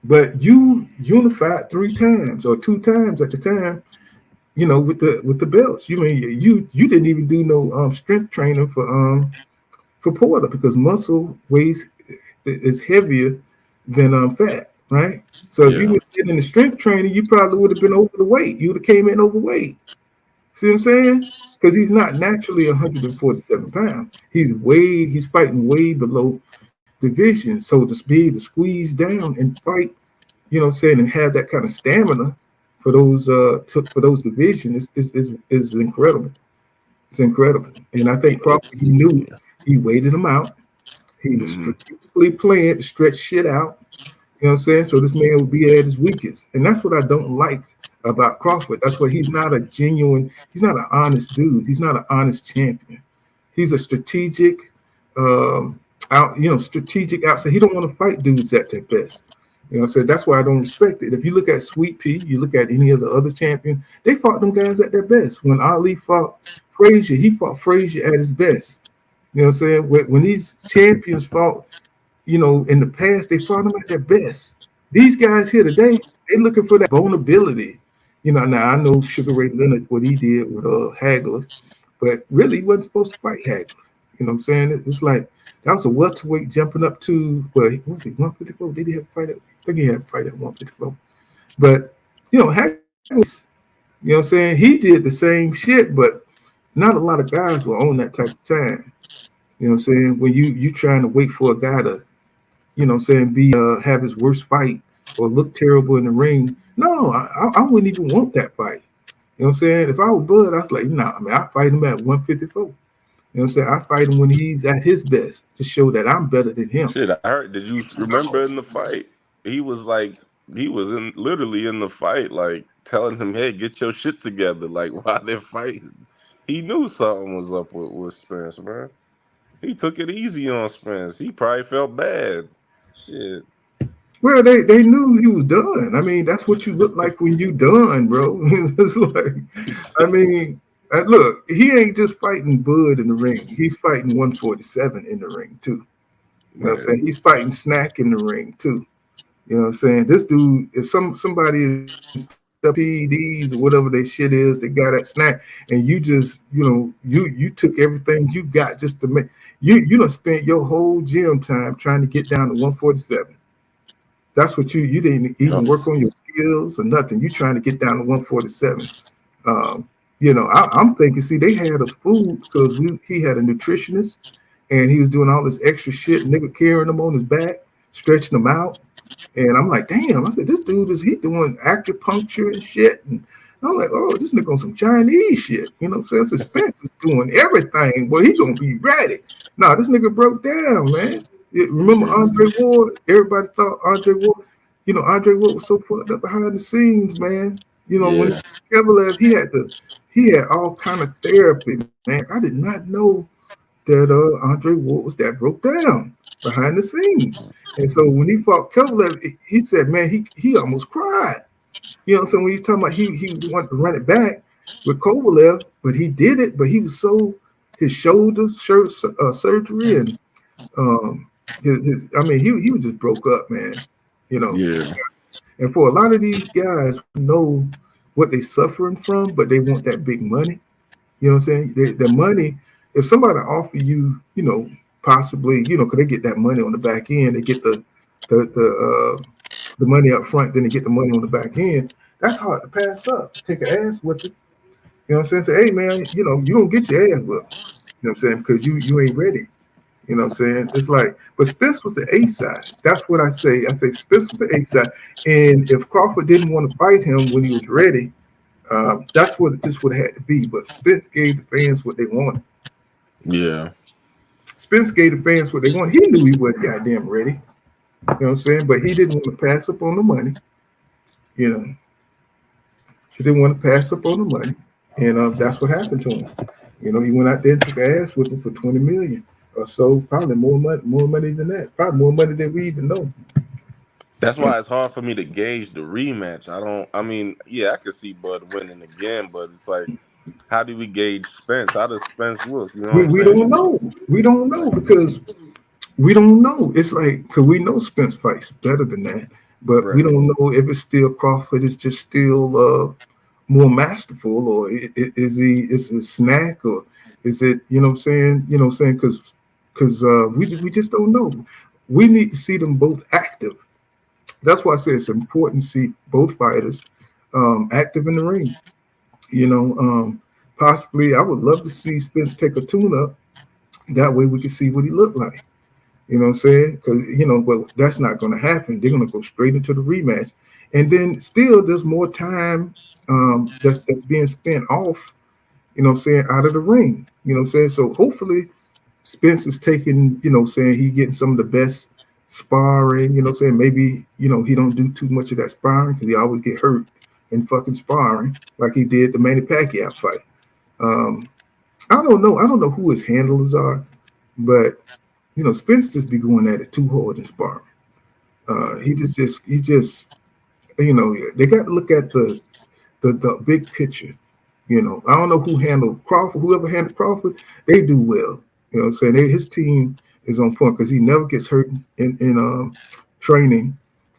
But you unified 3 times or 2 times at the time, you know, with the belts. You mean you didn't even do no strength training for Porter because muscle weighs is heavier than fat, right? So if you would get in the strength training, you probably would have been over the weight. You would have came in overweight. See what I'm saying? Because he's not naturally 147 pounds. He's fighting way below division. So to be able to squeeze down and fight, you know what I'm saying, and have that kind of stamina for those divisions is incredible. It's incredible. And I think Crawford, he knew he waited him out. He was strategically playing to stretch shit out. You know what I'm saying? So this man would be at his weakest. And that's what I don't like about Crawford. That's why he's not he's not an honest dude. He's not an honest champion. He's a strategic strategic outside. He don't want to fight dudes at their best. You know what I'm saying? That's why I don't respect it. If you look at Sweet Pea, you look at any of the other champions, they fought them guys at their best. When Ali fought Frazier, he fought Frazier at his best. You know what I'm saying? When these champions fought, you know, in the past, they fought them at their best. These guys here today, they're looking for that vulnerability. You know, now I know Sugar Ray Leonard, what he did with Hagler, but really he wasn't supposed to fight Hagler. You know what I'm saying? It's like that was a welterweight jumping up to, well, what was he, 154? Did he have a fight at, I think he had a fight at 154. But, you know, Hagler was, you know what I'm saying? He did the same shit, but not a lot of guys were on that type of time. You know what I'm saying? When you trying to wait for a guy to, you know what I'm saying, have his worst fight or look terrible in the ring. No, I wouldn't even want that fight. You know what I'm saying? If I was Bud, I was like, nah, I mean, I fight him at 154. You know what I'm saying? I fight him when he's at his best to show that I'm better than him. Shit, I heard. Did you remember in the fight? He was literally in the fight, like telling him, "Hey, get your shit together." Like while they're fighting, he knew something was up with Spence, man. He took it easy on Spence. He probably felt bad. Shit. Well, they knew he was done. I mean, that's what you look like when you done, bro. It's like, I mean, look, he ain't just fighting Bud in the ring. He's fighting 147 in the ring too. You know what I'm saying? He's fighting Snack in the ring too. You know what I'm saying? This dude, if somebody is the PEDs or whatever their shit is, they got that Snack, and you just, you know, you took everything you got just to make you done spent your whole gym time trying to get down to 147. That's what you didn't even work on your skills or nothing. You trying to get down to 147. You know, I'm thinking, see, they had us fooled because he had a nutritionist and he was doing all this extra shit, nigga carrying him on his back, stretching him out. And I'm like, damn, I said, this dude he doing acupuncture and shit. And I'm like, oh, this nigga on some Chinese shit. You know what I'm saying? Spence is doing everything. Well, he gonna be ready. Nah, this nigga broke down, man. Remember Andre Ward? Everybody thought Andre Ward, you know, Andre Ward was so fucked up behind the scenes, man. You know, when Kevlar, he had all kind of therapy, man. I did not know that Andre Ward was that broke down behind the scenes. And so when he fought Kevlar, he said, man, he almost cried. You know, so when he's talking about he wanted to run it back with Kovalev, but he did it, but he was his shoulder surgery and he was just broke up, man. You know. Yeah. And for a lot of these guys who know what they're suffering from, but they want that big money. You know what I'm saying? The money, if somebody offer you, you know, possibly, you know, because they get that money on the back end, they get the money up front, then they get the money on the back end. That's hard to pass up. Take an ass with it. You know what I'm saying? Say, hey man, you know, you don't get your ass whipped. You know what I'm saying? Because you ain't ready. You know what I'm saying? It's like, but Spence was the A side. That's what I say. I say Spence was the A side. And if Crawford didn't want to fight him when he was ready, that's what this would have had to be. But Spence gave the fans what they wanted. Yeah. Spence gave the fans what they wanted. He knew he wasn't goddamn ready. You know what I'm saying? But he didn't want to pass up on the money. You know, he didn't want to pass up on the money. And that's what happened to him. You know, he went out there and took an ass whipping for $20 million. or so, probably more money than that, probably more money than we even know. That's why it's hard for me to gauge the rematch. I mean, yeah, I could see Bud winning again, but it's like, how do we gauge Spence? How does Spence look? You know what I'm We saying? don't know. We don't know because we don't know. It's like because we know Spence fights better than that, but we Right. don't know if it's still Crawford is just still more masterful, or is it a snack, or is it what I'm saying? You know what I'm saying? Because we just don't know. We need to see them both active. That's why I say it's important to see both fighters active in the ring. You know, possibly I would love to see Spence take a tune up. That way we can see what he looked like. You know what I'm saying? Because but that's not going to happen. They're going to go straight into the rematch, and then still there's more time that's being spent off. You know what I'm saying? Out of the ring. You know what I'm saying? So hopefully Spence is taking. Saying he getting some of the best sparring. You know what I'm saying? Maybe he don't do too much of that sparring because he always get hurt in fucking sparring like he did the Manny Pacquiao fight. Um, I don't know. I don't know who his handlers are, but Spence just be going at it too hard in sparring. He just they got to look at the big picture. I don't know who handled Crawford. Whoever handled Crawford, they do well. You know what I'm saying? His team is on point because he never gets hurt in training.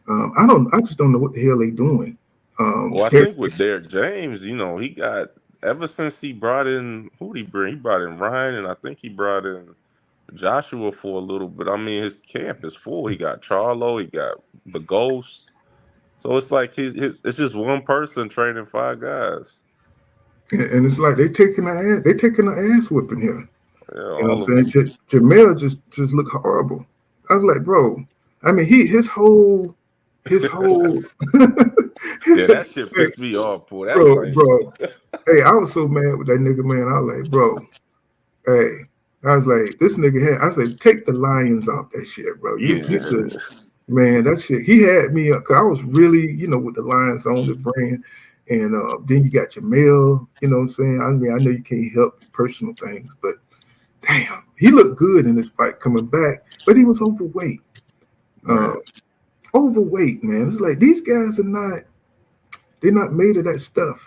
I just don't know what the hell they doing. Well, I think with Derek James, he got ever since he brought in who did he bring? He brought in Ryan, and I think he brought in Joshua for a little bit. I mean, his camp is full. He got Charlo, he got the Ghost. So it's like it's just one person training 5 guys. and it's like they taking the ass whipping here. Yeah, You know all what of I'm them. saying? Jamel just looked horrible. I was like, bro. I mean, his whole Yeah, that shit hey, pissed me off, boy. That's like, bro. Hey, I was so mad with that nigga, man. I was like, bro. Hey, I was like, this nigga had. I said, take the lions off that shit, bro. You yeah, just, man, that shit. He had me up. Cause I was really, with the lions on the brand, and then you got your mail. You know what I'm saying? I mean, I know you can't help personal things, but damn, he looked good in this fight coming back, but he was overweight. right. Overweight, man. It's like these guys are not. They're not made of that stuff,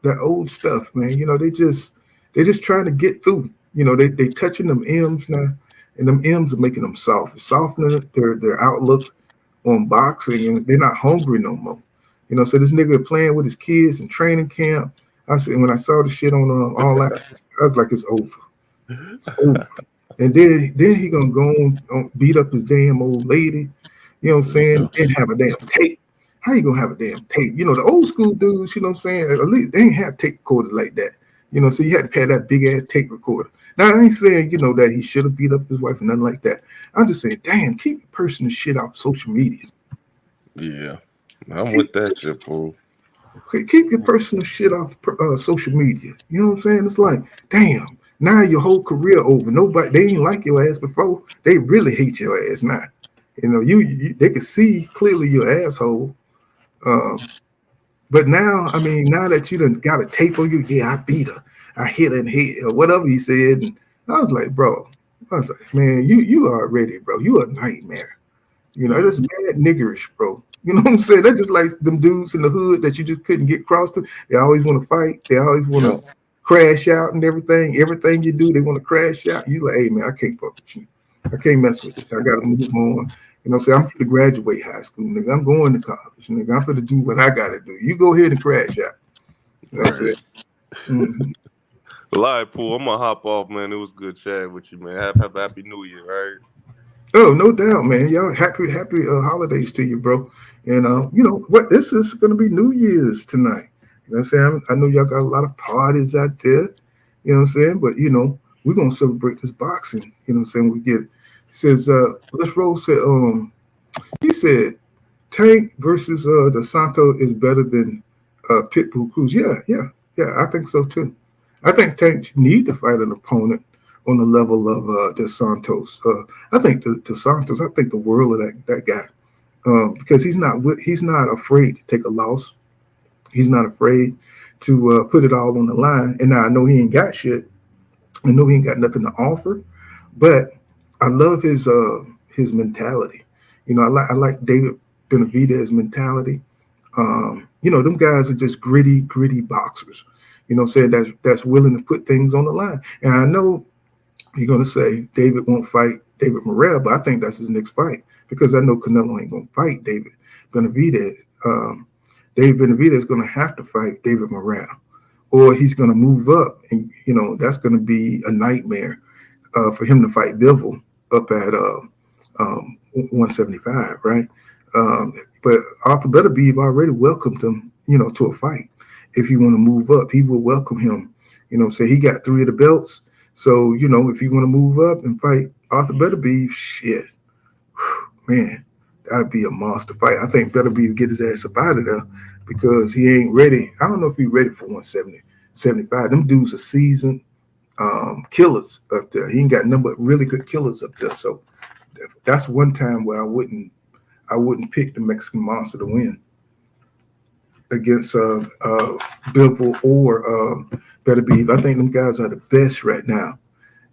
that old stuff, man. They're just trying to get through. They touching them M's now, and them M's are making them soft. It's softening their outlook on boxing, and they're not hungry no more. So this nigga playing with his kids in training camp. I said when I saw the shit on all access, I was like, it's over. It's over. And then he gonna go on beat up his damn old lady. You know what I'm saying? And have a damn tape. How you gonna have a damn tape? The old school dudes, you know what I'm saying? At least they ain't have tape recorders like that. So you had to pay that big ass tape recorder. Now I ain't saying, that he should have beat up his wife or nothing like that. I'm just saying, damn, keep your personal shit off social media. Yeah, I'm with that shit, fool. Keep your personal shit off social media. You know what I'm saying? It's like, damn, now your whole career over. Nobody, they ain't like your ass before. They really hate your ass now. You they can see clearly your asshole. But now, I mean, now that you done got a tape on you, yeah, I beat her, I hit her in the head, or whatever he said. And I was like, bro, man, you already, bro, you a nightmare. That's mad niggerish, bro. You know what I'm saying? That's just like them dudes in the hood that you just couldn't get across to. They always want to fight. They always want to crash out and everything. Everything you do, they want to crash out. You like, hey man, I can't fuck with you. I can't mess with you. I gotta move on. You know what I'm saying? I'm for to graduate high school, nigga. I'm going to college, nigga. I'm for to do what I gotta do. You go ahead and crash out. You know what I'm saying? Mm-hmm. Well, all right, Pooh, I'm gonna hop off, man. It was good chatting with you, man. Have a happy New Year, right? Oh, no doubt, man. Y'all happy holidays to you, bro. And you know what? This is gonna be New Year's tonight. You know what I'm saying? I know y'all got a lot of parties out there. You know what I'm saying? But we're gonna celebrate this boxing. You know what I'm saying? We get it. It says let's roll said he said Tank versus the Santo is better than Pitbull Cruz. Yeah. I think so too. I think Tank need to fight an opponent on the level of the Santos. I think the Santos. I think the world of that guy because he's not afraid to take a loss. He's not afraid to put it all on the line. And now I know he ain't got shit. I know he ain't got nothing to offer, but I love his mentality. You know, I like David Benavidez mentality. You know, them guys are just gritty boxers. You know what I'm saying? That's willing to put things on the line. And I know you're gonna say David won't fight David Morrell, but I think that's his next fight because I know Canelo ain't gonna fight David Benavidez. David Benavidez is gonna have to fight David Morrell, or he's gonna move up, and you know that's gonna be a nightmare for him to fight Bivol up at 175, right? But Arthur Beterbiev already welcomed him, you know, to a fight. If you want to move up, he will welcome him. You know, say he got 3 of the belts. So, you know, if you want to move up and fight Arthur Beterbiev, shit, man, that'd be a monster fight. I think Beterbiev get his ass up out of there because he ain't ready. I don't know if he's ready for 170, 75. Them dudes are seasoned killers up there. He ain't got nothing but really good killers up there. So that's one time where I wouldn't pick the Mexican Monster to win against Bivol or Beterbiev. I think them guys are the best right now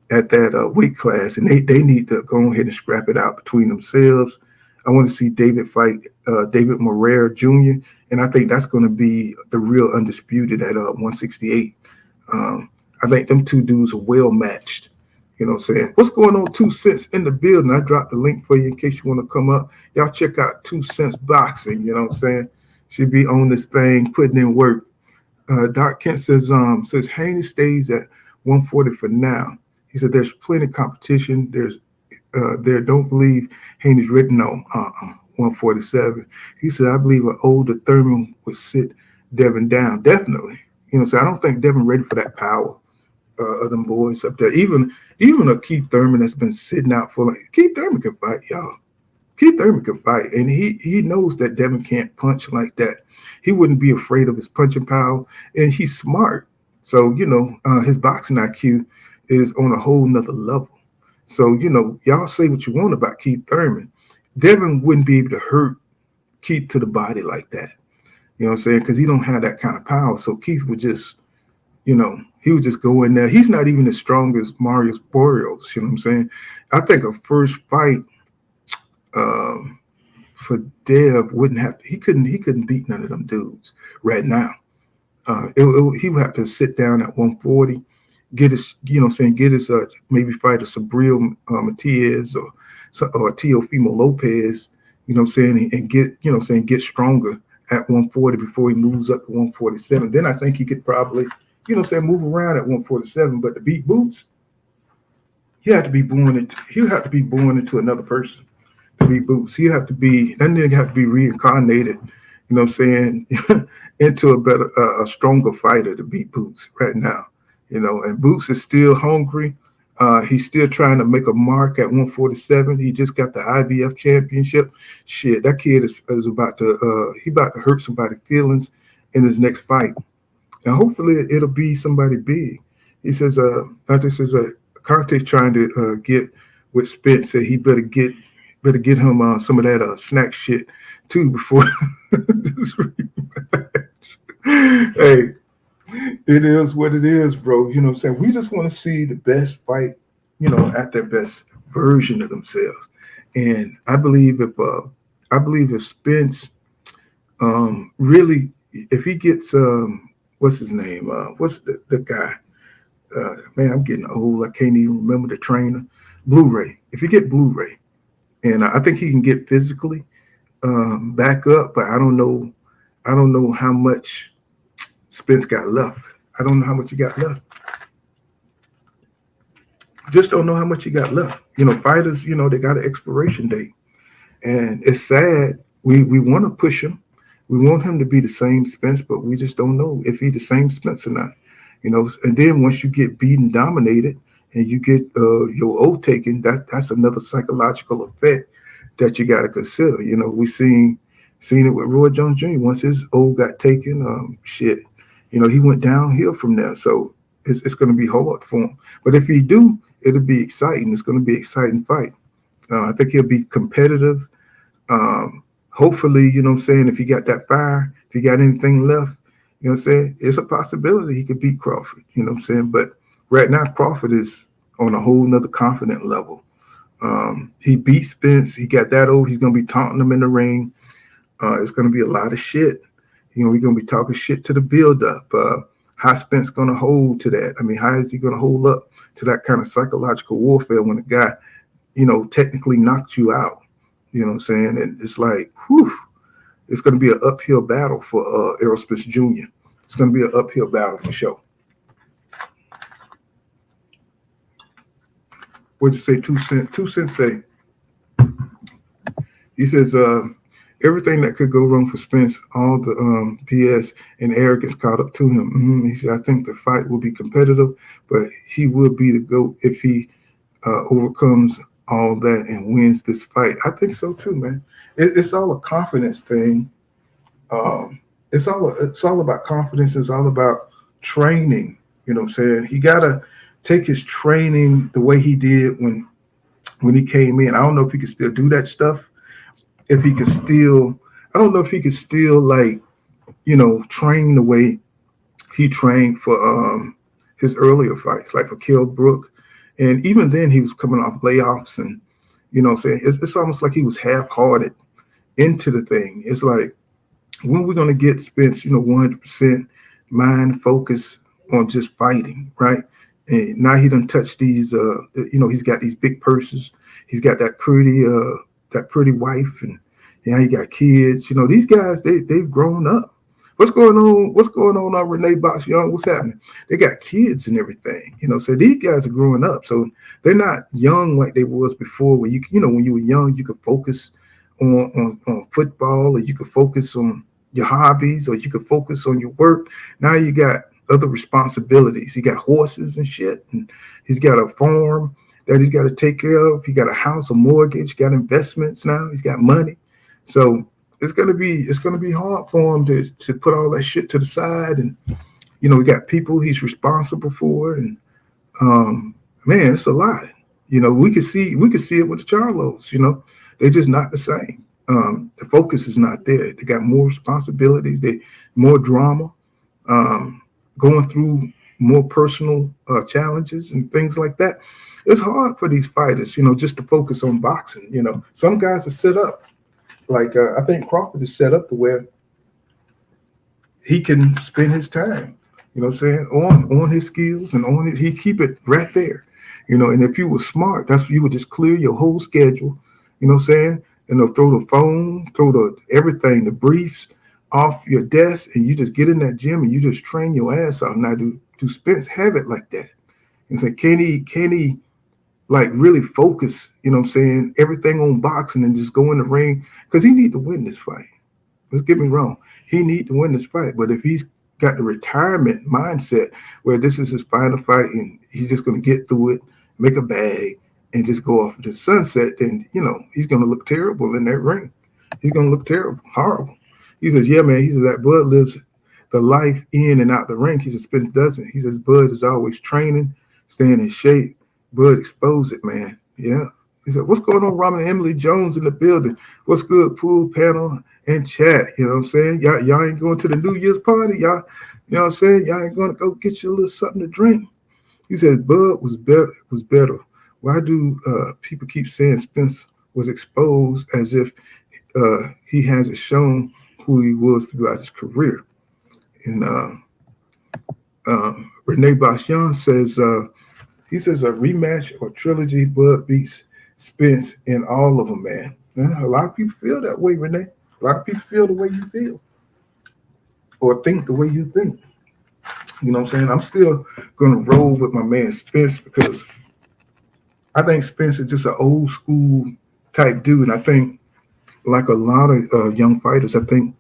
at that weight class, and they need to go ahead and scrap it out between themselves. I want to see David fight David Morrell Jr., and I think that's going to be the real undisputed at 168. I think them two dudes are well matched. You know what I'm saying? What's going on, 2 Cents in the building? I dropped the link for you in case you want to come up. Y'all check out 2 Cents Boxing. You know what I'm saying? Should be on this thing, putting in work. Doc Kent says Haney stays at 140 for now. He said there's plenty of competition. There don't believe Haney's written on 147. He said I believe an older Thurman would sit Devin down. Definitely. You know, so I don't think Devin ready for that power of them boys up there. Even a Keith Thurman that's been sitting out for like Keith Thurman can fight, y'all. Keith Thurman can fight, and he knows that Devin can't punch like that. He wouldn't be afraid of his punching power, and he's smart. So, you know, his boxing IQ is on a whole nother level. So, you know, y'all say what you want about Keith Thurman. Devin wouldn't be able to hurt Keith to the body like that. You know what I'm saying? Because he don't have that kind of power. So Keith would just, you know, he would just go in there. He's not even as strong as Marius Barrios. You know what I'm saying? I think a first fight for Dev wouldn't have to, he couldn't beat none of them dudes right now. He would have to sit down at 140, get his, you know what I'm saying, get his maybe fight a Sabril Matias or Teofimo Lopez, you know what I'm saying, and get, you know what I'm saying, get stronger at 140 before he moves up to 147. Then I think he could probably, you know what I'm saying, move around at 147. But to beat Boots, he had to be born into another person. To beat Boots, that nigga have to be reincarnated, you know what I'm saying, into a stronger fighter to beat Boots right now. You know, and Boots is still hungry. He's still trying to make a mark at 147. He just got the IBF championship. Shit, that kid is about to hurt somebody's feelings in his next fight. Now, hopefully, it'll be somebody big. He says, this is Conte trying to get with Spence. Said he better get him some of that snack shit too before this rematch. Hey. It is what it is, bro. You know what I'm saying? We just want to see the best fight, you know, at their best version of themselves. And I believe if Spence really, if he gets what's his name? What's the guy? Man, I'm getting old. I can't even remember the trainer. Blu-ray. If you get Blu-ray, and I think he can get physically back up, but I don't know how much Spence got left. I don't know how much he got left. Just don't know how much he got left. You know, fighters, you know, they got an expiration date. And it's sad. We want to push him. We want him to be the same Spence, but we just don't know if he's the same Spence or not. You know, and then once you get beaten, dominated, and you get your O taken, that's another psychological effect that you got to consider. You know, we seen it with Roy Jones Jr. Once his O got taken, shit. You know, he went downhill from there. So it's going to be hard for him. But if he do, it'll be exciting. It's going to be an exciting fight. I think he'll be competitive. Hopefully, you know what I'm saying, if he got that fire, if he got anything left, you know what I'm saying, it's a possibility he could beat Crawford. You know what I'm saying? But right now, Crawford is on a whole nother confident level. He beat Spence. He got that old. He's going to be taunting him in the ring. It's going to be a lot of shit. We're going to be talking shit to the build-up. How Spence going to hold to that? I mean, how is he going to hold up to that kind of psychological warfare when a guy, technically knocked you out? You know what I'm saying? And it's like, whew, it's going to be an uphill battle for Errol Spence Jr. It's going to be an uphill battle for sure. What'd you say, 2 Cent? 2 Cent say, he says, everything that could go wrong for Spence, all the PS and arrogance caught up to him. He said, I think the fight will be competitive, but he will be the GOAT if he overcomes all that and wins this fight. I think so too, man. It's all a confidence thing. It's all about confidence. It's all about training. You know what I'm saying? He gotta take his training the way he did when he came in. I don't know if he can still do that stuff. If he could still, I don't know if he could still train the way he trained for his earlier fights, like for Kell Brook. And even then he was coming off layoffs and, it's almost like he was half-hearted into the thing. It's like, when we're going to get Spence, 100% mind focus on just fighting, right? And now he done touched these, he's got these big purses. He's got that pretty wife, and he got kids. These guys, they've grown up. What's going on Renee Box Young? What's happening? They got kids and everything, so these guys are growing up. So they're not young like they was before, where when you were young, you could focus on football, or you could focus on your hobbies, or you could focus on your work. Now you got other responsibilities. He got horses and shit, and he's got a farm that he's got to take care of. He got a house, a mortgage, got investments now. He's got money. So it's gonna be hard for him to put all that shit to the side. And we got people he's responsible for, and man, it's a lot. We could see it with the Charlos. They're just not the same. The focus is not there. They got more responsibilities. They more drama, going through more personal challenges and things like that. It's hard for these fighters, just to focus on boxing. Some guys are set up. Like I think Crawford is set up to where he can spend his time, on his skills and he keep it right there, and if you were smart, that's you would just clear your whole schedule, and throw the phone, throw the everything, the briefs off your desk, and you just get in that gym and you just train your ass off. Now do Spence have it like that? And say, can he like really focus, everything on boxing and just go in the ring? Because he need to win this fight. Let's get me wrong. He need to win this fight. But if he's got the retirement mindset where this is his final fight and he's just going to get through it, make a bag, and just go off to the sunset, then, he's going to look terrible in that ring. He's going to look terrible, horrible. He says, yeah, man. He says that Bud lives the life in and out the ring. He says Spence doesn't. He says Bud is always training, staying in shape. Bud exposed it, man. Yeah. He said, what's going on, Robin and Emily Jones in the building? What's good, pool, panel, and chat? You know what I'm saying? Y'all ain't going to the New Year's party. Y'all, you know what I'm saying? Y'all ain't going to go get you a little something to drink. He said Bud was better. Why do people keep saying Spence was exposed as if he hasn't shown who he was throughout his career? And Renee Bashan says, he says a rematch or trilogy, Bud beats Spence in all of them, man. A lot of people feel that way, Renee. A lot of people feel the way you feel or think the way you think. You know what I'm saying? I'm still going to roll with my man Spence because I think Spence is just an old school type dude. And I think like a lot of young fighters, I think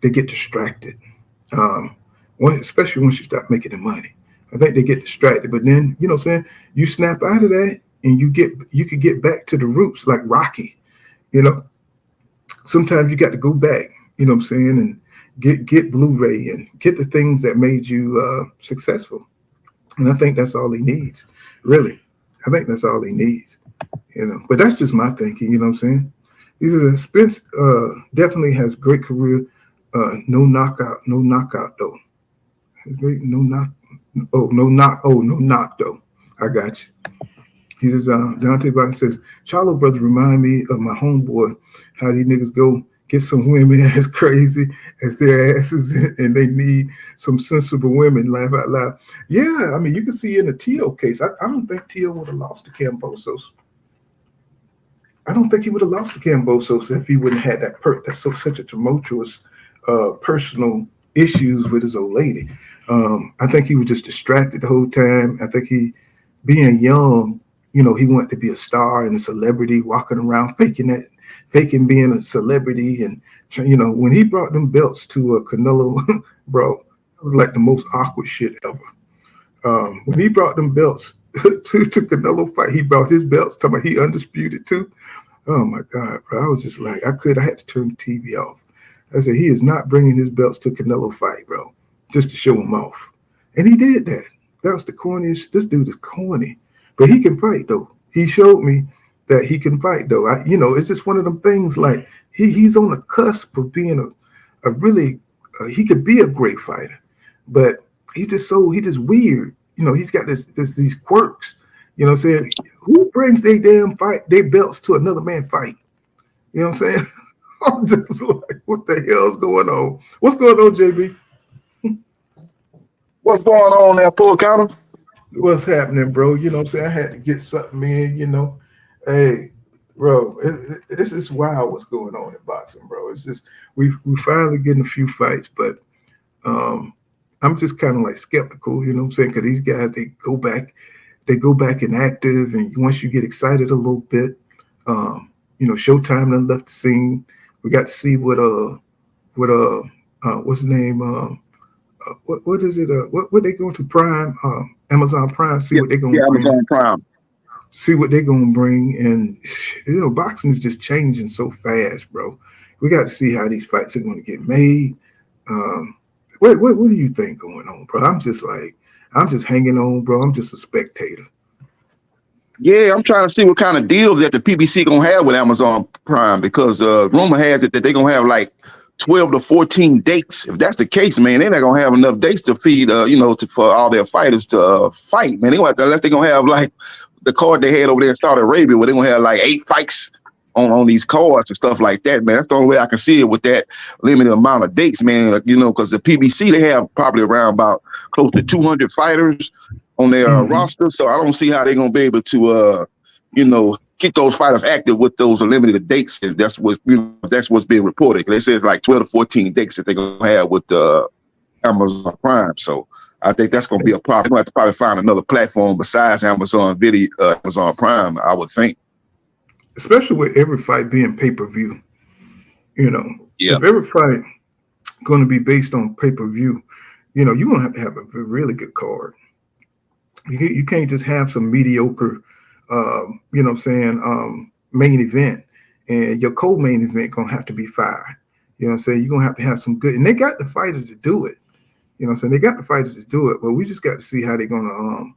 they get distracted, especially once you start making the money. I think they get distracted, but then, you know what I'm saying, you snap out of that and you could get back to the roots like Rocky, Sometimes you got to go back, you know what I'm saying, and get Blu-ray and get the things that made you successful. And I think that's all he needs, really. I think that's all he needs, But that's just my thinking, you know what I'm saying? He says Spence definitely has great career, no knockout though. It's great, no knock though. I got you. He says, Deontay Wilder says, Charlo brothers remind me of my homeboy, how these niggas go get some women as crazy as their asses and they need some sensible women, laugh out loud. Yeah, I mean, you can see in the Tio case, I don't think Tio would have lost to Kambosos. I don't think he would have lost to Kambosos if he wouldn't have had that such a tumultuous personal issues with his old lady. I think he was just distracted the whole time. I think he, being young, he wanted to be a star and a celebrity, walking around faking being a celebrity. And, when he brought them belts to Canelo, bro, it was like the most awkward shit ever. When he brought them belts to Canelo fight, he brought his belts, talking about he undisputed too. Oh my God, bro. I was just like, I had to turn the TV off. I said, he is not bringing his belts to Canelo fight, bro, just to show him off. And he did that. That was the corniest. This dude is corny, but he can fight though. He showed me that he can fight though. It's just one of them things like he's on the cusp of being a really, he could be a great fighter, but he's just weird. He's got these quirks, saying, who brings their belts to another man fight? You know what I'm saying? I'm just like, what the hell's going on? What's going on, JB? What's going on there, Full Counter? What's happening, bro? You know what I'm saying? I had to get something in, Hey, bro, it's just wild what's going on in boxing, bro. It's just, we finally getting a few fights, but I'm just kind of like skeptical, you know what I'm saying? Because these guys, they go back inactive, and once you get excited a little bit, Showtime done left the scene. We got to see what what's the name? What is it? What they going to Prime? Amazon Prime. See what they're going to bring. Amazon Prime. See what they're going to bring, and boxing is just changing so fast, bro. We got to see how these fights are going to get made. What do you think going on, bro? I'm just hanging on, bro. I'm just a spectator. Yeah, I'm trying to see what kind of deals that the PBC gonna have with Amazon Prime, because rumor has it that they're gonna have like 12 to 14 dates. If that's the case, man, they're not gonna have enough dates to feed, for all their fighters to fight, man. Unless they're gonna have like the card they had over there in Saudi Arabia, where they're gonna have like 8 fights on these cards and stuff like that, man. That's the only way I can see it with that limited amount of dates, man. Because the PBC, they have probably around about close to 200 fighters on their roster, so I don't see how they're gonna be able to, keep those fighters active with those limited dates. If that's what's being reported. They say it's like 12 to 14 dates that they're gonna have with Amazon Prime. So I think that's gonna be a problem. They're gonna have to probably find another platform besides Amazon Prime, I would think. Especially with every fight being pay-per-view, Yeah. If every fight going to be based on pay-per-view, you're going to have a really good card. You can't just have some mediocre, main event, and your co-main event going to have to be fire. You know what I'm saying? You're going to have some good, and they got the fighters to do it. You know what I'm saying? They got the fighters to do it, but we just got to see how they're going to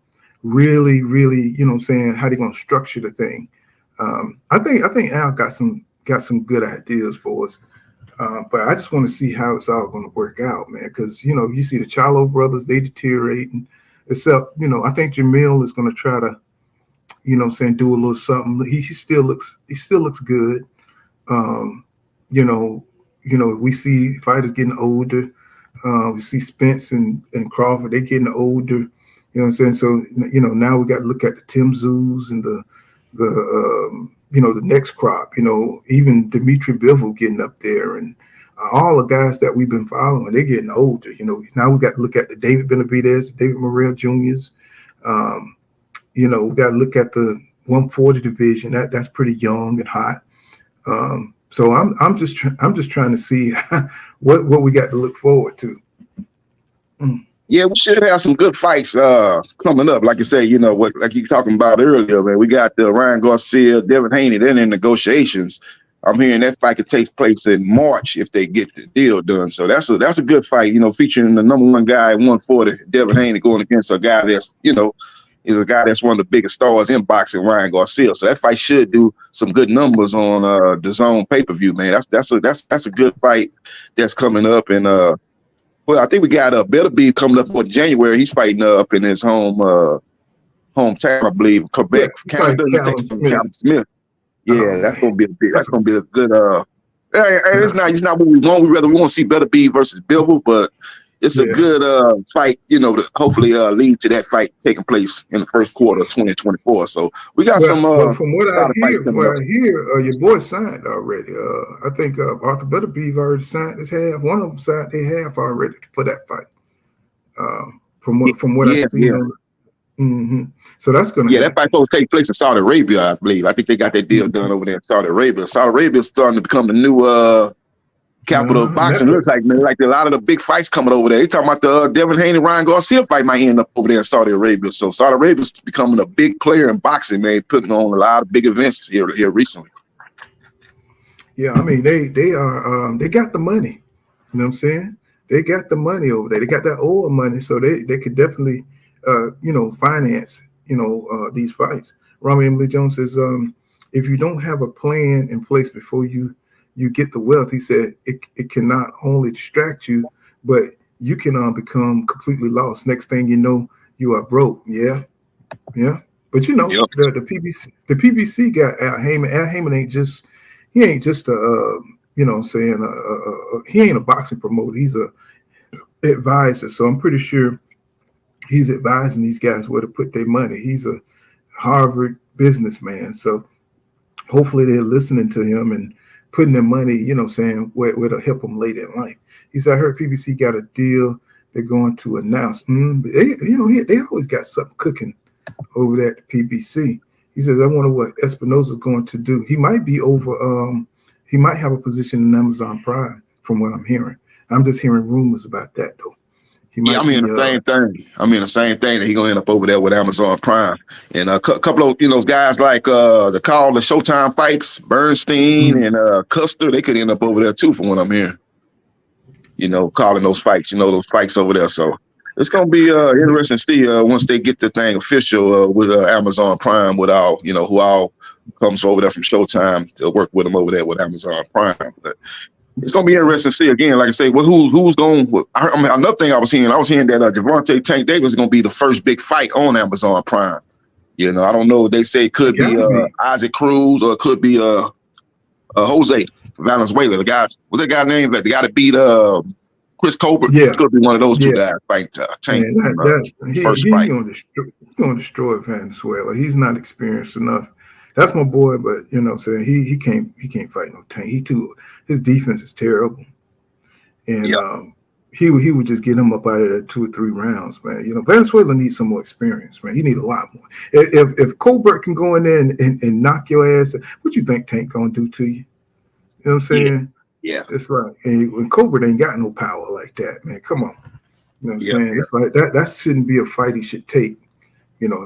really, how they're going to structure the thing. I think Al got some good ideas for us, but I just want to see how it's all going to work out, man. Because you see the Charlo brothers, they deteriorating. Except I think Jamil is going to try to, do a little something. He still looks good. We see fighters getting older. We see Spence and Crawford, they getting older. You know what I'm saying? So now we got to look at the Tim Zoos and the next crop, even Dimitri Bivol getting up there, and all the guys that we've been following, they're getting older. Now we got to look at the David Benavidez, David Morrell Juniors. We got to look at the 140 division. That's pretty young and hot. So I'm just trying to see what we got to look forward to. Yeah, we should have some good fights coming up. Like you say, like you talking about earlier, man. We got Ryan Garcia, Devin Haney. They're in negotiations. I'm hearing that fight could take place in March if they get the deal done. So that's a good fight, featuring the number one guy at 140, Devin Haney, going against a guy that's, is a guy that's one of the biggest stars in boxing, Ryan Garcia. So that fight should do some good numbers on the DAZN pay-per-view, man. That's a good fight that's coming up. And I think we got Beterbiev coming up in January. He's fighting up in his home hometown, I believe, Quebec, Canada. He's taking from Callum Smith. Yeah, that's gonna be a big. That's gonna be a good. It's not what we want. We want to see Beterbiev versus Bivol, but it's a good fight. To hopefully lead to that fight taking place in the first quarter of 2024. So we got some. From what I hear, your boy signed already. I think Arthur Beterbiev already signed his half. One of them signed their half already for that fight. From what I see. So that's going to happen. That fight supposed to take place in Saudi Arabia, I believe. I think they got that deal done over there in Saudi Arabia. Saudi Arabia is starting to become the new capital of boxing. Looks like, man, like a lot of the big fights coming over there. They talking about the Devin Haney, Ryan Garcia fight might end up over there in Saudi Arabia. So Saudi Arabia is becoming a big player in boxing, man, putting on a lot of big events here recently. Yeah, I mean they got the money. You know what I'm saying? They got the money over there. They got that oil money, so they could definitely finance these fights. Rami Emily Jones says, if you don't have a plan in place before you get the wealth, he said it can not only distract you, but you can become completely lost. Next thing you know, you are broke. Yeah. But the PBC got Al Heyman. Al Heyman ain't just he ain't a boxing promoter. He's a advisor. So I'm pretty sure he's advising these guys where to put their money. He's a Harvard businessman. So hopefully they're listening to him and putting their money, where to help them later in life. He said, I heard PBC got a deal they're going to announce. They always got something cooking over there at the PBC. He says, I wonder what Espinosa's going to do. He might be over, he might have a position in Amazon Prime from what I'm hearing. I'm just hearing rumors about that though. The same thing that he's gonna end up over there with Amazon Prime. And a couple of those guys like the Showtime fights, Bernstein and Custer, they could end up over there too, from what I'm hearing. Calling those fights, those fights over there. So it's gonna be interesting to see once they get the thing official with Amazon Prime, with all who all comes over there from Showtime to work with them over there with Amazon Prime. But it's gonna be interesting to see again. Like I say, who's going? Another thing I was hearing that Gervonta Tank Davis is gonna be the first big fight on Amazon Prime. I don't know. They say it could be Isaac Cruz or it could be Jose Valenzuela. The guy, what's that guy's name? The guy that beat Chris Colbert. Yeah, it could be one of those two guys fighting Tank. First fight. He's gonna destroy Valenzuela. He's not experienced enough. That's my boy, but he can't fight no Tank. His defense is terrible, and he would just get him up out of there 2 or 3 rounds, man. Venezuela needs some more experience, man. He needs a lot more. If Colbert can go in there and knock your ass, what you think Tank gonna do to you? You know what I'm saying? Yeah. It's like when Colbert ain't got no power like that, man. Come on. You know what I'm saying? It's like that shouldn't be a fight he should take.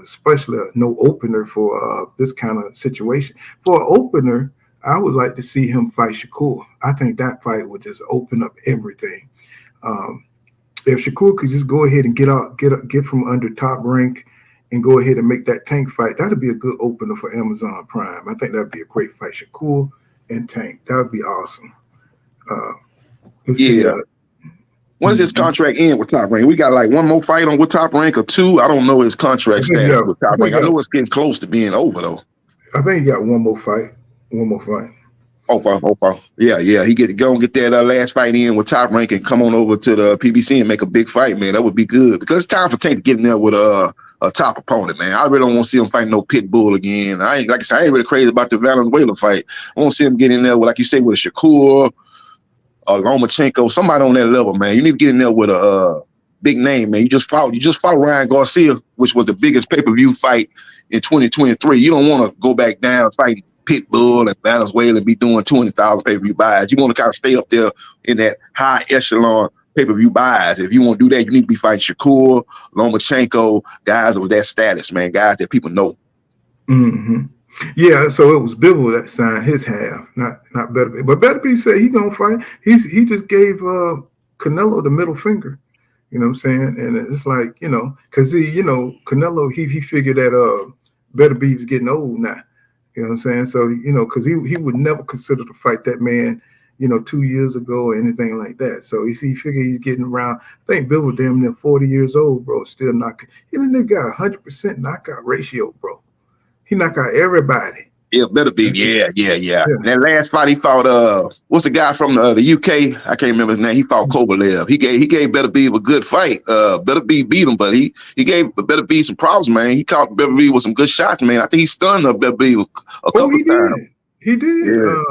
Especially no opener for this kind of situation. For an opener, I would like to see him fight Shakur. I think that fight would just open up everything. If Shakur could just go ahead and get from under Top Rank and go ahead and make that Tank fight, that'd be a good opener for Amazon Prime. I think that'd be a great fight, Shakur and Tank. That would be awesome. When does his contract end with Top Rank? We got like one more fight on with Top Rank or 2. I don't know his contract status with Top Rank. I know it's getting close to being over though. I think he got one more fight. Okay. Yeah. He go and get that last fight in with Top Rank and come on over to the PBC and make a big fight, man. That would be good because it's time for Tank to get in there with a top opponent, man. I really don't want to see him fight no Pitbull again. I ain't really crazy about the Valenzuela fight. I want to see him get in there with, like you say, with a Shakur, Lomachenko, somebody on that level, man. You need to get in there with a big name, man. You just fought Ryan Garcia, which was the biggest pay-per-view fight in 2023. You don't want to go back down fighting Pitbull and Valenzuela and be doing 20,000 pay-per-view buys. You want to kind of stay up there in that high echelon pay-per-view buys. If you want to do that, you need to be fighting Shakur, Lomachenko, guys with that status, man, guys that people know. Mm-hmm. Yeah, so it was Bivol that signed his half, not Beterbiev. But Beterbiev said he's gonna fight. He just gave Canelo the middle finger. You know what I'm saying? And it's like, because Canelo he figured that Beterbiev's getting old now. You know what I'm saying? So because he would never consider to fight that man, 2 years ago or anything like that. So you see, he figure he's getting around. I think Bivol damn near 40 years old, bro, still knocking. Even they got 100% knockout ratio, bro. He knock out everybody. Yeah, Beterbiev. Yeah. That last fight he fought, what's the guy from the UK? I can't remember his name. He fought Kovalev. He gave Beterbiev a good fight. Beterbiev beat him, but he gave Beterbiev some problems, man. He caught Beterbiev with some good shots, man. I think he stunned Beterbiev a couple times. He did. Yeah.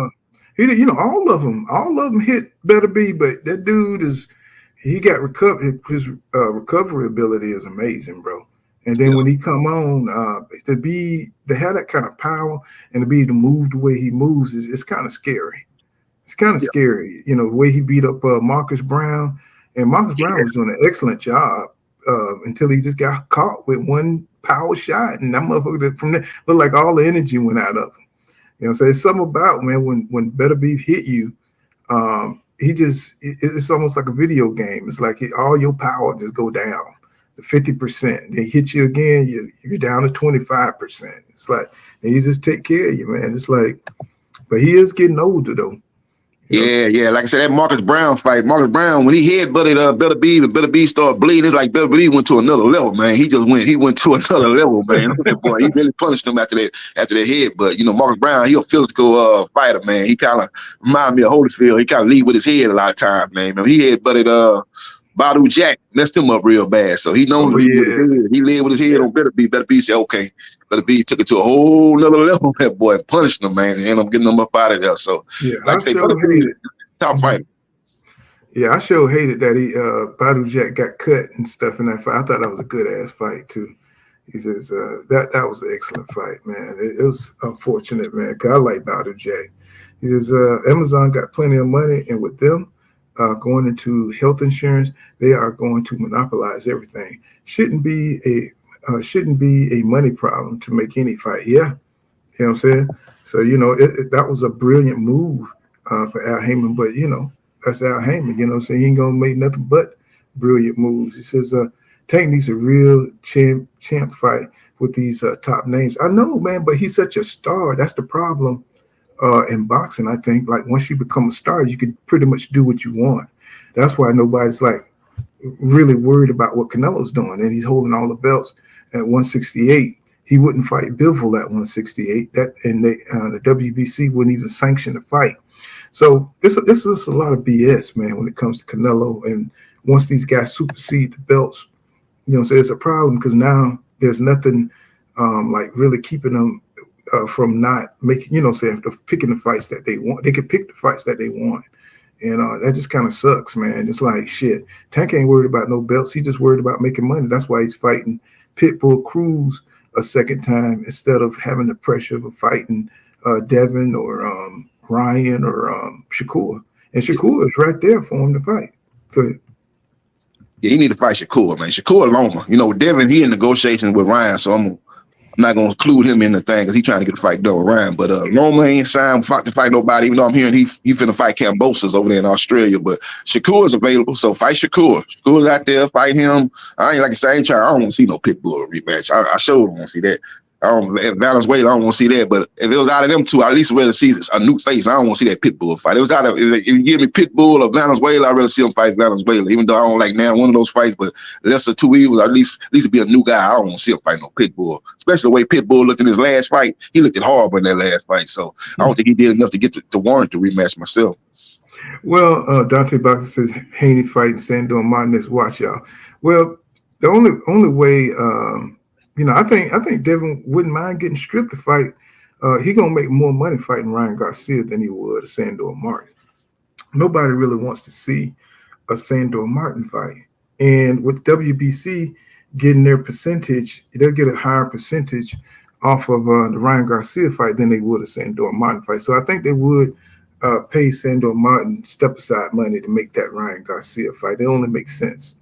He did. All of them hit Beterbiev, but that dude he got recovered. His recovery ability is amazing, bro. And then when he come on, to have that kind of power and to be able to move the way he moves it's kind of scary. It's kind of scary, the way he beat up Marcus Brown. And Marcus Brown was doing an excellent job until he just got caught with one power shot, and that motherfucker from there looked like all the energy went out of him. So it's something about, man, when Beterbiev hit you, it's almost like a video game. It's like all your power just go down. 50%. They hit you again, you're down to 25%. It's like they just take care of you, man. It's like, but he is getting older though. Yeah. Like I said, that Marcus Brown fight. Marcus Brown, when he headbutted Beterbiev and Beterbiev started bleeding, it's like Beterbiev went to another level, man. He went to another level, man. That boy, he really punished him after that headbutt. Marcus Brown, he a physical fighter, man. He kind of remind me of Holyfield. He kind of lead with his head a lot of times, man. He headbutted Badu Jack, messed him up real bad. So he knows he led with his head on Beterbiev. Beterbiev said, okay. Beterbiev took it to a whole nother level, that boy, and punished him, man, and ended up getting him up out of there. So, like I say, Beterbiev, top fighter. Yeah, I sure hated that Badu Jack got cut and stuff in that fight. I thought that was a good ass fight too. He says that was an excellent fight, man. It was unfortunate, man, because I like Badu Jack. He says Amazon got plenty of money, and with them going into health insurance, they are going to monopolize everything. Shouldn't be a money problem to make any fight. Yeah, you know what I'm saying. So that was a brilliant move for Al Heyman, but that's Al Heyman. You know what I'm saying. He ain't gonna make nothing but brilliant moves. He says Tank needs a real champ fight with these top names. I know, man, but he's such a star. That's the problem. In boxing, I think, like once you become a star, you can pretty much do what you want. That's why nobody's like really worried about what Canelo's doing, and he's holding all the belts at 168. He wouldn't fight Bivol at 168. The WBC wouldn't even sanction the fight. So this is a lot of BS, man, when it comes to Canelo. And once these guys supersede the belts, so it's a problem because now there's nothing like really keeping them from not making, picking the fights that they want. They can pick the fights that they want. And that just kind of sucks, man. It's like, shit, Tank ain't worried about no belts. He just worried about making money. That's why he's fighting Pitbull Cruz a second time instead of having the pressure of fighting Devin or Ryan or Shakur. And Shakur is right there for him to fight. Go ahead. Yeah, he need to fight Shakur, man. Shakur Loma. Devin, he in negotiations with Ryan, so I'm not going to include him in the thing because he's trying to get the fight done with Ryan. But Loma ain't signed to fight nobody, even though I'm hearing he finna fight Cambosos over there in Australia. But Shakur is available, so fight Shakur. Shakur's out there, fight him. I ain't I don't want to see no Pitbull rematch. I sure don't want to see that. Valenzuela, I don't want to see that. But if it was out of them two, I at least rather see a new face. I don't want to see that Pitbull fight. If you give me Pitbull or Valenzuela, I'd rather see him fight Valenzuela, even though I don't like now one of those fights. But lesser two evils, at least be a new guy. I don't want to see him fight no Pitbull, especially the way Pitbull looked in his last fight. He looked horrible in that last fight. So I don't think he did enough to get the warrant to rematch myself. Well, Dante Boxer says Haney fighting Sandor Martinez. Watch y'all. Well, the only way. I think Devin wouldn't mind getting stripped to fight. He gonna make more money fighting Ryan Garcia than he would a Sandor Martin. Nobody really wants to see a Sandor Martin fight. And with WBC getting their percentage, they'll get a higher percentage off of the Ryan Garcia fight than they would a Sandor Martin fight. So I think they would pay Sandor Martin step aside money to make that Ryan Garcia fight. It only makes sense.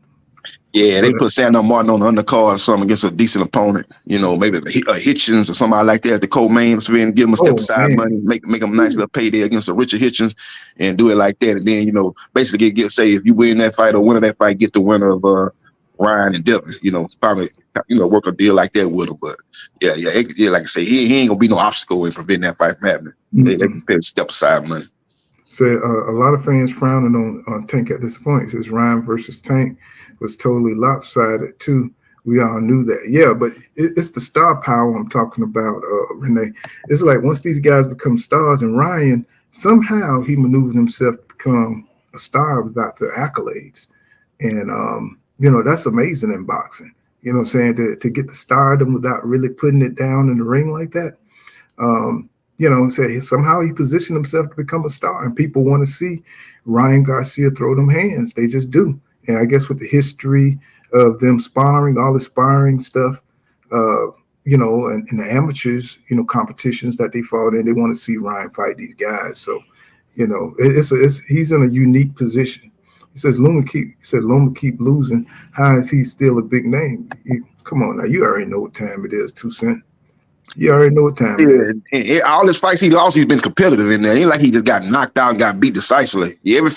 Yeah, they put Sandor Martin on the undercard or something against a decent opponent, maybe a Hitchens or somebody like that at the co-main, so give him a step aside money, make him a nice little payday against a Richard Hitchens and do it like that. And then, basically say if you win that fight or win that fight, get the winner of Ryan and Devin, probably, work a deal like that with him. But yeah, like I say, he ain't gonna be no obstacle in preventing that fight from happening. They can pay step aside money. So a lot of fans frowning on Tank at this point. It says Ryan versus Tank was totally lopsided too. We all knew that. Yeah, but it's the star power I'm talking about, Renee. It's like once these guys become stars, and Ryan, somehow he maneuvered himself to become a star without the accolades. And, that's amazing in boxing. You know what I'm saying? To get the stardom without really putting it down in the ring like that. Somehow he positioned himself to become a star, and people want to see Ryan Garcia throw them hands. They just do. And I guess with the history of them sparring, all the sparring stuff, and the amateurs, competitions that they fought in, they want to see Ryan fight these guys. So, he's in a unique position. He says Loma keep losing. How is he still a big name? Come on now, you already know what time it is, 2 Cent. You already know what time it is. And all his fights he lost, he's been competitive in there. Ain't like he just got knocked out and got beat decisively. Every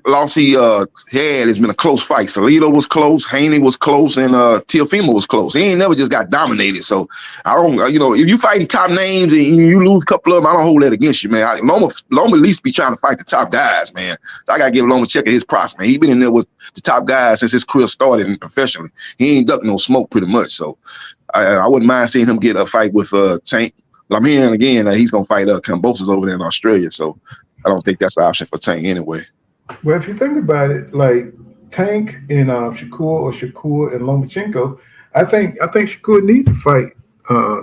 loss he had has been a close fight. Salido was close, Haney was close, and Teofimo was close. He ain't never just got dominated. So I don't, if you fighting top names and you lose a couple of them, I don't hold that against you, man. Loma at least be trying to fight the top guys, man. So I gotta give Loma a check of his props, man. He been in there with the top guys since his career started and professionally. He ain't ducking no smoke pretty much. So I wouldn't mind seeing him get a fight with Tank. But I'm hearing again that he's going to fight Kambosos over there in Australia. So I don't think that's an option for Tank anyway. Well, if you think about it, like Tank and Shakur and Lomachenko, I think Shakur need to fight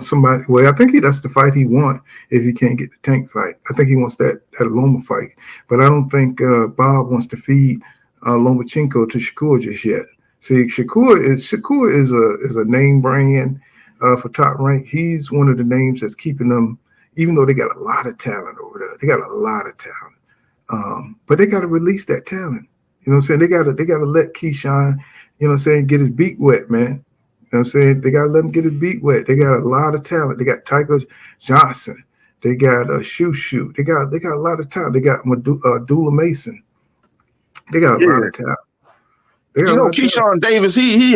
somebody. Well, I think that's the fight he wants if he can't get the Tank fight. I think he wants that Loma fight. But I don't think Bob wants to feed Lomachenko to Shakur just yet. See, Shakur is a name brand for Top Rank. He's one of the names that's keeping them, even though they got a lot of talent over there. They got a lot of talent, but they got to release that talent. You know what I'm saying? They got to let Keyshawn, get his beak wet, man. You know what I'm saying? They got to let him get his beak wet. They got a lot of talent. They got Tiger Johnson. They got Shoot. They got a lot of talent. They got Dula Mason. They got a lot of talent. Keyshawn Davis, he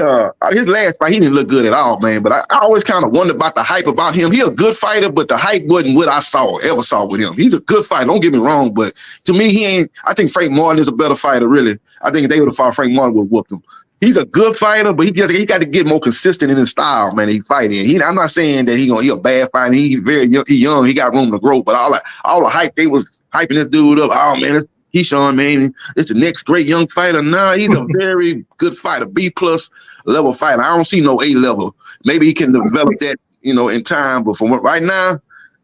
his last fight, he didn't look good at all, man. But I always kind of wonder about the hype about him. He a good fighter, but the hype wasn't what I ever saw with him. He's a good fighter, don't get me wrong, but to me, he ain't. I think Frank Martin is a better fighter, really. I think if they would have fought Frank Martin, would have whooped him. He's a good fighter, but he got to get more consistent in his style, man. He fighting. I'm not saying that he a bad fighter. He very young. He young. He got room to grow. But all the hype they was hyping this dude up. Oh man, Keyshawn, man, it's the next great young fighter. Nah, he's a very good fighter, B+ level fighter. I don't see no A level. Maybe he can develop that, in time. But from right now,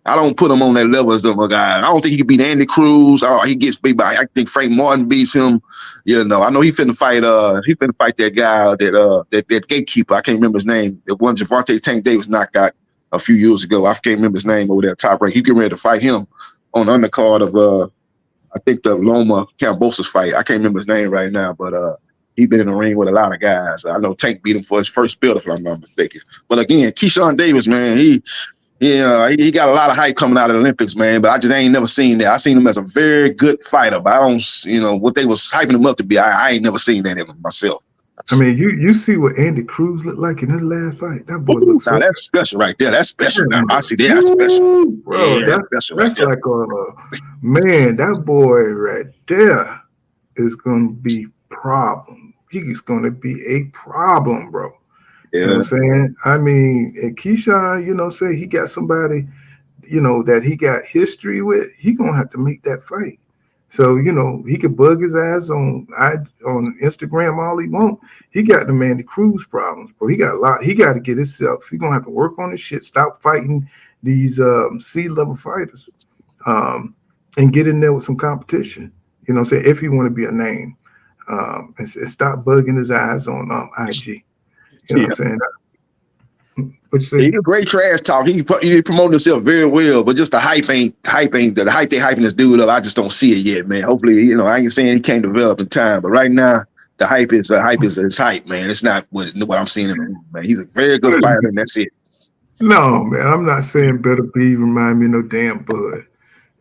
I don't put him on that level as the guy. I don't think he can beat Andy Cruz. He gets beat by. I think Frank Martin beats him. I know he finna fight. He finna fight that guy that gatekeeper. I can't remember his name. The one Javante Tank Davis knocked out a few years ago. I can't remember his name over there. Top Rank. He getting ready to fight him on the undercard of I think the Loma Kambosos fight. I can't remember his name right now, but he's been in the ring with a lot of guys. I know Tank beat him for his first belt, if I'm not mistaken. But again, Keyshawn Davis, man, he he got a lot of hype coming out of the Olympics, man. But I just ain't never seen that. I seen him as a very good fighter, but I don't, what they was hyping him up to be. I ain't never seen that in him myself. I mean, you see what Andy Cruz looked like in his last fight. That boy looks so. That's special right there. That's special. Now I see that. That's special, bro. Yeah, that's like man. That boy right there is going to be problem. He's going to be a problem, bro. Yeah. You know what I'm saying? I mean, and Keyshawn, say he got somebody, that he got history with. He gonna have to make that fight. So, he could bug his ass on Instagram all he want. He got the Andy Cruz problems, bro. He got a lot. He got to get himself. He gonna have to work on his shit. Stop fighting these C-level fighters, and get in there with some competition. You know what I'm saying? If you want to be a name, and stop bugging his ass on IG. You know what I'm saying? What you say? He's a great trash talk. He promoting himself very well, but just the hype ain't the hype they hyping this dude up. I just don't see it yet, man. Hopefully, I ain't saying he can't develop in time, but right now the hype is hype, man. It's not what I'm seeing in the room, man. He's a very good fighter, and that's it. No, man, I'm not saying Beterbiev remind me of no damn Bud. You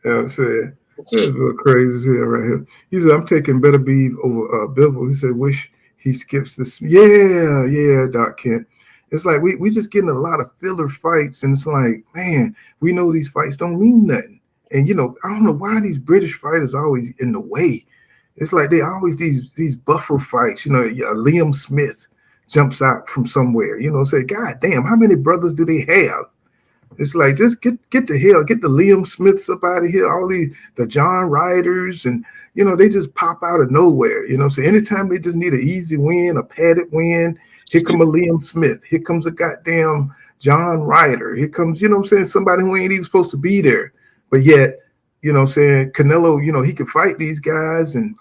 know what I'm saying? That's a little crazy as hell right here. He said, I'm taking Beterbiev over Bivol. He said, wish he skips this. Yeah, Doc Kent. It's like we just getting a lot of filler fights, and it's like, man, we know these fights don't mean nothing. And I don't know why these British fighters are always in the way. It's like they always these buffer fights. Liam Smith jumps out from somewhere. Say, God damn, how many brothers do they have? It's like, just get the Liam Smiths up out of here. All the John Ryders, and they just pop out of nowhere. So anytime they just need an easy win, a padded win, here come a Liam Smith. Here comes a goddamn John Ryder. Here comes, somebody who ain't even supposed to be there. But yet, Canelo, he can fight these guys, and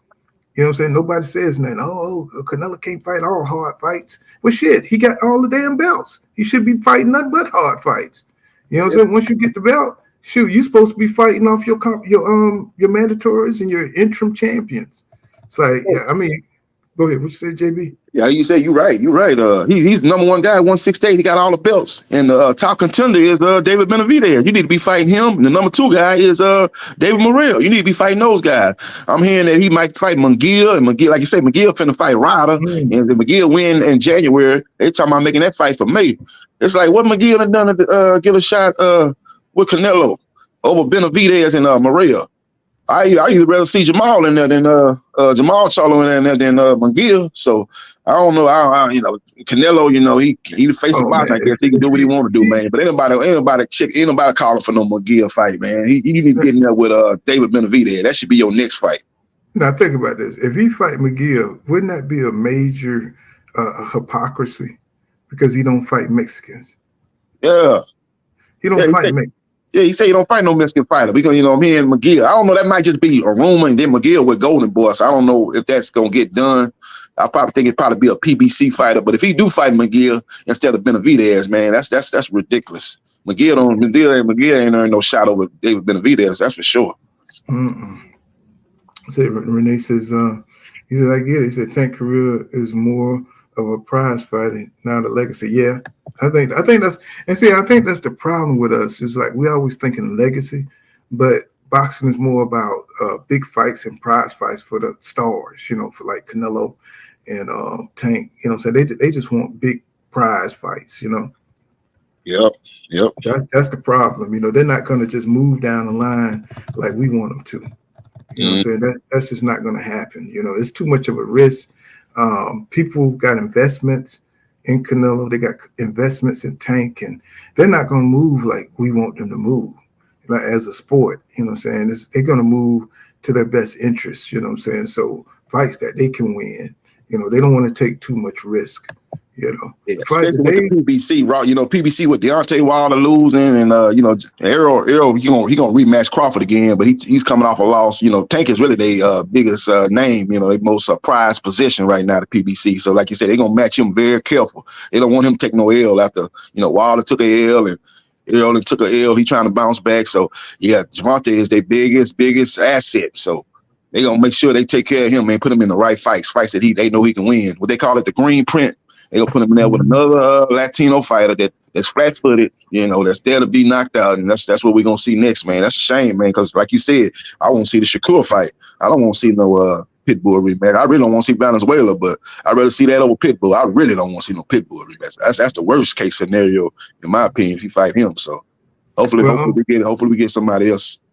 nobody says nothing. Oh, Canelo can't fight all hard fights. Well, shit, he got all the damn belts. He should be fighting nothing but hard fights. Once you get the belt, shoot, you're supposed to be fighting off your mandatories and your interim champions. It's like, go ahead. What you say, JB? Yeah, you say you're right. You're right. He's the number one guy, 168. He got all the belts, and the top contender is David Benavidez. You need to be fighting him. And the number 2 guy is David Morrell. You need to be fighting those guys. I'm hearing that he might fight McGill, and McGill, like you say, McGill finna fight Ryder, and if McGill win in January, they talking about making that fight for May. It's like, what McGill had done to get a shot with Canelo over Benavidez and Morrell. I either rather see Jamal in there than Jamal Charlo in there than McGill. So I don't know. Canelo, he the face of box. I guess he can do what he want to do, man. But ain't nobody calling for no McGill fight, man. He need to get in there with David Benavidez. That should be your next fight. Now think about this. If he fight McGill, wouldn't that be a major hypocrisy? Because he don't fight Mexicans. Yeah. He don't fight Mexicans. Yeah, he say he don't fight no Mexican fighter because, me and McGill, I don't know, that might just be a rumor, and then McGill with Golden Boy, so I don't know if that's going to get done. I probably think it'd probably be a PBC fighter, but if he do fight McGill instead of Benavidez, man, that's ridiculous. McGill ain't earned no shot over David Benavidez, that's for sure. So Renee says, he said, I get it. He said, Tank career is more of a prize fighting, not a legacy. Yeah, I think that's, and see, I think that's the problem with us. Is like we always thinking legacy, but boxing is more about big fights and prize fights for the stars. For like Canelo and Tank. So they just want big prize fights. Yep. That's the problem. They're not going to just move down the line like we want them to. What I'm saying? That's just not going to happen. It's too much of a risk. People got investments in Canelo. They got investments in Tank, and they're not going to move like we want them to move, like as a sport. They're going to move to their best interests. So fights that they can win. They don't want to take too much risk. Especially with the PBC, PBC with Deontay Wilder losing, and Errol, he gonna rematch Crawford again, but he's coming off a loss. Tank is really their biggest name, their most prized position right now, the PBC. So like you said, they're gonna match him very careful. They don't want him to take no L after Wilder took a L and Errol took a L. He trying to bounce back. So yeah, Javante is their biggest asset. So they gonna make sure they take care of him and put him in the right fights that they know he can win. What they call it, the green print. They gonna put him in there with another Latino fighter that's flat-footed, that's there to be knocked out, and that's what we're gonna see next, man. That's a shame, man, because like you said, I won't see the Shakur fight. I don't want to see no Pitbull rematch. I really don't want to see Valenzuela, but I'd rather see that over Pitbull. I really don't want to see no Pitbull rematch. That's the worst case scenario, in my opinion, if you fight him. So hopefully we get somebody else.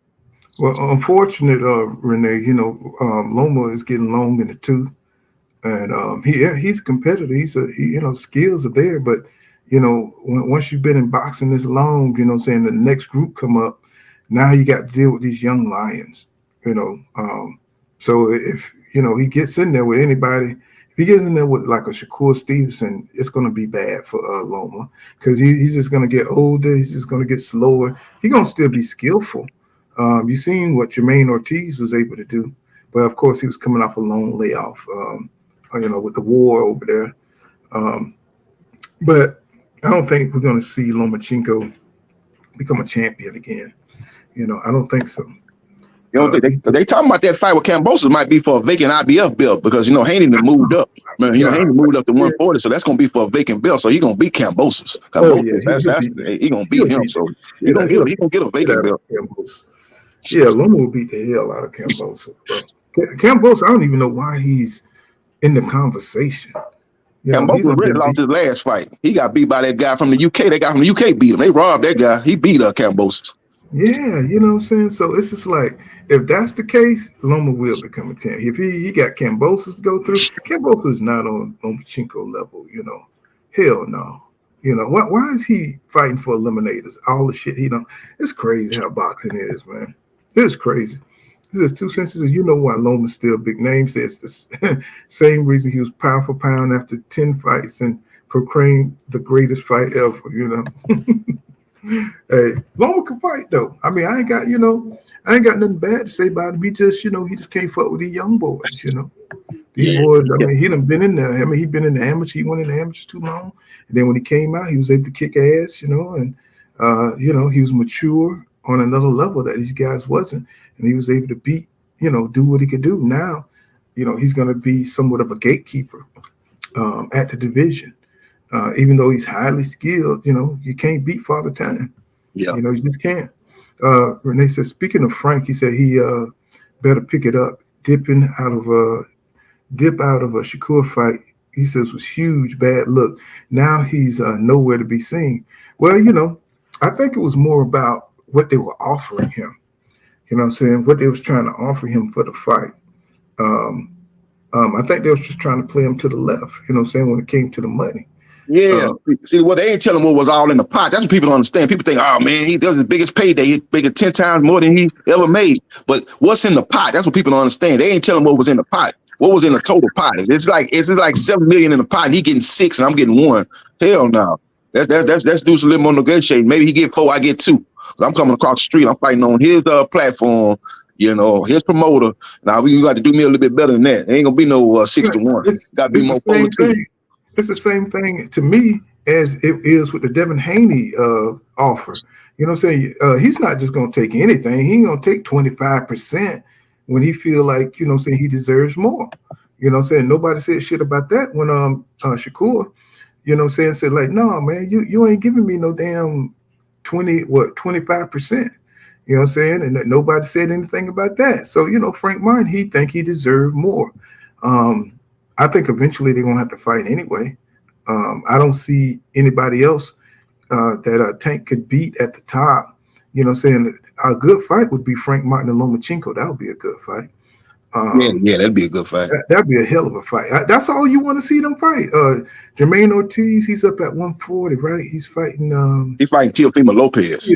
Well, unfortunate, Renee, Loma is getting long in the tooth. And he's competitive. Skills are there, but once you've been in boxing this long, the next group come up, now you got to deal with these young lions. So if he gets in there with anybody, if he gets in there with like a Shakur Stevenson, it's going to be bad for Loma because he's just going to get older. He's just going to get slower. He's going to still be skillful. You seen what Jermaine Ortiz was able to do, but of course he was coming off a long layoff. With the war over there. But I don't think we're going to see Lomachenko become a champion again. I don't think so. They talking about that fight with Kambosos might be for a vacant IBF belt because, Haney moved up. Haney moved up to 140, so that's going to be for a vacant belt. So he's going to beat Kambosos. He's going to beat him. So he's going to get a vacant belt. Yeah, Loma will beat the hell out of Kambosos. Kambosos, I don't even know why he's in the conversation. Kambosos really lost his last fight. He got beat by that guy from the UK. That guy from the UK beat him. They robbed that guy. He beat Kambosos. Yeah, you know what I'm saying? So it's just like, if that's the case, Loma will become a champ. If he got Kambosos to go through, Kambosos is not on Lomachenko level, you know. Hell no. You know, why is he fighting for eliminators? All the shit he done. It's crazy how boxing is, man. It's crazy. This is 2 cents. You know why Loma's still a big name. Says the same reason he was pound for pound after 10 fights and proclaimed the greatest fight ever, you know. Hey, Loma can fight though. I mean, I ain't got nothing bad to say about him. He just, he just can't fuck with these young boys, These Yeah, boys, I mean, he done been in there. I mean, he been in the amateur. He went in the amateurs too long. And then when he came out, he was able to kick ass, and he was mature on another level that these guys wasn't. And he was able to beat, do what he could do. Now, he's gonna be somewhat of a gatekeeper at the division. Even though he's highly skilled, you can't beat Father Time. yeah. You just can't. Renee said, speaking of Frank, he said he better pick it up. Dip out of a Shakur fight, he says was huge, bad look. Now he's nowhere to be seen. Well, I think it was more about what they were offering him. You know what I'm saying? What they was trying to offer him for the fight. I think they was just trying to play him to the left, you know what I'm saying, when it came to the money. Yeah. See, what they ain't telling what was all in the pot. That's what people don't understand. People think, oh man, he does his biggest payday. He's bigger 10 times more than he ever made. But what's in the pot? That's what people don't understand. They ain't telling what was in the pot. What was in the total pot? It's like $7 million in the pot. And he getting 6 and I'm getting 1. Hell no. Let's do some little more negotiating. Maybe he get 4, I get 2. I'm coming across the street. I'm fighting on his platform. His promoter. Now we got to do me a little bit better than that. It ain't gonna be no 6-1. Got to be more 4-2. It's the same thing to me as it is with the Devin Haney offer. You know what I'm saying? He's not just going to take anything. He ain't going to take 25% when he feel like, saying he deserves more. You know what I'm saying? Nobody said shit about that when Shakur, said like, no, man, you ain't giving me no damn 25%. You know what I'm saying? And nobody said anything about that. So, Frank Martin, he think he deserved more. I think eventually they're gonna have to fight anyway. I don't see anybody else that Tank could beat at the top. You know what I'm saying? A good fight would be Frank Martin and Lomachenko. That would be a good fight. Yeah, that'd be a good fight. That'd be a hell of a fight. That's all you want to see them fight. Jermaine Ortiz, he's up at 140, right? He's fighting. He's fighting Teofimo Lopez.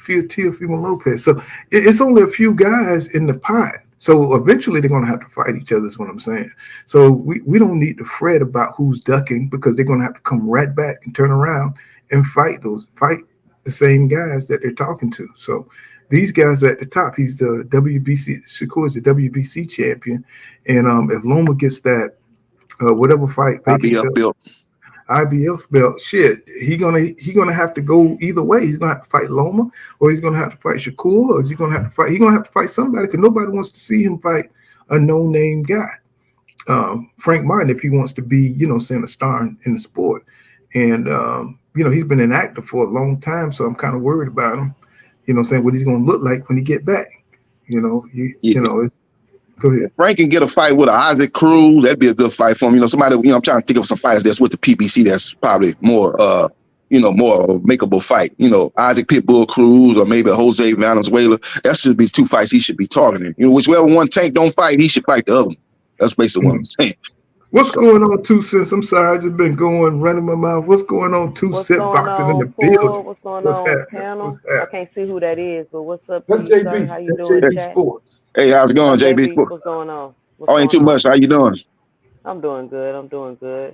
Teofimo Lopez. So it's only a few guys in the pot. So eventually they're going to have to fight each other is what I'm saying. So we don't need to fret about who's ducking because they're going to have to come right back and turn around and fight the same guys that they're talking to. So these guys are at the top. He's the WBC. Shakur is the WBC champion. And if Loma gets that whatever fight, IBF belt, shit, he gonna have to go either way. He's gonna have to fight Loma, or he's gonna have to fight Shakur, or is he gonna have to fight? He's gonna have to fight somebody because nobody wants to see him fight a no-name guy. Frank Martin, if he wants to be, saying a star in the sport, and he's been inactive for a long time, so I'm kind of worried about him. Saying what he's gonna look like when he get back. Go ahead. Frank can get a fight with Isaac Cruz. That'd be a good fight for him. Somebody, I'm trying to think of some fighters that's with the PBC that's probably more, more makeable fight. Isaac Pitbull Cruz or maybe Jose Valenzuela. That should be 2 fights he should be targeting. Whichever one Tank don't fight, he should fight the other one. That's basically what I'm saying. What's going on, 2 Cents? I'm sorry, I just been running my mouth. What's going on, 2 Cent boxing in the building? What's going on, panel? I can't see who that is, but what's up? That's JB. How you doing, JB Sports. Hey, how's it going, JB? What's going on? Ain't too much. How you doing? I'm doing good.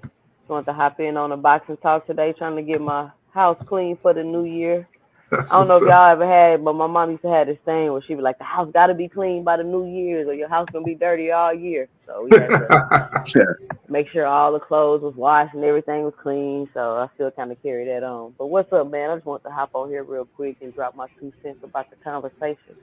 Just want to hop in on a boxing talk today, trying to get my house clean for the new year. I don't know if y'all ever had, but my mom used to have this thing where she'd be like, the house got to be clean by the New Year's or your house going to be dirty all year. So we had to make sure all the clothes was washed and everything was clean. So I still kind of carry that on. But what's up, man? I just want to hop on here real quick and drop my 2 cents about the conversation.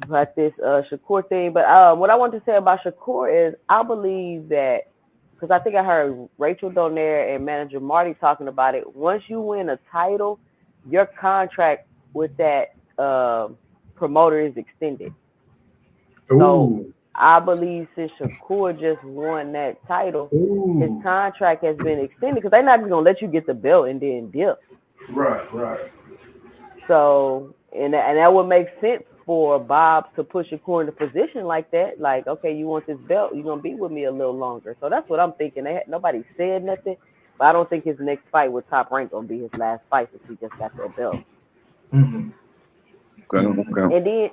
About this Shakur thing. But what I want to say about Shakur is I believe that, because I think I heard Rachel Donaire and manager Marty talking about it, once you win a title, your contract with that promoter is extended. Ooh. So I believe since Shakur just won that title, his contract has been extended because they're not just going to let you get the belt and then dip. Right. So, and that would make sense for Bob to push Shakur in a position like that. Like, okay, you want this belt, you're going to be with me a little longer. So that's what I'm thinking. Nobody said nothing, but I don't think his next fight with Top Rank going to be his last fight since he just got that belt. Okay. And then,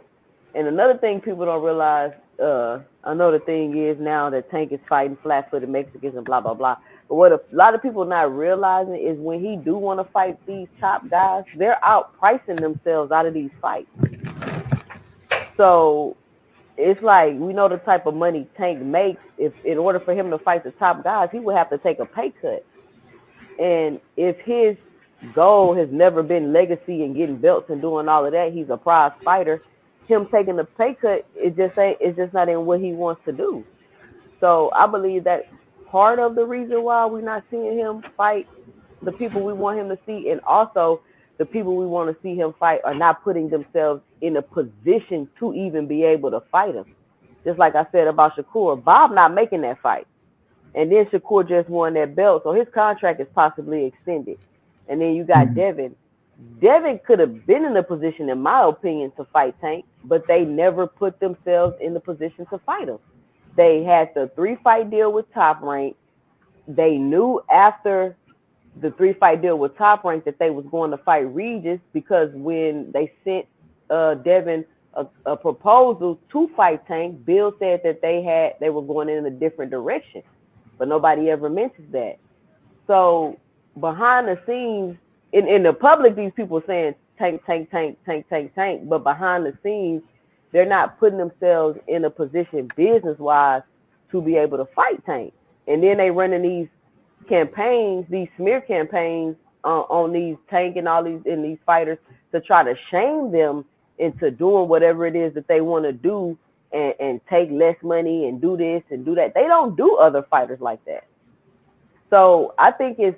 and another thing people don't realize, I know the thing is now that Tank is fighting flat-footed Mexicans and blah, blah, blah. But what a lot of people not realizing is when he do want to fight these top guys, they're outpricing themselves out of these fights. So it's like, we know the type of money Tank makes. If in order for him to fight the top guys, he would have to take a pay cut. And if his goal has never been legacy and getting belts and doing all of that, he's a prize fighter. Him taking the pay cut, it's just not in what he wants to do. So I believe that part of the reason why we're not seeing him fight the people we want him to see, and also the people we want to see him fight are not putting themselves in a position to even be able to fight him. Just like I said about Shakur, Bob not making that fight. And then Shakur just won that belt, so his contract is possibly extended. And then you got Devin. Devin could have been in a position, in my opinion, to fight Tank, but they never put themselves in the position to fight him. They had the 3-fight deal with Top Rank. They knew after the 3-fight deal with Top Rank that they was going to fight Regis, because when they sent Devin a proposal to fight Tank, Bill said that they were going in a different direction, but nobody ever mentions that. So behind the scenes, in the public, these people are saying Tank, but behind the scenes, they're not putting themselves in a position business-wise to be able to fight Tank. And then they running these campaigns, these smear campaigns on these Tank and all these fighters to try to shame them into doing whatever it is that they want to do and take less money and do this and do that. They don't do other fighters like that. So I think it's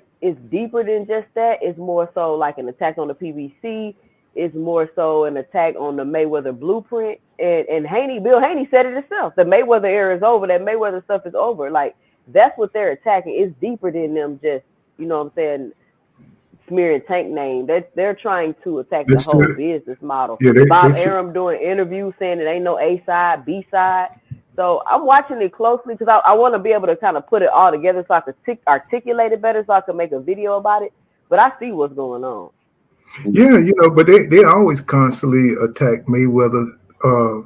deeper than just that. It's more so like an attack on the PBC. It's more so an attack on the Mayweather blueprint. And Bill Haney said it himself. The Mayweather era is over. That Mayweather stuff is over. Like, that's what they're attacking. It's deeper than them just, you know what I'm saying, smearing Tank name. They're trying to attack the whole business model. Yeah, Bob Arum doing interviews saying it ain't no A side, B side. So I'm watching it closely because I want to be able to kind of put it all together so I can articulate it better, so I can make a video about it. But I see what's going on. Yeah, but they always constantly attack Mayweather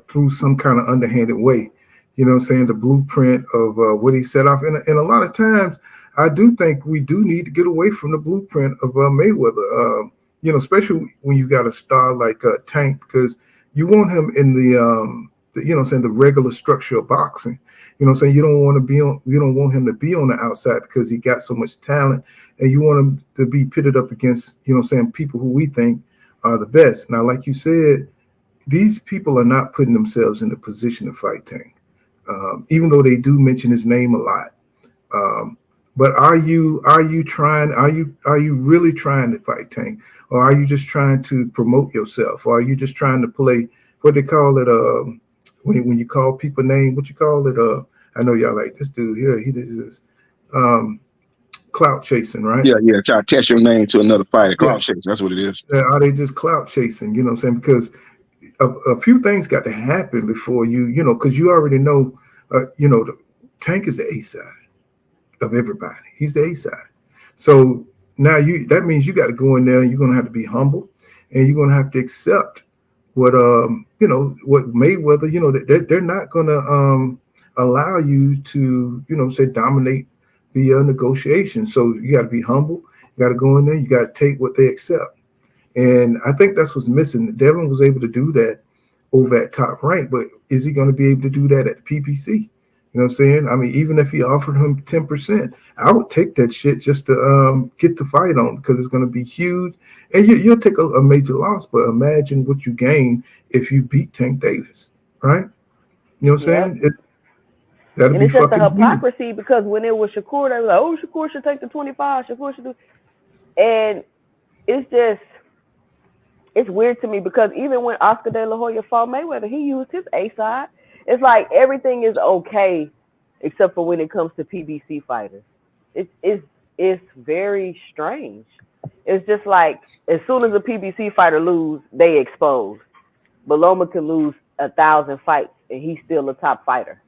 through some kind of underhanded way. You know what I'm saying? The blueprint of what he set off. And a lot of times, I do think we do need to get away from the blueprint of Mayweather, especially when you got a star like Tank, because you want him in the regular structure of boxing. You know what I'm saying? You don't want him to be on the outside because he got so much talent, and you want him to be pitted up against, people who we think are the best. Now, like you said, these people are not putting themselves in the position to fight Tank, even though they do mention his name a lot. But are you really trying to fight Tank, or are you just trying to promote yourself, or are you just trying to play what they call it? When you call people name, what you call it? I know y'all like this dude here. He does this clout chasing, right? Yeah. Try to test your name to another fighter. Clout chasing. That's what it is. Are they just clout chasing? You know what I'm saying? Because a few things got to happen before because you already know, the Tank is the A side of everybody. He's the A side. So now that means you got to go in there. And you're going to have to be humble, and you're going to have to accept what what Mayweather, they're not going to allow you to dominate the negotiations. So you got to be humble. You got to go in there. You got to take what they accept. And I think that's what's missing. Devin was able to do that over at Top Rank, but is he going to be able to do that at the PPC? You know what I'm saying? I mean, even if he offered him 10%, I would take that shit just to get the fight on, because it's going to be huge. And you'll take a major loss, but imagine what you gain if you beat Tank Davis, right? You know what I'm saying? It's just a hypocrisy huge. Because when it was Shakur, they were like, oh, Shakur should take the 25. Shakur should do. And it's weird to me because even when Oscar De La Hoya fought Mayweather, he used his A side. It's like everything is okay except for when it comes to PBC fighters. It's very strange. it's just like as soon as a PBC fighter lose, they expose. But Loma could lose 1,000 fights and he's still a top fighter.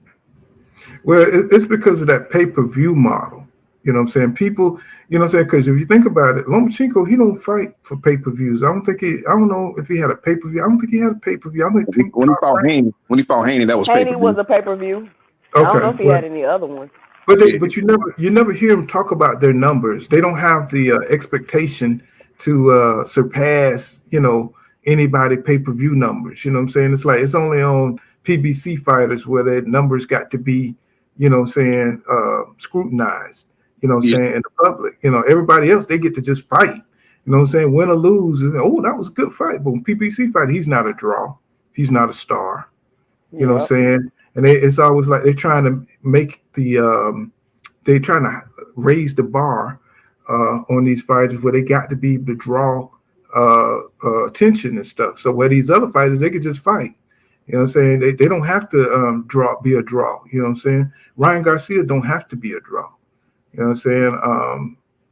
Well, it's because of that pay-per-view model. You know what I'm saying? People, you know what I'm saying? Because if you think about it, Lomachenko, he don't fight for pay-per-views. I don't know if he had a pay-per-view. I don't think he had a pay-per-view. I don't think when he fought Haney, that was Haney pay-per-view. was a pay-per-view. Okay, I don't know if he had any other ones. But you never hear them talk about their numbers. They don't have the expectation to surpass, you know, anybody pay-per-view numbers. You know what I'm saying? It's like it's only on PBC fighters where their numbers got to be, you know what I'm saying, scrutinized. You know what I'm saying, in the public. You know, everybody else, they get to just fight. You know what I'm saying? Win or lose. Oh, that was a good fight. But when PBC fight, he's not a draw. He's not a star. You know what I'm saying? And it's always like they're trying to make they're trying to raise the bar on these fighters where they got to be to draw attention and stuff. So where these other fighters, they could just fight. You know what I'm saying? They don't have to be a draw. You know what I'm saying? Ryan Garcia don't have to be a draw. You know what I'm saying?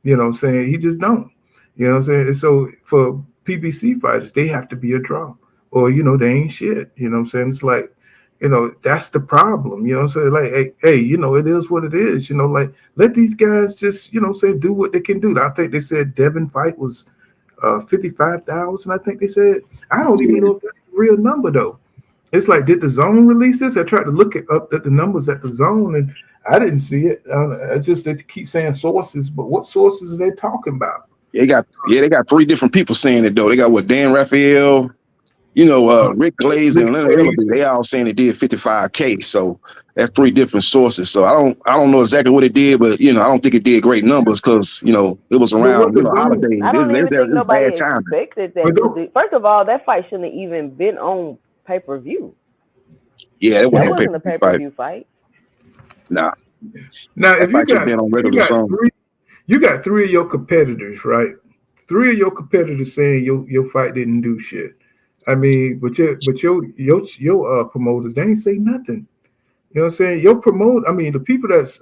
You know what I'm saying? He just don't. You know what I'm saying? And so for PBC fighters, they have to be a draw. Or, you know, they ain't shit. You know what I'm saying? It's like, you know, that's the problem. You know what I'm saying? Like, hey, you know, it is what it is. You know, like, let these guys just, you know, say do what they can do. I think they said Devin fight was 55,000, I think they said. I don't even know if that's the real number, though. It's like, did the Zone release this? I tried to look up at the numbers at the Zone, and I didn't see it. It's just they keep saying sources, but what sources are they talking about? They got 3 different people saying it though. They got Dan Raphael, you know, Rick Glazer and Leonard Ellerby. They all saying it did 55K. So that's 3 different sources. So I don't know exactly what it did, but you know, I don't think it did great numbers because you know it was around holidays. I don't even think nobody expected that. First of all, that fight shouldn't have even been on pay-per-view. Yeah, it wasn't a pay-per-view fight. Nah. Now, if you got 3 of your competitors, right? 3 of your competitors saying your fight didn't do shit. I mean, but your promoters, they ain't say nothing. You know what I'm saying? The people that's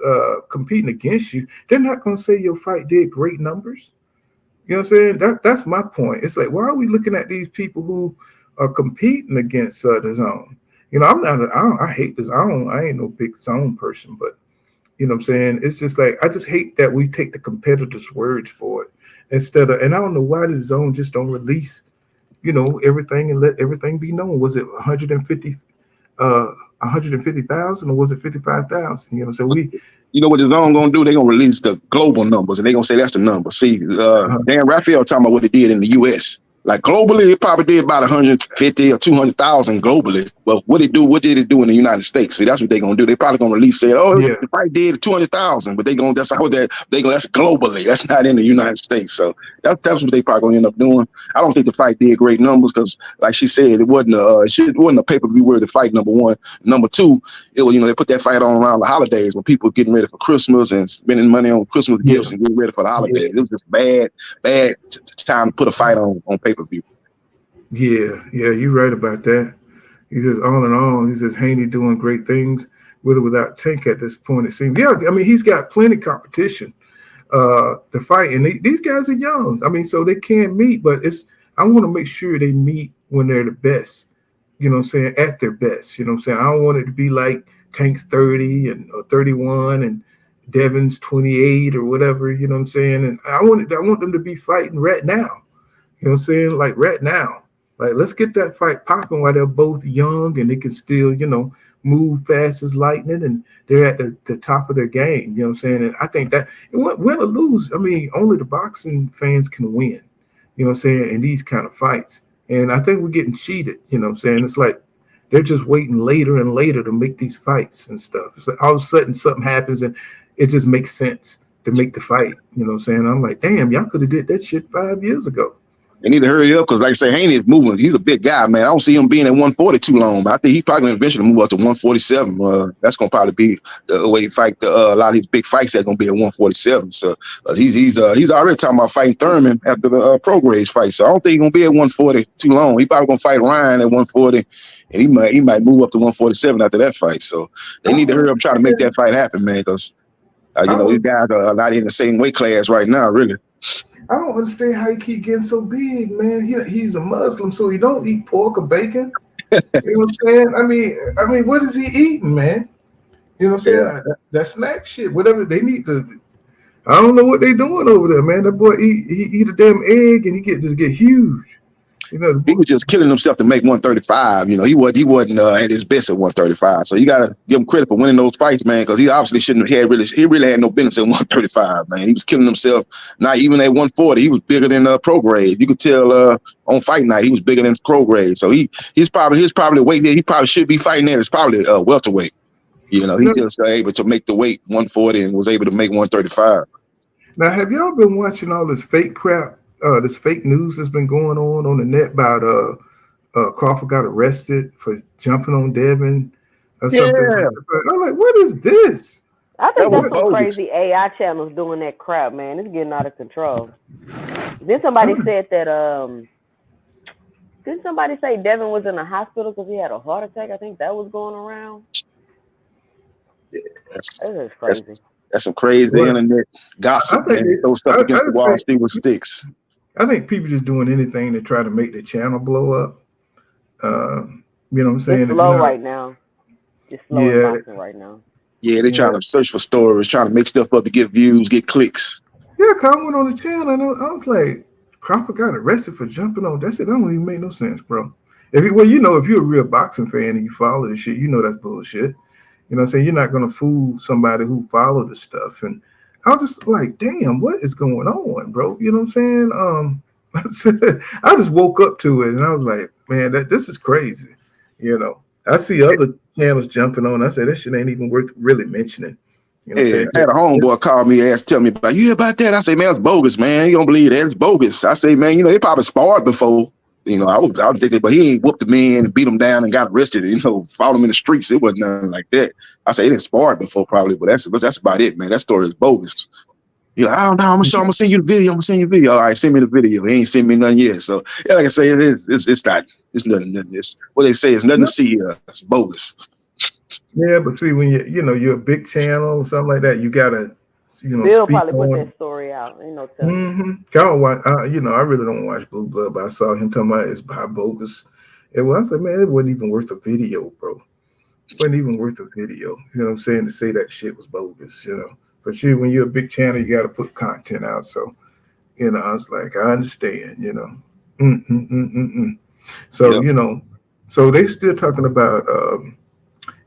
competing against you, they're not gonna say your fight did great numbers. You know what I'm saying? That's my point. It's like, why are we looking at these people who are competing against the Zone? You know, I hate this. I ain't no big Zone person, but you know what I'm saying? It's just like, I just hate that we take the competitors' words for it instead of, and I don't know why the Zone just don't release, you know, everything and let everything be known. Was it 150,000 or was it 55,000? You know, so you know what the Zone gonna do? They're gonna release the global numbers and they're gonna say that's the number. See, Dan Raphael talking about what it did in the US. Like globally, it probably did about 150 or 200,000 globally. But what did it do in the United States? See, that's what they're gonna do. They're probably gonna release say, the fight did 200,000, but that's globally. That's not in the United States. So that's what they probably gonna end up doing. I don't think the fight did great numbers because, like she said, it wasn't a pay-per-view worthy fight. Number one, number two, it was, you know, they put that fight on around the holidays when people were getting ready for Christmas and spending money on Christmas gifts and getting ready for the holidays. It was just bad time to put a fight on pay-per-view. Yeah, you're right about that. He says, all in all, he says Haney doing great things with or without Tank at this point, it seems. Yeah, I mean, he's got plenty of competition to fight, and these guys are young. I mean, so they can't meet, but I want to make sure they meet when they're the best, you know what I'm saying, at their best. You know what I'm saying? I don't want it to be like Tank's 30 or 31 and Devin's 28 or whatever, you know what I'm saying? And I want them to be fighting right now. You know what I'm saying? Like right now. Like, let's get that fight popping while they're both young and they can still, you know, move fast as lightning and they're at the top of their game. You know what I'm saying? And I think that win or lose, I mean, only the boxing fans can win, you know what I'm saying, in these kind of fights. And I think we're getting cheated, you know what I'm saying? It's like they're just waiting later and later to make these fights and stuff. It's like all of a sudden something happens and it just makes sense to make the fight. You know what I'm saying? I'm like, damn, y'all could have did that shit 5 years ago. They need to hurry up because, like I say, Haney is moving. He's a big guy, man. I don't see him being at 140 too long, but I think he's probably going to eventually move up to 147. That's going to probably be the way he fight. A lot of these big fights are going to be at 147. So he's already talking about fighting Thurman after the Prograis fight. So I don't think he's going to be at 140 too long. He probably going to fight Ryan at 140, and he might move up to 147 after that fight. So they need to hurry up, try to make that fight happen, man, because you know, these guys are not in the same weight class right now, really. I don't understand how he keep getting so big, man. He's a Muslim, so he don't eat pork or bacon. You know what I'm saying? I mean, what is he eating, man? You know what I'm saying? Yeah. That snack shit, whatever they need to. I don't know what they doing over there, man. That boy eat a damn egg and he just get huge. You know, He was just killing himself to make 135. You know, he wasn't at his best at 135. So you gotta give him credit for winning those fights, man, because he obviously shouldn't have he really had no business at 135, man. He was killing himself. Not even at 140, he was bigger than pro grade. You could tell on fight night he was bigger than pro grade. So his probably weight that he probably should be fighting at is probably welterweight. You know, he just able to make the weight 140 and was able to make 135. Now, have y'all been watching all this fake crap? This fake news that's been going on the net about Crawford got arrested for jumping on Devin or something. Yeah. I'm like, what is this? I think that's some crazy AI channels doing that crap, man. It's getting out of control. Then somebody said that didn't somebody say Devin was in the hospital because he had a heart attack? I think that was going around. Yeah, that's crazy. That's some crazy internet gossip, man. Throw stuff against the wall, see what sticks. I think people just doing anything to try to make the channel blow up. You know what I'm saying? It's slow right now. It's slow right now. Yeah, they're trying to search for stories, trying to make stuff up to get views, get clicks. Yeah, cause I went on the channel and I was like, Crawford got arrested for jumping on. That shit don't even make no sense, bro. If you're a real boxing fan and you follow this shit, you know that's bullshit. You know what I'm saying? You're not gonna fool somebody who follow the stuff. And I was just like, damn, what is going on, bro? You know what I'm saying? I just woke up to it and I was like, man, this is crazy. You know, I see other channels jumping on. I said, that shit ain't even worth really mentioning. You know what I'm saying? I had a homeboy call me, tell me about, you hear about that? I say, man, it's bogus, man. You don't believe that? It's bogus. I say, man, they probably sparred before. You know, I was thinking, but he ain't whooped the man and beat him down and got arrested. Followed him in the streets. It wasn't nothing like that. I say he didn't spar before, probably, but that's about it, man. That story is bogus. You're like, I don't know. I'm gonna send you the video. I'm gonna send you the video. All right, send me the video. He ain't sent me nothing yet. So yeah, like I say, it's not. It's nothing. It's what they say. It's nothing to see. It's bogus. Yeah, but see, when you're a big channel or something like that, you gotta. Bill probably put that story out. Ain't no telling. I really don't watch Blue Blood, but I saw him talking about it's by bogus. I was like, man, it wasn't even worth a video, bro. It wasn't even worth a video. You know what I'm saying? To say that shit was bogus, But when you're a big channel, you got to put content out. So, I was like, I understand, So, so they still talking about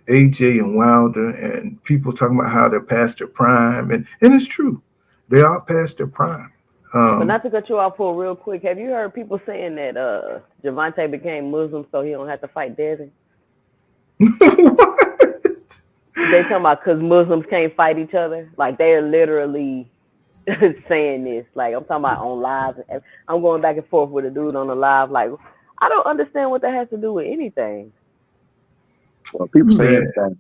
AJ and Wilder and people talking about how they're past their prime. And it's true. They are past their prime. But not to cut you off for real quick, have you heard people saying that Gervonta became Muslim so he don't have to fight Devin? What? They talking about because Muslims can't fight each other. Like they're literally saying this. Like I'm talking about on live. I'm going back and forth with a dude on the live. Like I don't understand what that has to do with anything. Well, people say anything.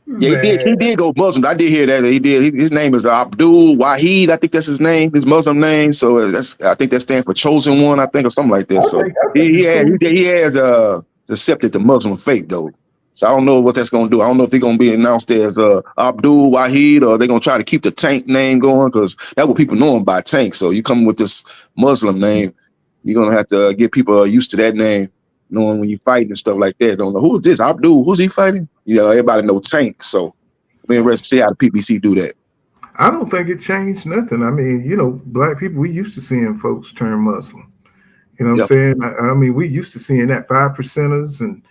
Yeah, he did go Muslim. I did hear that. He did. His name is Abdul Wahid. I think that's his name, his Muslim name. So I think that stands for chosen one, I think, or something like that. So he has accepted the Muslim faith though. So I don't know what that's gonna do. I don't know if they're gonna be announced as Abdul Wahid or they're gonna try to keep the Tank name going because that's what people know him by, Tank. So you come with this Muslim name, you're gonna have to get people used to that name. Knowing when you fighting and stuff like that, don't know who is this Abdul, who's he fighting? Everybody know Tank. So I'm interested to see how the PBC do that. I don't think it changed nothing. I mean, black people, we used to seeing folks turn Muslim. You know what I'm saying? I mean, we used to seeing that 5%ers and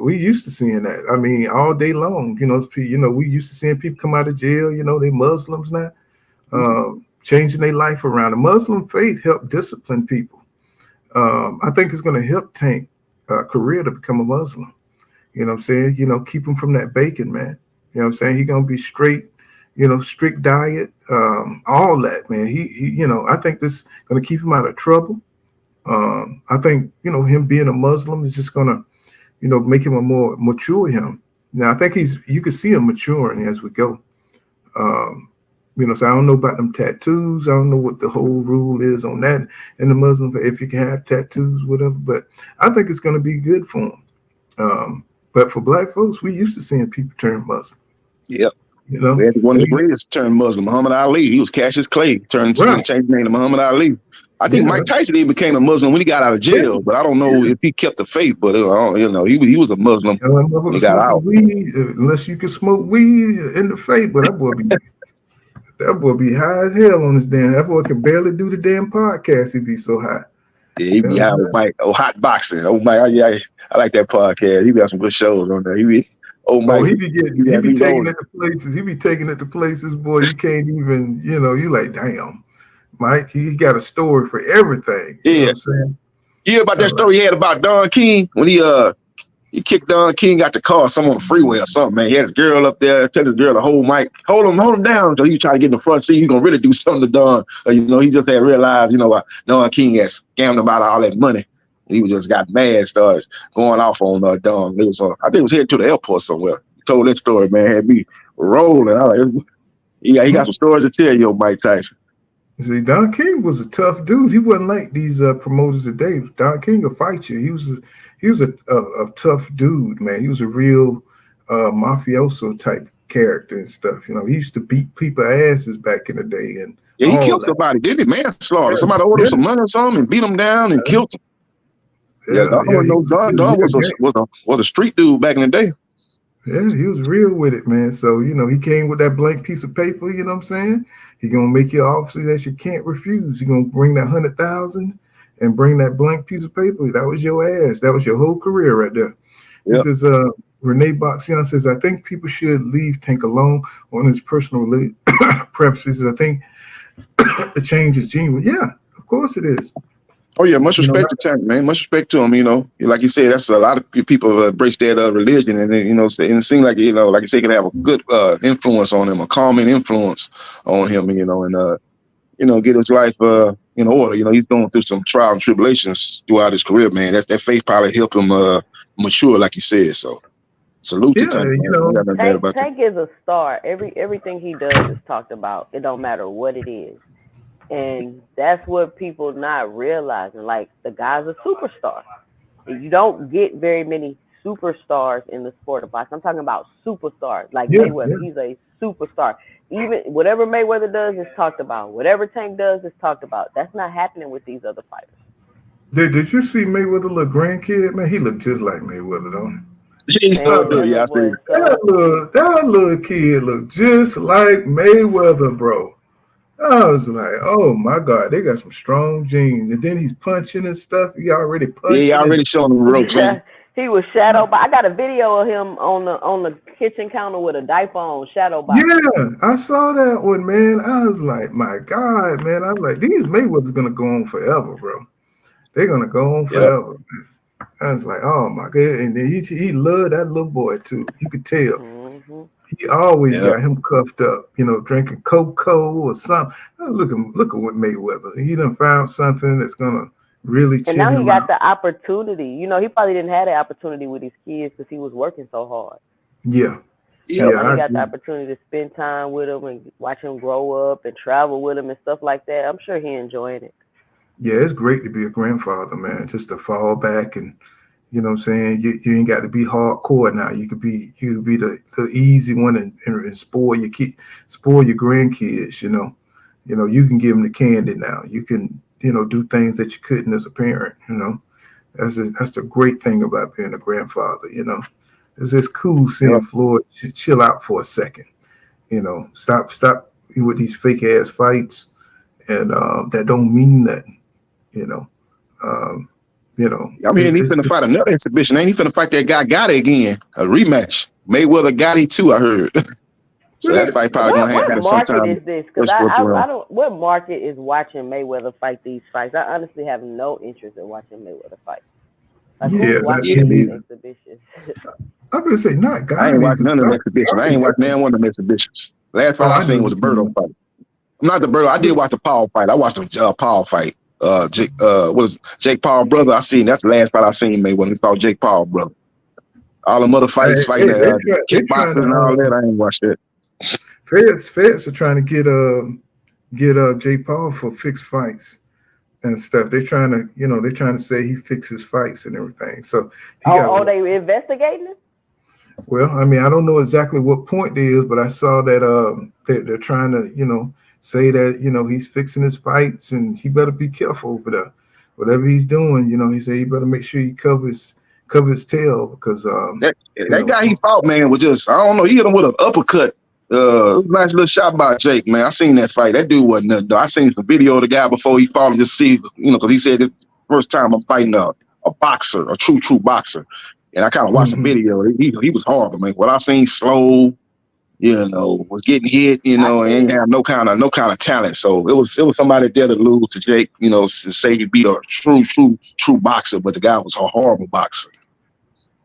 we used to seeing that. I mean, all day long. We used to seeing people come out of jail. They Muslims now, changing their life around. The Muslim faith helped discipline people. I think it's going to help Tank career to become a Muslim. You know what I'm saying? Keep him from that bacon, man. You know what I'm saying? He's going to be straight, strict diet, all that, man. He I think this is going to keep him out of trouble. I think, him being a Muslim is just going to, make him a more mature him. Now, I think you can see him maturing as we go. So I don't know about them tattoos. I don't know what the whole rule is on that in the Muslim, if you can have tattoos, whatever. But I think it's going to be good for them. But for black folks, we used to seeing people turn Muslim. Yep. You know, we had one of the greatest turned Muslim, Muhammad Ali. He was Cassius Clay, changed his name to Muhammad Ali. I think Mike Tyson even became a Muslim when he got out of jail, but I don't know if he kept the faith. But you know, he was a Muslim when he got out. Weed, unless you can smoke weed in the faith, but that boy be high as hell on this damn. That boy can barely do the damn podcast. He be so high. Yeah, he be high with Mike. Oh, hot boxing. Oh Mike, yeah, I like that podcast. He got some good shows on there. He be taking it to places. He be taking it to places, boy. You can't even, you know, you like, damn, Mike. He got a story for everything. You know what I'm saying? You hear about that story he had about Don King when he kicked Don King out the car, some on the freeway or something, man. He had his girl up there, tell his girl to hold Mike, hold him down until he try to get in the front seat. He's gonna really do something to Don. You know, he just had realized, you know, Don King had scammed him out of all that money. He was just got mad, started going off on Don. It was, I think it was headed to the airport somewhere. He told that story, man, had me rolling. I like, he got some stories to tell you, Mike Tyson. See, Don King was a tough dude. He wasn't like these promoters today. Don King will fight you. He was a tough dude, man. He was a real mafioso type character and stuff. You know, he used to beat people's asses back in the day. And yeah, he killed somebody, didn't he? Manslaughter. Somebody ordered some money or something and beat him down and killed him. Don was a street dude back in the day. Yeah, he was real with it, man. So, you know, he came with that blank piece of paper, you know what I'm saying? He gonna make you offer that you can't refuse. You're gonna bring that 100,000 and bring that blank piece of paper. That was your ass. That was your whole career right there. Yep. This is Renee Boxian says, I think people should leave Tank alone on his personal preferences. I think the change is genuine. Yeah, of course it is. Oh yeah, much respect to Tank, man. Much respect to him. You know, like you said, that's a lot of people embrace that religion, and you know, and it seems like, you know, like you say, can have a good influence on him, a calming influence on him, you know, and you know, get his life in order. You know, he's going through some trials and tribulations throughout his career, man. That faith probably helped him mature, like you said. So, salute to Tank. You know, Tank is a star. Everything he does is talked about. It don't matter what it is. And that's what people not realizing. Like, the guy's a superstar. You don't get very many superstars in the sport of boxing. I'm talking about superstars. Like Mayweather, he's a superstar. Even whatever Mayweather does is talked about. Whatever Tank does is talked about. That's not happening with these other fighters. Did you see Mayweather little grandkid? Man, he looked just like Mayweather, don't he? That little kid looked just like Mayweather, bro. I was like, oh my God, they got some strong genes. And then he's punching and stuff. He already punching. Yeah, he already showing the ropes. Yeah, he was shadow box. I got a video of him on the kitchen counter with a diaper on, shadow box. Yeah, I saw that one, man. I was like, my God, man. I'm like, these Mayweather's gonna go on forever, bro. They're gonna go on forever. Yep. I was like, oh my God. And then he loved that little boy too. You could tell. Mm-hmm. He always got him cuffed up, you know, drinking cocoa or something. Look at what Mayweather. He done found something that's gonna really change. And now he got the opportunity. You know, he probably didn't have the opportunity with his kids because he was working so hard. Yeah. So when he got the opportunity to spend time with him and watch him grow up and travel with him and stuff like that, I'm sure he enjoyed it. Yeah, it's great to be a grandfather, man. Just to fall back and, you know what I'm saying? You ain't got to be hardcore now. You could be the easy one and spoil your grandkids, you know. You know, you can give them the candy now. You can, you know, do things that you couldn't as a parent, you know. That's the great thing about being a grandfather, you know. It's just cool seeing Floyd chill out for a second, you know. Stop with these fake ass fights and that don't mean nothing, you know. You know, I mean, he's finna fight another exhibition. Ain't he finna fight that guy Gotti again? A rematch. Mayweather Gotti too, I heard. So that fight probably gonna happen sometime. What market is this? Because I don't. What market is watching Mayweather fight these fights? I honestly have no interest in watching Mayweather fight. Like, these exhibitions. I'm gonna say not Gotti. I ain't watching none of them exhibitions. I ain't watching none of them exhibitions. Last fight I seen was a Berto fight. Not the Berto. I did watch the Paul fight. I watched the Paul fight. Jake Paul brother? I seen that's the last fight I seen Mayweather. He fought Jake Paul brother. All them other fights, fighting kickboxing and all that, I ain't watched that. Feds are trying to get Jake Paul for fixed fights and stuff. They're trying to say he fixes fights and everything. So they investigating it? Well, I mean, I don't know exactly what point it is, but I saw that they're trying to, say that he's fixing his fights and he better be careful over there. Whatever he's doing, he said he better make sure he covers his tail because that guy he fought, man, was just, I don't know, he hit him with an uppercut. It was a nice little shot by Jake, man. I seen that fight. That dude wasn't nothing, though. I seen some video of the guy before he fought him just see, because he said, "It's the first time I'm fighting a boxer, a true boxer." And I kind of watched the video. He was horrible, man. What I seen, slow, was getting hit, and ain't have no kind of talent. So it was somebody there to lose to Jake, to say he'd be a true boxer, but the guy was a horrible boxer.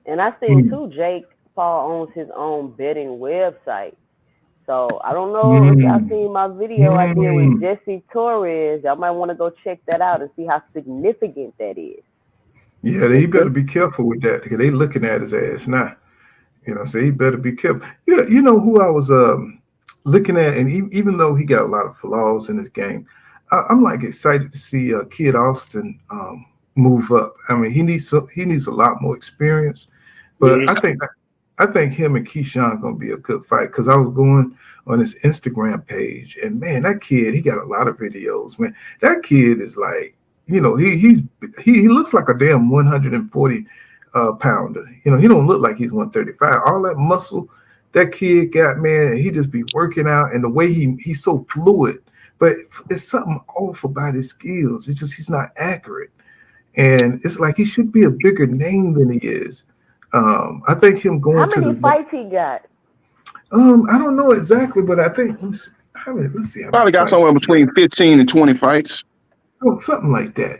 And I seen too, Jake Paul owns his own betting website. So I don't know if y'all seen my video I did with Jesse Torres. Y'all might want to go check that out and see how significant that is. Yeah, he better be careful with that because they looking at his ass now. So he better be careful. You know who I was looking at, and even though he got a lot of flaws in his game, I'm like excited to see Kid Austin move up. I mean, he needs a lot more experience, but I think him and Keyshawn gonna be a good fight because I was going on his Instagram page, and man, that kid, he got a lot of videos. Man, that kid is like, he looks like a damn 140 pounder. He don't look like he's 135. All that muscle that kid got, man, he just be working out, and the way he's so fluid, but it's something off about his skills. It's just he's not accurate, and it's like he should be a bigger name than he is. I think him going to how many fights he got? I don't know exactly, but I think let's see. Probably got somewhere between 15 and 20 fights. Oh, something like that.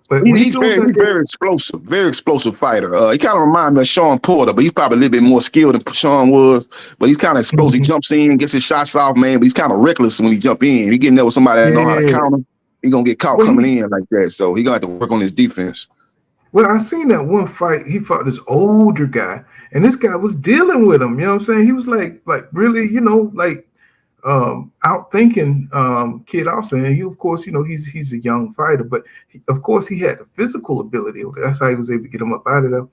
But he's very explosive fighter. He kind of reminds me of Sean Porter, but he's probably a little bit more skilled than Sean was. But he's kind of explosive. He jumps in, gets his shots off, man. But he's kind of reckless when he jump in. He getting there with somebody that know how to counter. He's gonna get caught coming in like that. So he gonna have to work on his defense. Well, I seen that one fight. He fought this older guy, and this guy was dealing with him. You know what I'm saying? He was like really, out thinking Kid Austin. And of course, he's a young fighter, but of course he had the physical ability. That's how he was able to get him up out of there.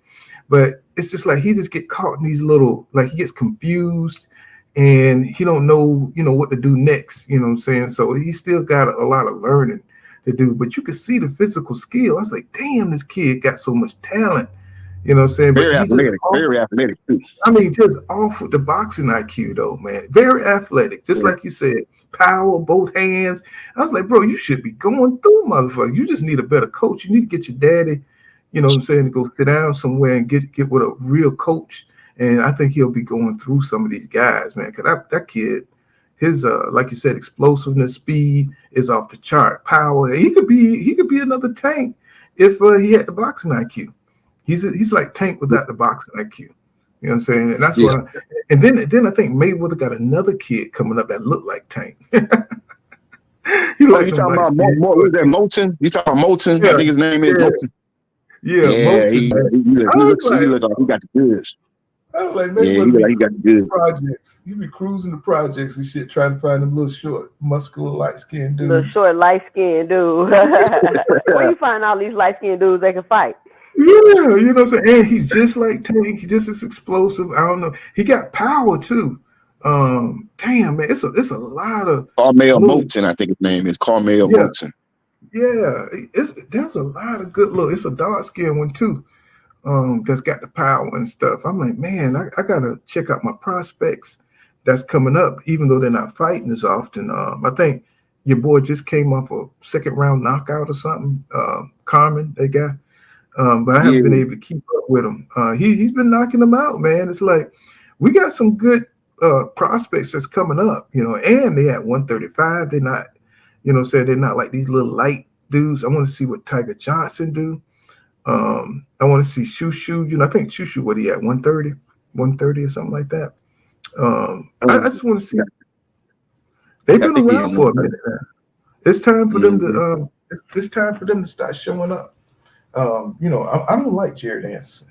But it's just like he just get caught in these little, like he gets confused and he don't know, what to do next. You know what I'm saying? So he still got a lot of learning to do, but you could see the physical skill. I was like, damn, this kid got so much talent. You know what I'm saying? Very athletic too. I mean, just off with the boxing IQ though, man. Very athletic, just like you said, power, both hands. I was like, bro, you should be going through, motherfucker. You just need a better coach. You need to get your daddy, you know what I'm saying, to go sit down somewhere and get with a real coach. And I think he'll be going through some of these guys, man. Cause that kid, his like you said, explosiveness, speed is off the chart. Power, he could be another Tank if he had the boxing IQ. He's like Tank without the boxing IQ. You know what I'm saying? And that's why. And then I think Mayweather got another kid coming up that looked like Tank. You talking about what is that, Moulton? You talking about Moulton? I think his name is Moulton. Moulton. He looks like he got the goods. I was like, he got the goods. Projects. You be cruising the projects and shit, trying to find them little short, muscular, light-skinned dudes. Little short, light-skinned dude. Where you find all these light-skinned dudes that can fight? Yeah, you know what I'm saying? And he's just like Tank. He's just as explosive. I don't know. He got power too. Damn, man, it's a lot of Carmel Moulton, I think his name is Carmel Moulton. Yeah, there's a lot of good look. It's a dark skinned one too. That's got the power and stuff. I'm like, man, I gotta check out my prospects that's coming up, even though they're not fighting as often. I think your boy just came off a second round knockout or something. Carmen, that guy. But I haven't been able to keep up with him. He's been knocking them out, man. It's like we got some good prospects that's coming up, and they at 135. They're not, they're not like these little light dudes. I want to see what Tiger Johnson do. I want to see Shushu. I think Shushu, what he at 130 or something like that. I just want to see. They've been around for a minute now. It's time for them to. It's time for them to start showing up. I don't like Jared Anderson.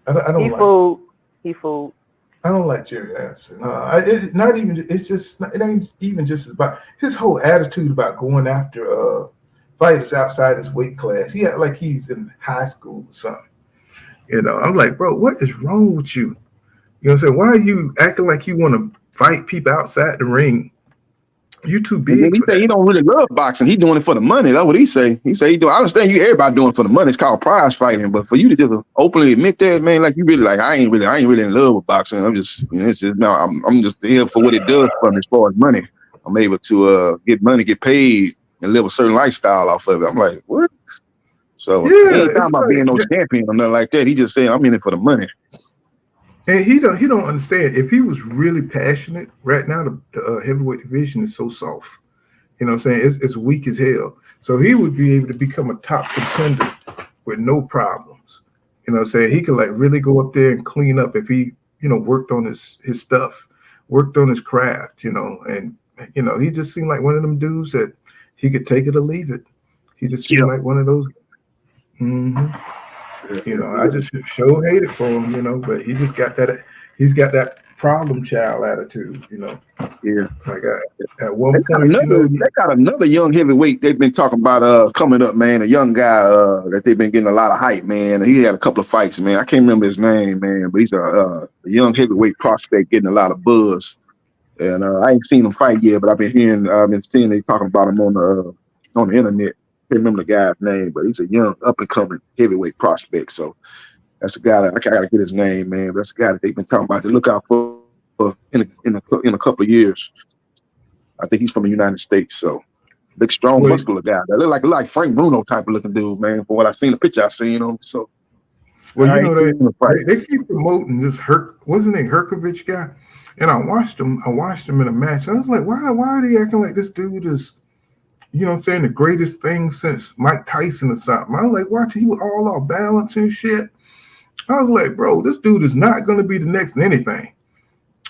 I don't like. He fooled. I don't like Jared Anderson. It ain't even just about his whole attitude about going after fighters outside his weight class. He act like he's in high school or something. I'm like, bro, what is wrong with you? You know what I'm saying? Why are you acting like you want to fight people outside the ring? You too And then big he for say he that. don't really love boxing. He doing it for the money. That's what he say. He say he do. I understand you. Everybody doing it for the money. It's called prize fighting. But for you to just openly admit that, man, like you really like, I ain't really in love with boxing. I'm just, it's just no. I'm just here for what it does for me as far as money. I'm able to get money, get paid, and live a certain lifestyle off of it. I'm like, what? So he Yeah, ain't talking it's about being no like, champion or nothing like that. He just saying I'm in it for the money. and he don't understand. If he was really passionate, right now the heavyweight division is so soft. You know what I'm saying? It's weak as hell. So he would be able to become a top contender with no problems. You know what I'm saying? He could like really go up there and clean up if he, worked on his stuff, worked on his craft, and he just seemed like one of them dudes that he could take it or leave it. He just seemed like one of those. I just sure hate it for him, but he just got that. He's got that problem child attitude, Yeah. Like at one point, they got another young heavyweight they've been talking about coming up, man. A young guy that they've been getting a lot of hype, man. He had a couple of fights, man. I can't remember his name, man, but he's a young heavyweight prospect getting a lot of buzz. And I ain't seen him fight yet, but I've been seeing they talking about him on the internet. I can't remember the guy's name, but he's a young up and coming heavyweight prospect. So that's a guy that I gotta get his name, man. But that's a guy that they've been talking about to look out for in a couple of years. I think he's from the United States, so big, strong, muscular guy. That look like Frank Bruno type of looking dude, man. From what I've seen, the picture I've seen him. So, they keep promoting this wasn't it Herkovich guy? And I watched him in a match. I was like, why are they acting like this dude is, the greatest thing since Mike Tyson or something? I was like, watching, he was all off balance and shit. I was like, bro, this dude is not going to be the next anything.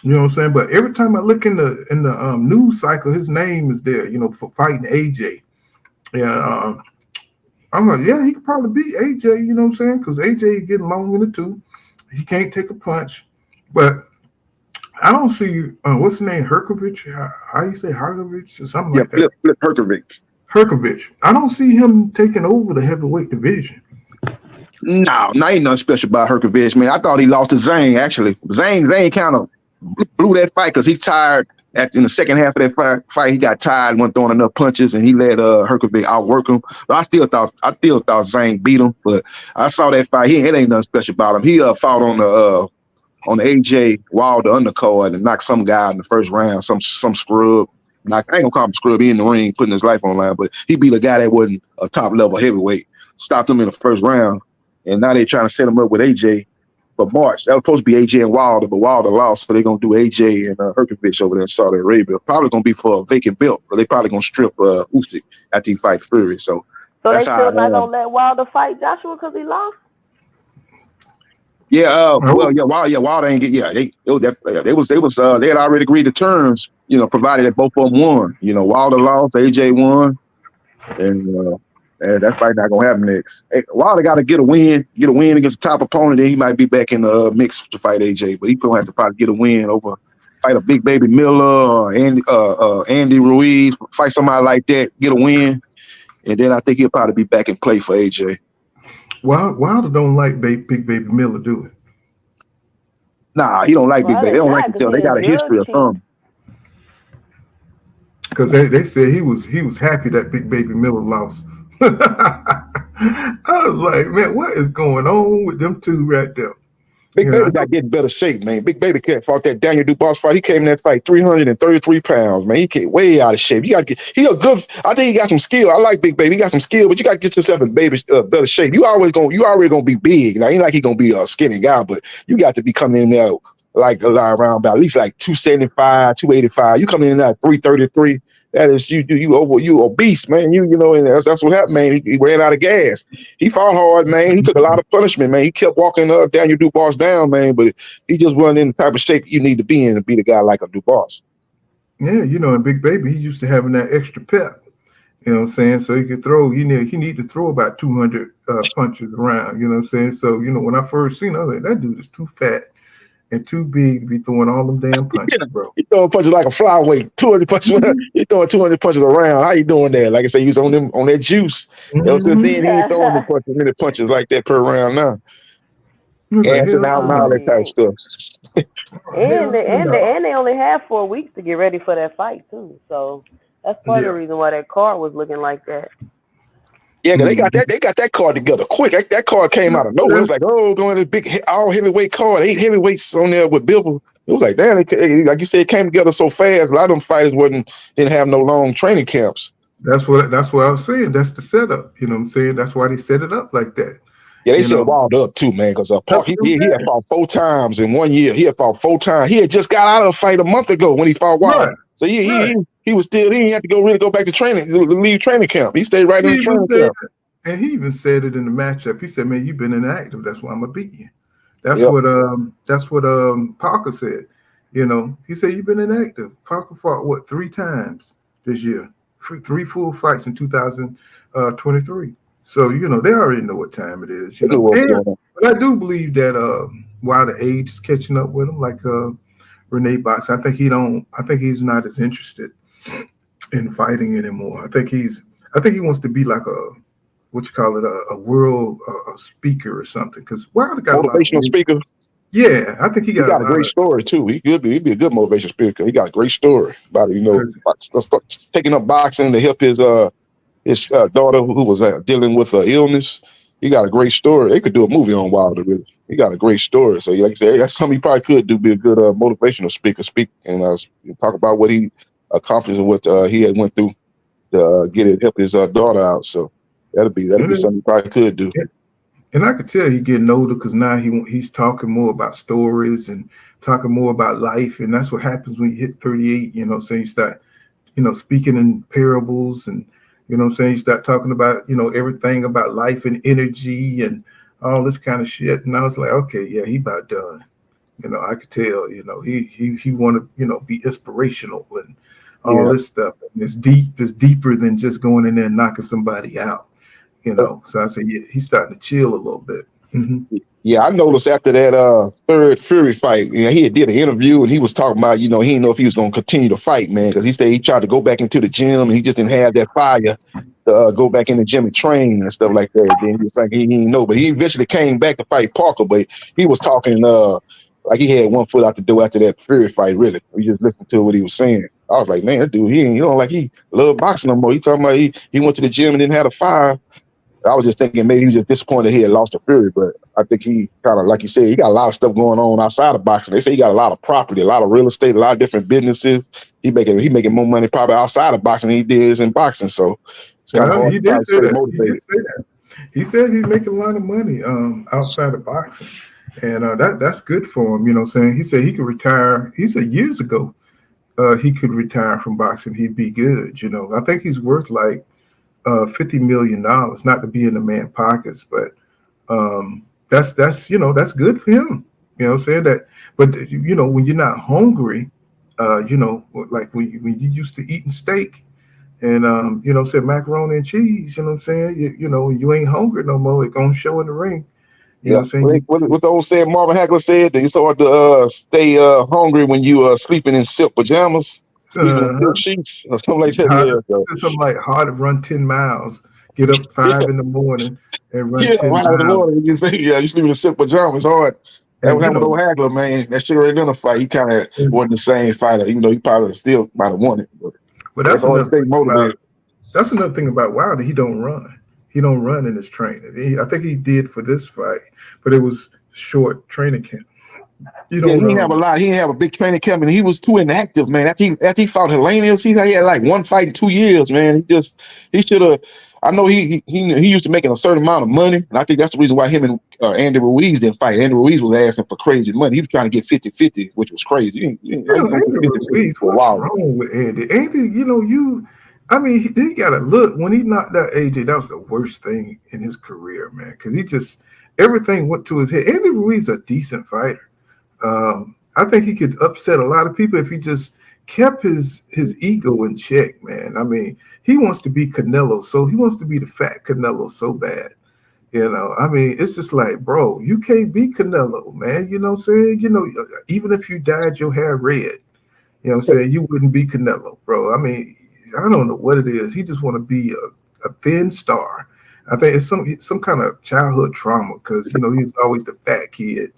You know what I'm saying? But every time I look in the news cycle, his name is there, for fighting AJ. Yeah, I'm like, yeah, he could probably beat AJ, you know what I'm saying? Because AJ is getting long in the tooth. He can't take a punch. But I don't see, what's the name, Herkovich? How you say Herkovich or something like that? Flip Herkovich. Herkovich. I don't see him taking over the heavyweight division. No, ain't nothing special about Herkovich, man. I thought he lost to Zane, actually. Zane kind of blew that fight because he tired in the second half of that fight. He got tired, wasn't throwing enough punches, and he let Herkovich outwork him. But I still thought Zane beat him. But I saw that fight. It ain't nothing special about him. He fought on the AJ Wilder undercard and knocked some guy in the first round, some scrub. I ain't gonna call him scrub. He in the ring putting his life on the line, but he beat a guy that wasn't a top level heavyweight. Stopped him in the first round, and now they trying to set him up with AJ for March. That was supposed to be AJ and Wilder, but Wilder lost, so they're gonna do AJ and Herkovich over there in Saudi Arabia. Probably gonna be for a vacant belt, but they probably gonna strip Usyk after he fight Fury. So they still not gonna let Wilder fight Joshua because he lost. Yeah, Wilder ain't get. Yeah, they had already agreed to terms. Provided that both of them won. Wilder lost, AJ won, and that fight not gonna happen next. Wilder got to get a win against the top opponent, then he might be back in the mix to fight AJ. But he gonna have to probably get a win over, fight a Big Baby Miller or Andy Ruiz, fight somebody like that, get a win, and then I think he'll probably be back in play for AJ. Wilder don't like Big Baby Miller, do it? Nah, he don't like Big Baby. They don't like each other. They got a history of something. Because they said he was happy that Big Baby Miller lost. I was like, man, what is going on with them two right there? Big Baby got to get in better shape, man. Big Baby fought that Daniel Dubois fight. He came in that fight 333 pounds, man. He came way out of shape. You got to get. I think he got some skill. I like Big Baby. He got some skill, but you got to get yourself in better shape. You already gonna be big. Now ain't like he gonna be a skinny guy, but you got to be coming in there like around about at least like 275, 285. You coming in there at 333. That is you obese, man. And that's what happened, man. He ran out of gas. He fought hard, man. He took a lot of punishment, man. He kept walking Daniel Dubois down, man. But he just wasn't in the type of shape you need to be in to beat a guy like a Dubois. Yeah, and Big Baby, he used to having that extra pep. You know what I'm saying? So he could throw. He need to throw about 200 punches around. You know what I'm saying? So when I first seen him, I was like, that dude is too fat and too big to be throwing all them damn punches, bro. He throwing punches like a flyweight, 200 punches. He throwing 200 punches around. How you doing that? Like I say, he was on that juice. Then he ain't throwing many punches like that per round now. He was like, Gassing hell out and all no. that type of stuff. And Hell they, and no. they, and they only have 4 weeks to get ready for that fight too. So that's part of the Yeah. reason why that card was looking like that. Yeah, 'cause Mhm. they got that card together quick. That card came out of nowhere. It was like, oh, going to the big all heavyweight card, 8 heavyweights on there with Bivol. It was like, damn, like you said, it came together so fast. A lot of them fighters didn't have no long training camps. That's what I was saying. That's the setup. You know what I'm saying? That's why they set it up like that. Yeah, they You set know, Wilder up too, man. Because Park, that's what he I'm had saying. fought 4 times in 1 year. He had fought 4 times. He had just got out of a fight a month ago when he fought Wilder. Right. So Right. he was still, he didn't have to go back to training, leave training camp. He stayed right in the training camp. And he even said it in the matchup. He said, "Man, you've been inactive. That's why I'm gonna beat you." That's Yep. what Parker said. You know, he said you've been inactive. Parker fought what 3 times this year, 3 full fights in 2023. So you know they already know what time it is. You know, but I do believe that while the age is catching up with him, like Renee Box, I think he's not as interested in fighting anymore. I think he wants to be like a world speaker or something. Because Wilder got motivational speaker. Yeah, I think he got a great story too. He'd be a good motivational speaker. He got a great story about it. You know, taking up boxing to help his daughter who was dealing with illness. He got a great story. They could do a movie on Wilder. Really, he got a great story. So, like I said, that's something he probably could do. Be a good motivational speaker. Speak and talk about what he accomplished and what he had went through to help his daughter out. So that'd be something he probably could do. And I could tell he's getting older because now he's talking more about stories and talking more about life. And that's what happens when you hit 38, you know, so you start, you know, speaking in parables and, you know what I'm saying, you start talking about, you know, everything about life and energy and all this kind of shit. And I was like, okay, yeah, he about done. You know, I could tell, you know, he want to, you know, be inspirational and all this stuff. And it's deeper than just going in there and knocking somebody out. You know, so I said, yeah, he's starting to chill a little bit. Mm-hmm. Yeah, I noticed after that third Fury fight, you know, he did an interview and he was talking about, you know, he didn't know if he was going to continue to fight, man, because he said he tried to go back into the gym and he just didn't have that fire to go back in the gym and train and stuff like that. Then he was like, he didn't know, but he eventually came back to fight Parker, but he was talking like he had one foot out the door after that Fury fight, really. We just listened to what he was saying. I was like, man, that dude, he love boxing no more. He talking about he went to the gym and didn't have a fire. I was just thinking maybe he was just disappointed he had lost to Fury, but I think he kind of, like you said, he got a lot of stuff going on outside of boxing. They say he got a lot of property, a lot of real estate, a lot of different businesses. He making more money probably outside of boxing than he did in boxing. So it's kind of hard to stay motivated. He said he's making a lot of money outside of boxing, and that's good for him. You know what I'm saying? He said he could retire. He said years ago he could retire from boxing. He'd be good. You know, I think he's worth like $50 million, not to be in the man's pockets, but that's you know, that's good for him. You know what I'm saying? That, but you know, when you're not hungry, you know, like when you used to eating steak and you know, say macaroni and cheese, you know what I'm saying? You know, you ain't hungry no more, it's gonna show in the ring. You know what I'm saying? What the old saying Marvin Hagler said, that you start to stay hungry when you sleeping in silk pajamas. Sheets or something like that. Something like hard to run 10 miles, get up 5 in the morning and run 10 miles. In the morning, you say, you sleep in a silk pajamas, hard. That was happened with old Hagler, man. That shit already been a fight. He kind of wasn't the same fighter, even though he probably still might have won it. But that's another thing about Wilder. He don't run. He don't run in his training. I think he did for this fight, but it was short training camp. He didn't have a lot. He didn't have a big training camp, and he was too inactive, man. After he fought Helenius, he had like one fight in 2 years, man. He should have. I know he used to making a certain amount of money, and I think that's the reason why him and Andy Ruiz didn't fight. Andy Ruiz was asking for crazy money. He was trying to get 50-50, which was crazy. Andy Ruiz, what's wrong with Andy? Andy, you know, I mean, he got to look. When he knocked out AJ, that was the worst thing in his career, man, because everything went to his head. Andy Ruiz is a decent fighter. I think he could upset a lot of people if he just kept his ego in check, man. I mean, he wants to be Canelo, so he wants to be the fat Canelo so bad. You know, I mean, it's just like, bro, you can't be Canelo, man. You know what I'm saying? You know, even if you dyed your hair red, you know what I'm saying, you wouldn't be Canelo, bro. I mean, I don't know what it is. He just want to be a thin star. I think it's some kind of childhood trauma because he was always the fat kid,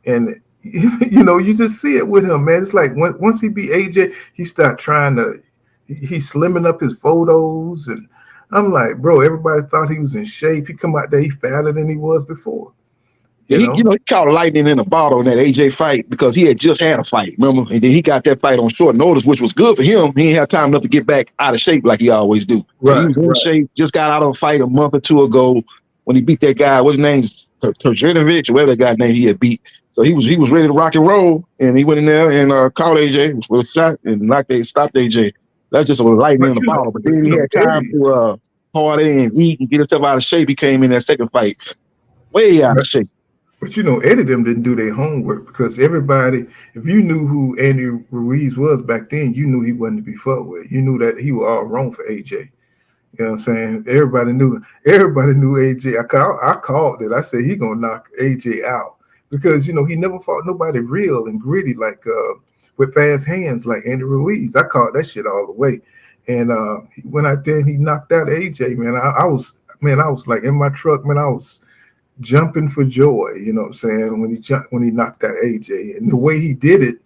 and you just see it with him, man. It's like once he beat AJ, he started trying to he's slimming up his photos, and I'm like, bro, everybody thought he was in shape. He come out there, he fatter than he was before. Yeah, he caught lightning in a bottle in that AJ fight because he had just had a fight, remember? And then he got that fight on short notice, which was good for him. He didn't have time enough to get back out of shape like he always do. So he was in shape, just got out of a fight a month or two ago when he beat that guy. What's his name? Turgenovich, or whatever that guy's name he had beat. So he was ready to rock and roll, and he went in there and caught AJ with a shot and stopped AJ. That's just a lightning in the bottle. But then he had time to party and eat and get himself out of shape. He came in that second fight way out of shape. But Eddie them didn't do their homework because everybody, if you knew who Andy Ruiz was back then, you knew he wasn't to be fucked with. You knew that he was all wrong for AJ. You know what I'm saying? Everybody knew AJ. I called it. I said he gonna knock AJ out because he never fought nobody real and gritty like with fast hands like Andy Ruiz. I called that shit all the way. And he went out there and he knocked out AJ, man. I was like in my truck, man. I was jumping for joy, you know what I'm saying, when he knocked out AJ. And the way he did it,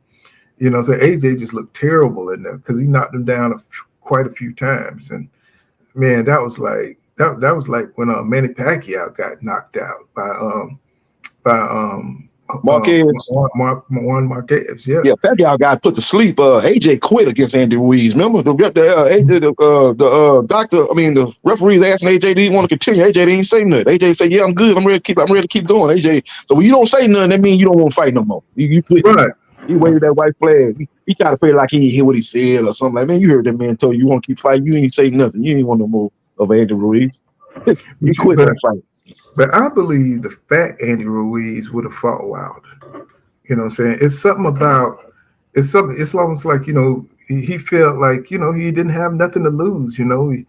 so AJ just looked terrible in there because he knocked him down quite a few times. And man, that was like when Manny Pacquiao got knocked out by Marquez. Marquez, yeah. Yeah, Pacquiao got put to sleep. AJ quit against Andy Ruiz. Remember the referees asking AJ, do you want to continue? AJ didn't say nothing. AJ said, yeah, I'm good. I'm ready to keep going. AJ, so when you don't say nothing, that means you don't want to fight no more. You right. He waved that white flag. He tried to play like he didn't hear what he said or something. Like, man, you heard that man told you want to keep fighting. You ain't say nothing. You ain't want no more of Andy Ruiz. You quit that fight. But I believe the fat Andy Ruiz would have fought Wilder. You know what I'm saying? It's almost like, he felt like, he didn't have nothing to lose, when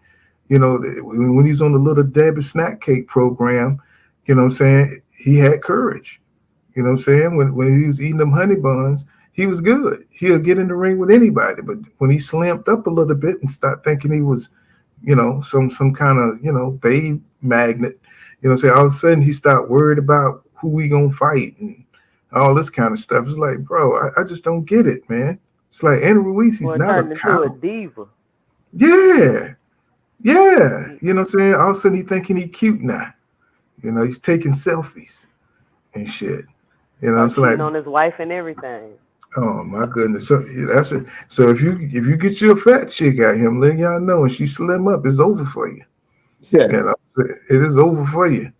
he's on the Little Debbie snack cake program, you know what I'm saying? He had courage. You know what I'm saying? When he was eating them honey buns, he was good. He'll get in the ring with anybody. But when he slimped up a little bit and started thinking he was, some kind of, babe magnet, you know what I'm saying? All of a sudden, he started worried about who we gonna fight and all this kind of stuff. It's like, bro, I just don't get it, man. It's like Andy Ruiz, he's not a coward. A diva. Yeah. You know what I'm saying? All of a sudden, he thinking he cute now. He's taking selfies and shit. It's like on his wife and everything. Oh my goodness! So that's it. So if you get you a fat chick out here, I'm letting y'all know, and she slim up, it's over for you. Yeah. It is over for you.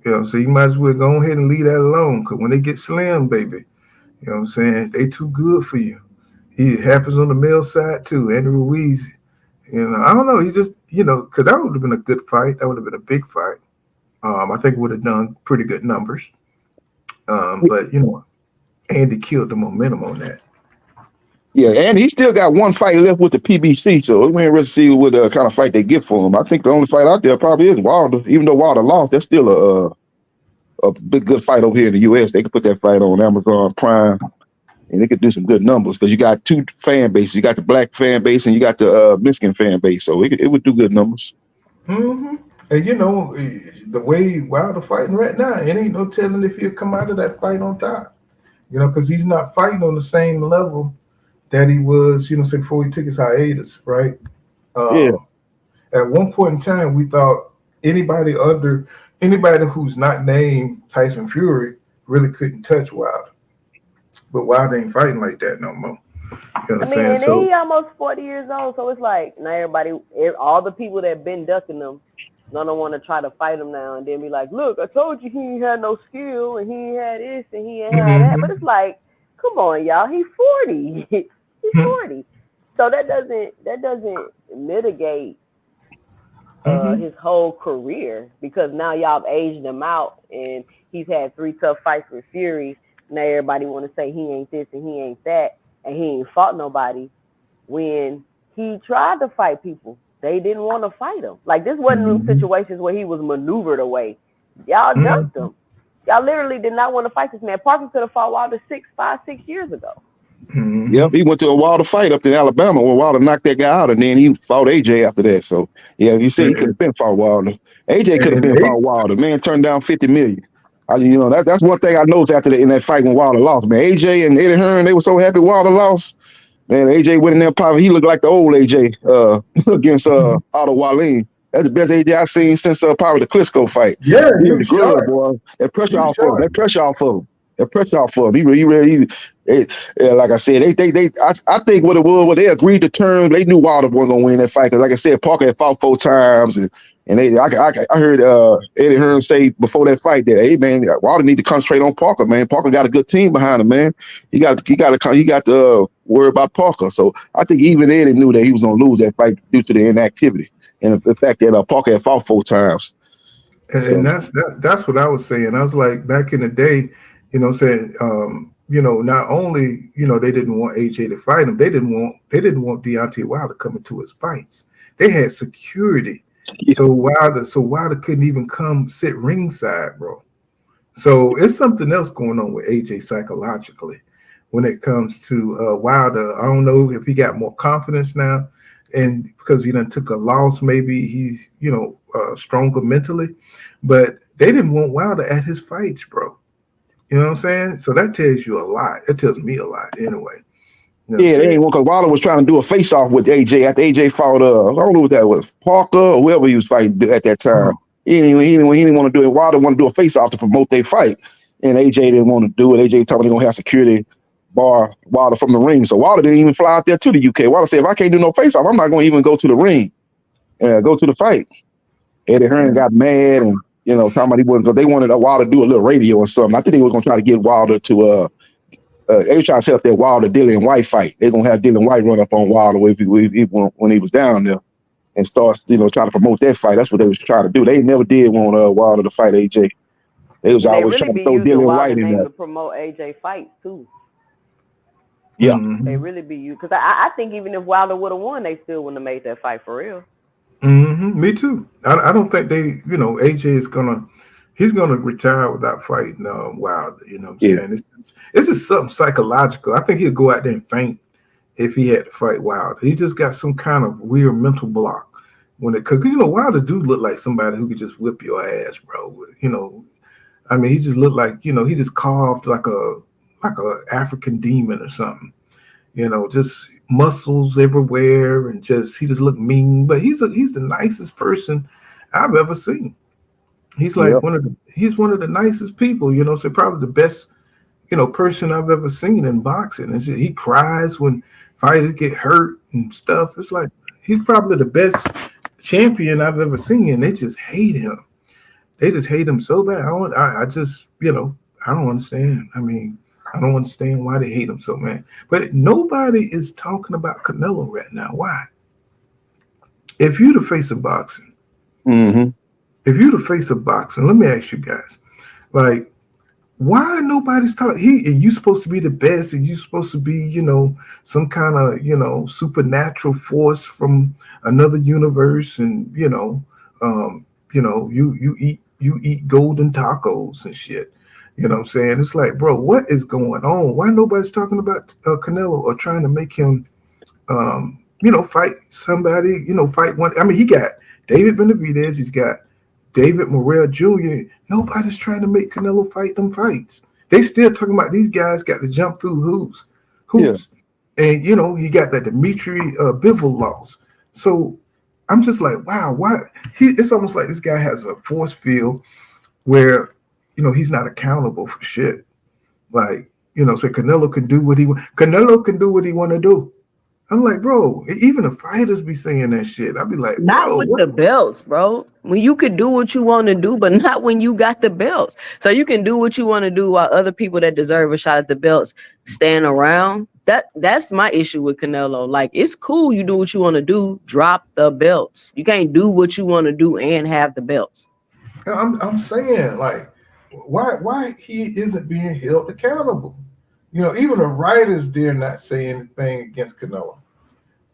So you might as well go ahead and leave that alone. Because when they get slim, baby, you know what I'm saying, they too good for you. It happens on the male side too. Andy Ruiz, I don't know. He just, because that would have been a good fight. That would have been a big fight. I think would have done pretty good numbers. But Andy killed the momentum on that. Yeah, and he still got one fight left with the PBC, so we ain't really see what kind of fight they get for him. I think the only fight out there probably is Wilder. Even though Wilder lost, that's still a big good fight over here in the U.S. They could put that fight on Amazon Prime, and they could do some good numbers because you got two fan bases. You got the black fan base and you got the Mexican fan base, so it would do good numbers. Mm-hmm. And the way Wilder fighting right now, it ain't no telling if he'll come out of that fight on top. Because he's not fighting on the same level that he was, say before he took his hiatus, right? At one point in time, we thought anybody who's not named Tyson Fury really couldn't touch Wilder. But Wilder ain't fighting like that no more. You know what I'm saying? And he almost 40 years old, so it's like now all the people that been ducking him, none of them want to try to fight him now and then be like, look, I told you he ain't had no skill and he ain't had this and he ain't had that. But it's like, come on, y'all, he's 40. He's 40. So that doesn't mitigate his whole career because now y'all have aged him out and he's had 3 tough fights with Fury. Now everybody want to say he ain't this and he ain't that and he ain't fought nobody when he tried to fight people. They didn't want to fight him. Like, this wasn't those situations where he was maneuvered away. Y'all dumped him. Y'all literally did not want to fight this man. Parker could have fought Wilder 5, 6 years ago. Mm-hmm. Yep, he went to a Wilder fight up in Alabama when Wilder knocked that guy out, and then he fought AJ after that. So yeah, you see, he could have been fought Wilder. AJ could have been fought Wilder. Man turned down $50 million. That's one thing I noticed after in that fight when Wilder lost. Man, AJ and Eddie Hearn, they were so happy Wilder lost. Man, AJ went in there, probably he looked like the old AJ against Otto Wallin. That's the best AJ I've seen since probably the Klitschko fight. Yeah, he was sharp. Boy. That pressure off of him. That pressure off of him. Like I said, I think what it was, they agreed to terms. They knew Wilder wasn't gonna win that fight because, like I said, Parker had fought 4 times, and I heard Eddie Hearn say before that fight that, hey man, Wilder need to concentrate on Parker, man. Parker got a good team behind him, man. He got to worry about Parker. So I think even Eddie knew that he was gonna lose that fight due to the inactivity and the fact that Parker had fought 4 times. And that's what I was saying. I was like, back in the day, saying, not only, they didn't want AJ to fight him, they didn't want Deontay Wilder coming to his fights. They had security. Yeah. So Wilder couldn't even come sit ringside, bro. So it's something else going on with AJ psychologically when it comes to Wilder. I don't know if he got more confidence now, and because he done took a loss, maybe he's, stronger mentally, but they didn't want Wilder at his fights, bro. You know what I'm saying? So that tells you a lot. It tells me a lot anyway. They ain't because Wilder was trying to do a face-off with AJ after AJ fought, I don't know what that was, Parker or whoever he was fighting at that time. He didn't want to do it. Wilder wanted to do a face-off to promote their fight, and AJ didn't want to do it. AJ told me they're going to have security bar Wilder from the ring. So Wilder didn't even fly out there to the UK. Wilder said, if I can't do no face-off, I'm not going to even go to the ring, go to the fight. Eddie Hearn got mad and, talking about he wasn't, because they wanted Wilder to do a little radio or something. I think they were going to try to get Wilder to, they were trying to set up that Wilder Dillian White fight. They're going to have Dillian White run up on Wilder when he was down there and start, trying to promote that fight. That's what they was trying to do. They never did want Wilder to fight AJ. They was always trying to throw Dillian White in there. To promote AJ fights too. Yeah. Mm-hmm. They really be you. Because I think even if Wilder would have won, they still wouldn't have made that fight for real. Mm-hmm. Me too. I don't think AJ is he's gonna retire without fighting Wilder. You know what I'm saying? It's just something psychological. I think he'll go out there and faint if he had to fight Wilder. He just got some kind of weird mental block because Wilder do look like somebody who could just whip your ass, bro. I mean, he just looked like he just carved like a African demon or something. Just muscles everywhere, and he just looked mean. But he's the nicest person I've ever seen. He's like one of the nicest people. So probably the best person I've ever seen in boxing. And he cries when fighters get hurt and stuff. It's like he's probably the best champion I've ever seen. And they just hate him. They just hate him so bad. I just I don't understand. I mean, I don't understand why they hate him so, man. But nobody is talking about Canelo right now. Why? If you're the face of boxing, let me ask you guys, like, why nobody's talking? You supposed to be the best, and you supposed to be, some kind of, supernatural force from another universe, and you eat golden tacos and shit. You know what I'm saying? It's like, bro, what is going on? Why nobody's talking about Canelo or trying to make him, fight somebody, fight one. I mean, he got David Benavidez. He's got David Morrell Jr. Nobody's trying to make Canelo fight them fights. They still talking about these guys got to jump through hoops. Yeah. And, he got that Dimitri Bivol loss. So I'm just like, wow, why? It's almost like this guy has a force field where, he's not accountable for shit. Like, say Canelo can do what he want. Canelo can do what he want to do. I'm like, bro, even the fighters be saying that shit. I'd be like, not with the belts, bro. When you could do what you want to do, but not when you got the belts. So you can do what you want to do while other people that deserve a shot at the belts stand around. That's my issue with Canelo. Like, it's cool you do what you want to do, drop the belts. You can't do what you want to do and have the belts. I'm saying, like, why he isn't being held accountable? Even the writers dare not say anything against Canelo.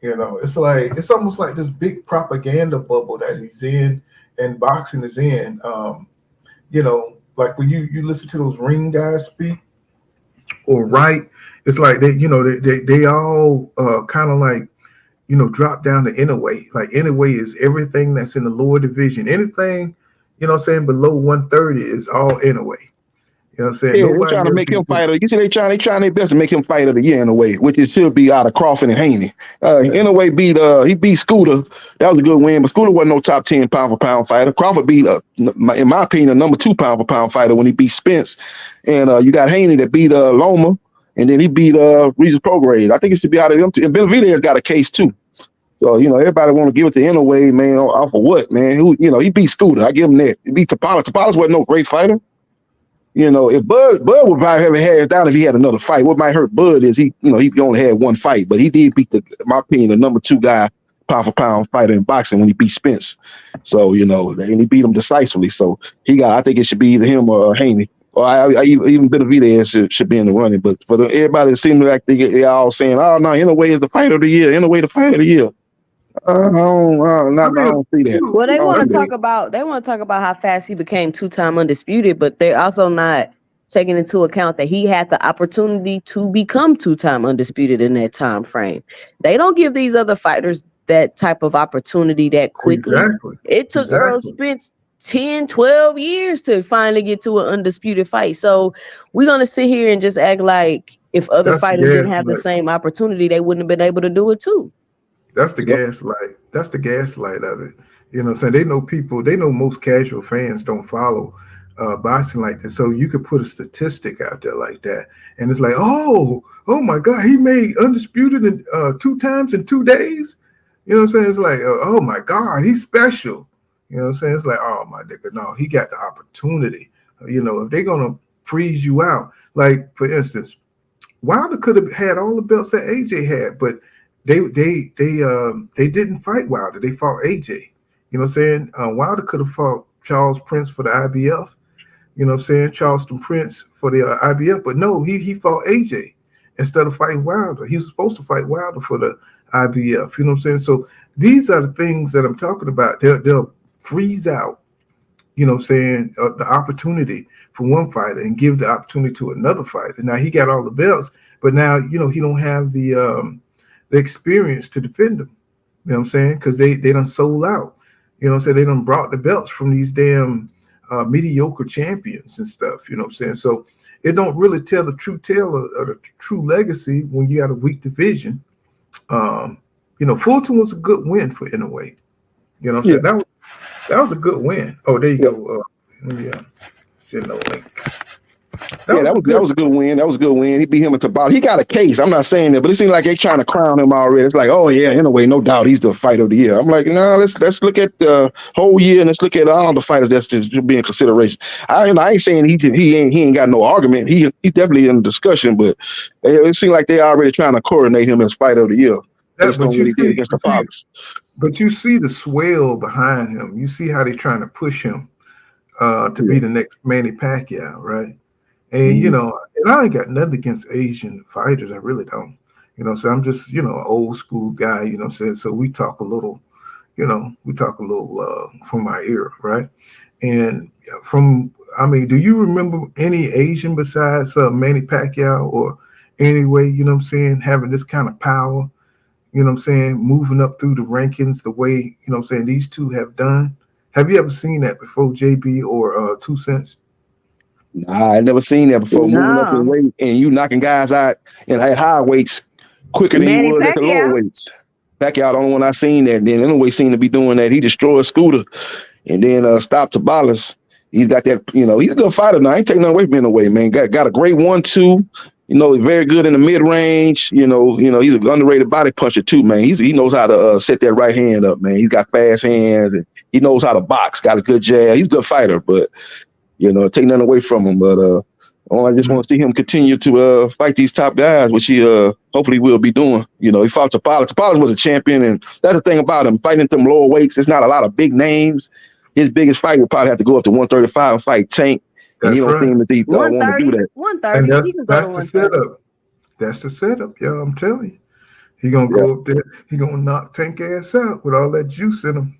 It's like, it's almost like this big propaganda bubble that he's in and boxing is in. Like when you listen to those ring guys speak, or Wright. It's like they all kind of like, drop down to Inouye. Like Inouye is everything that's in the lower division. Anything, below 130 is all Inouye. You know what I'm saying? Yeah, they're trying to make him fighter. You see, they trying their best to make him fighter of the year in a way, which it should be out of Crawford and Haney. In a way, he beat Scooter. That was a good win, but Scooter wasn't no top 10 pound for pound fighter. Crawford beat, in my opinion, a number 2 pound for pound fighter when he beat Spence. And you got Haney that beat Loma, and then he beat Regis Prograis. I think it should be out of them too. And Benavidez got a case too. So, everybody want to give it to Inouye, man, off of what, man? He beat Scooter. I give him that. He beat Tapales. Tapales wasn't no great fighter. If Bud would probably have had it down if he had another fight. What might hurt Bud is he only had one fight, but he did beat in my opinion, the number 2 guy, pound for pound fighter in boxing when he beat Spence. So, and he beat him decisively. So I think it should be either him or Haney. Or even Benavidez should be in the running. But for everybody, it seems like they all saying, "Oh no, Inouye is the fighter of the year. Inouye the fighter of the year." I don't see that. Well, they want to talk about how fast he became 2-time undisputed, but they're also not taking into account that he had the opportunity to become 2-time undisputed in that time frame. They don't give these other fighters that type of opportunity that quickly. Exactly. It took Earl Spence 10, 12 years to finally get to an undisputed fight. So we're going to sit here and just act like if other fighters didn't have the same opportunity, they wouldn't have been able to do it too. That's the gaslight. That's the gaslight of it. So they know most casual fans don't follow boxing like this. So you could put a statistic out there like that, and it's like, oh my God, he made undisputed in 2 times in 2 days. You know what I'm saying? It's like, oh my God, he's special. You know what I'm saying? It's like, oh my nigga, no, he got the opportunity. If they're gonna freeze you out, like for instance, Wilder could have had all the belts that AJ had, but they didn't fight Wilder. They fought AJ. You know what I'm saying? Wilder could have fought Charles Prince for the IBF. You know what I'm saying? Charleston Prince for the IBF. But no, he fought AJ instead of fighting Wilder. He was supposed to fight Wilder for the IBF. You know what I'm saying? So these are the things that I'm talking about. They'll freeze out, you know what I'm saying, the opportunity for one fighter and give the opportunity to another fighter. Now he got all the belts, but now, he don't have the experience to defend them. You know what I'm saying? Because they done sold out. You know what I'm saying? They done brought the belts from these damn mediocre champions and stuff. You know what I'm saying? So it don't really tell the true tale of the true legacy when you got a weak division. Fulton was a good win for Inouye. You know what I'm saying? That was a good win. Oh, there you go. Let me send the link. That was a good win. That was a good win. He beat him at Tabata. He got a case. I'm not saying that, but it seems like they trying to crown him already. It's like, oh yeah, Inouye, no doubt, he's the fighter of the year. I'm like, no, let's look at the whole year and let's look at all the fighters that's just being consideration. I ain't saying he ain't got no argument. He's definitely in the discussion, but it seems like they already trying to coronate him as fighter of the year. Based on what he did against the Fox. But you see the swell behind him. You see how they're trying to push him to be the next Manny Pacquiao, right? And and I ain't got nothing against Asian fighters. I really don't. So I'm just, an old school guy, you know what I'm saying? So we talk a little, from my era, right? And do you remember any Asian besides Manny Pacquiao or Anyway, you know what I'm saying, having this kind of power, you know what I'm saying, moving up through the rankings the way, you know what I'm saying, these two have done? Have you ever seen that before, JB or 2 Cents? Nah, I never seen that before. No. Moving up in weight and you knocking guys out at high weights quicker than you would at the lower weights. Pacquiao, the only one I seen that. Then Inouye seemed to be doing that. He destroyed Scooter and then stopped Tabales. He's got that, he's a good fighter now. I ain't taking nothing away from Inouye, man. Got a great 1-2. Very good in the mid-range. He's an underrated body puncher too, man. He knows how to set that right hand up, man. He's got fast hands. And he knows how to box. Got a good jab. He's a good fighter, but take nothing away from him. But I just want to see him continue to fight these top guys, which he hopefully will be doing. He fought Tapales. Tapales was a champion, and that's the thing about him. Fighting at them lower weights, there's not a lot of big names. His biggest fight would probably have to go up to 135 and fight Tank. And he don't seem to want to do that. 130. And that's the setup. That's the setup, y'all. I'm telling you. He gonna go up there. He gonna knock Tank ass out with all that juice in him.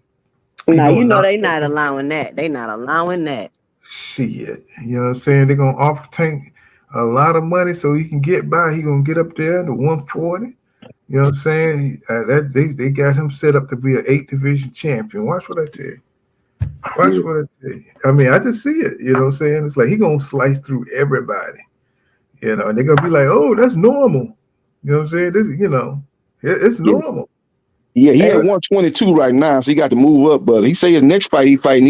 No, they not allowing that. They not allowing that. Shit. You know what I'm saying? They're gonna offer Tank a lot of money so he can get by. He gonna get up there to 140. You know what I'm saying? They got him set up to be an 8 division champion. Watch what I tell you. Watch what I tell you. I mean, I just see it. You know what I'm saying? It's like he gonna slice through everybody. You know, and they're gonna be like, "Oh, that's normal." You know what I'm saying? This, it's normal. Yeah, he at 122 right now, so he got to move up. But he say his next fight he fighting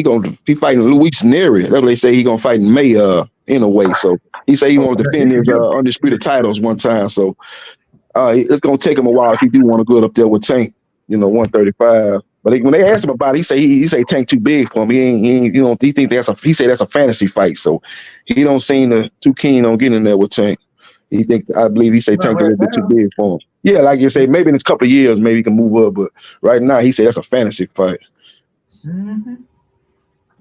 Luis Neri. That's what they say he gonna fight in May in a way. So he say he want to defend his undisputed titles one time. So it's gonna take him a while if he do want to go up there with Tank, 135. But when they asked him about it, he say Tank too big for him. He think that's a fantasy fight. So he don't seem too keen on getting in there with Tank. I believe he say Tank a little bit too big for him. Yeah, like you say, maybe in a couple of years, maybe he can move up. But right now, he said that's a fantasy fight. Mm-hmm.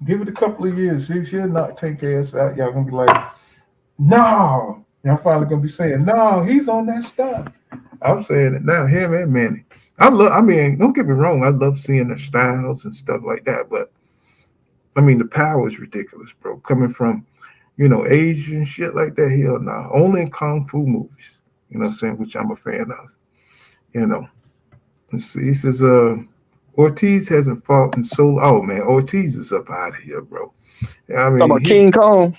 Give it a couple of years. He'll not take ass out. Y'all gonna be like, no. Y'all finally gonna be saying, no, he's on that stuff. I'm saying it now. Him and Manny. Don't get me wrong. I love seeing their styles and stuff like that. But I mean, the power is ridiculous, bro. Coming from, Asian shit like that. Hell no. Only in kung fu movies. You know what I'm saying? Which I'm a fan of. Let's see. He says, Ortiz hasn't fought in so long. Oh, man. Ortiz is up out of here, bro. I mean, talking about King Kong?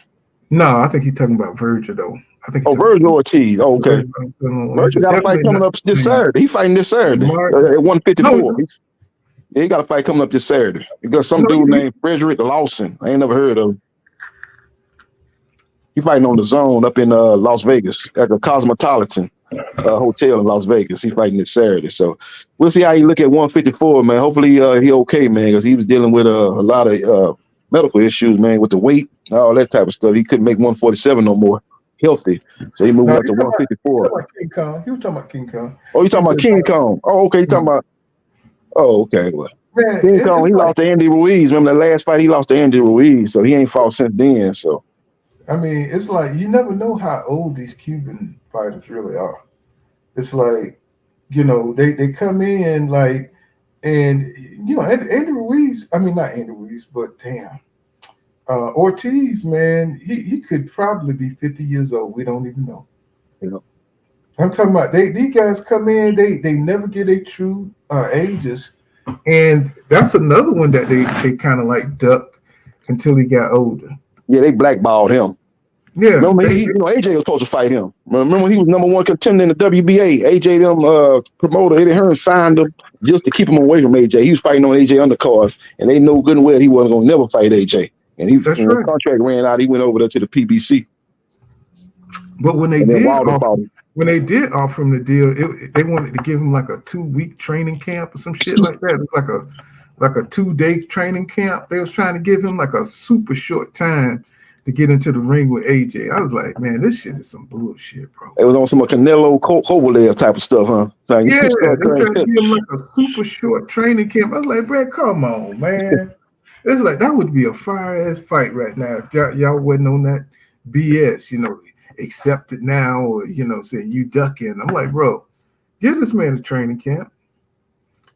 No, I think he's talking about Virgil, though. Virgil Ortiz. Oh, okay. Virgil got a fight coming up this Saturday. He fighting this Saturday at 154. He got a fight coming up this Saturday. He got some dude named Frederick Lawson. I ain't never heard of him. He fighting on the Zone up in Las Vegas at the Cosmopolitan Hotel in Las Vegas. He fighting this Saturday. So we'll see how he look at 154, man. Hopefully he okay, man, because he was dealing with a lot of medical issues, man, with the weight, all that type of stuff. He couldn't make 147 no more healthy. So he moved up to 154. He was talking about King Kong. Oh, you talking about King Kong? Oh, okay. You talking about? Oh, okay. Well, man, King Kong, he lost to Andy Ruiz. Remember that last fight? He lost to Andy Ruiz, so he ain't fought since then. So. I mean, it's like you never know how old these Cuban fighters really are. It's like, they come in like, and Andy Ruiz. I mean, not Andy Ruiz, but damn, Ortiz, man, he could probably be 50 years old. We don't even know. I'm talking about these guys come in, they never get their true ages, and that's another one that they kind of like ducked until he got older. Yeah, they blackballed him. Yeah, remember AJ was supposed to fight him. Remember he was number one contender in the WBA. AJ, promoter Eddie Hearn signed him just to keep him away from AJ. He was fighting on AJ undercards, and they know good and well he wasn't gonna never fight AJ. And his contract ran out. He went over there to the PBC. But when they did offer him the deal, they wanted to give him like a 2-week training camp or some shit like that. It was like a 2-day training camp. They was trying to give him like a super short time to get into the ring with AJ. I was like, man, this shit is some bullshit, bro. It was on some Canelo Kovalev type of stuff, huh? They tried to give him like a super short training camp. I was like, bro, come on, man. It's like that would be a fire ass fight right now if y'all wasn't on that BS, accept it now, or saying you ducking. I'm like, bro, give this man a training camp.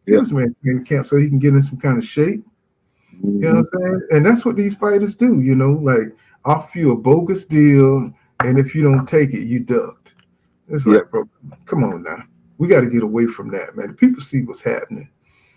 Give this man a training camp so he can get in some kind of shape. You know what I'm saying? And that's what these fighters do, like offer you a bogus deal, and if you don't take it, you ducked. It's like, bro, come on now. We got to get away from that, man. People see what's happening.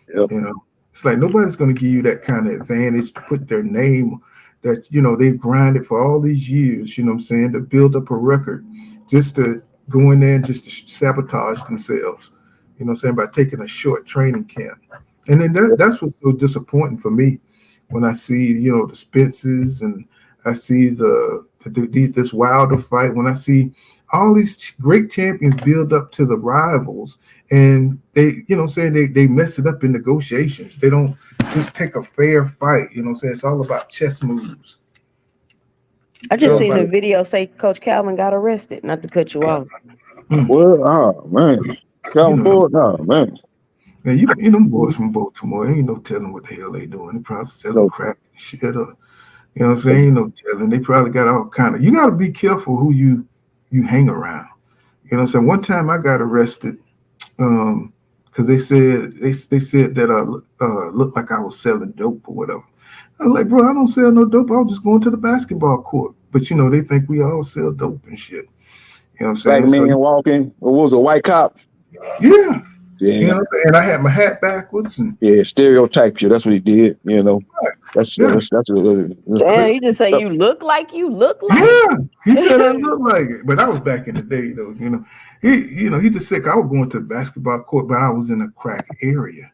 It's like nobody's going to give you that kind of advantage to put their name that, they've grinded for all these years, to build up a record just to go in there and just to sabotage themselves, by taking a short training camp. And then that's what's so disappointing for me when I see, the Spences, and I see this Wilder fight, when I see all these great champions build up to the rivals, and they, they mess it up in negotiations. They don't just take a fair fight. It's all about chess moves. I just seen a video say Coach Calvin got arrested. Not to cut you off. Well, oh man, Calvin Ford, oh man. Man, you them boys from Baltimore, ain't no telling what the hell they doing. They probably selling crap and shit up. You know what I'm saying? Ain't no telling. They probably got all kind of. You got to be careful who you hang around. You know what I'm saying? One time I got arrested because they said that I looked like I was selling dope or whatever. I was like, bro, I don't sell no dope. I was just going to the basketball court. but they think we all sell dope and shit. You know what I'm Black saying? So man walking. What was a white cop? yeah. Yeah. You know what I'm saying? And I had my hat backwards and Stereotype you. That's what he did. That's yeah. Damn, he just say you look like Yeah, he said I look like it, but that was back in the day, though. He just said I was going to the basketball court, but I was in a crack area,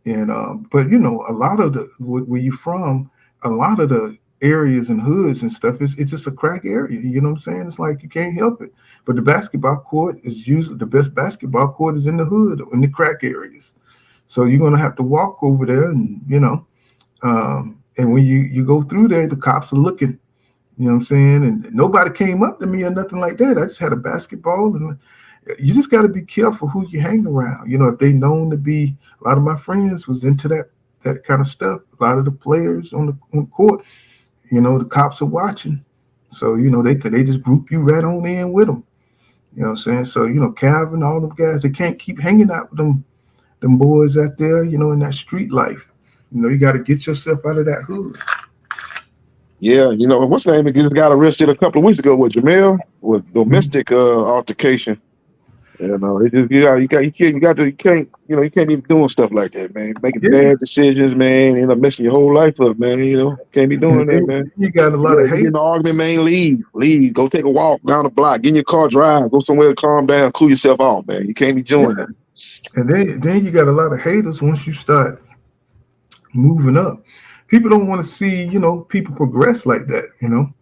and but a lot of the where you from, a lot of the areas and hoods and stuff it's just a crack area. You know what I'm saying? It's like you can't help it. But the basketball court is usually the best basketball court is in the hood, in the crack areas. So you're gonna have to walk over there, and and when you go through there, the cops are looking. You know what I'm saying? And nobody came up to me or nothing like that. I just had a basketball, and you just got to be careful who you hang around. If they known to be, a lot of my friends was into that kind of stuff. A lot of the players on the court, the cops are watching. So, they just group you right on in with them. You know what I'm saying? So, Calvin, all them guys, they can't keep hanging out with them boys out there, in that street life. You got to get yourself out of that hood. Yeah, what's the name? He just got arrested a couple of weeks ago with Jamel with domestic altercation. It just you can't be doing stuff like that, man. Making bad decisions, man. End up messing your whole life up, man. Can't be doing that, man. You got a lot of hate. Get in an argument, man. Leave. Go take a walk down the block. Get in your car, drive. Go somewhere to calm down, cool yourself off, man. You can't be doing that. And then you got a lot of haters once you start moving up. People don't want to see, people progress like that, You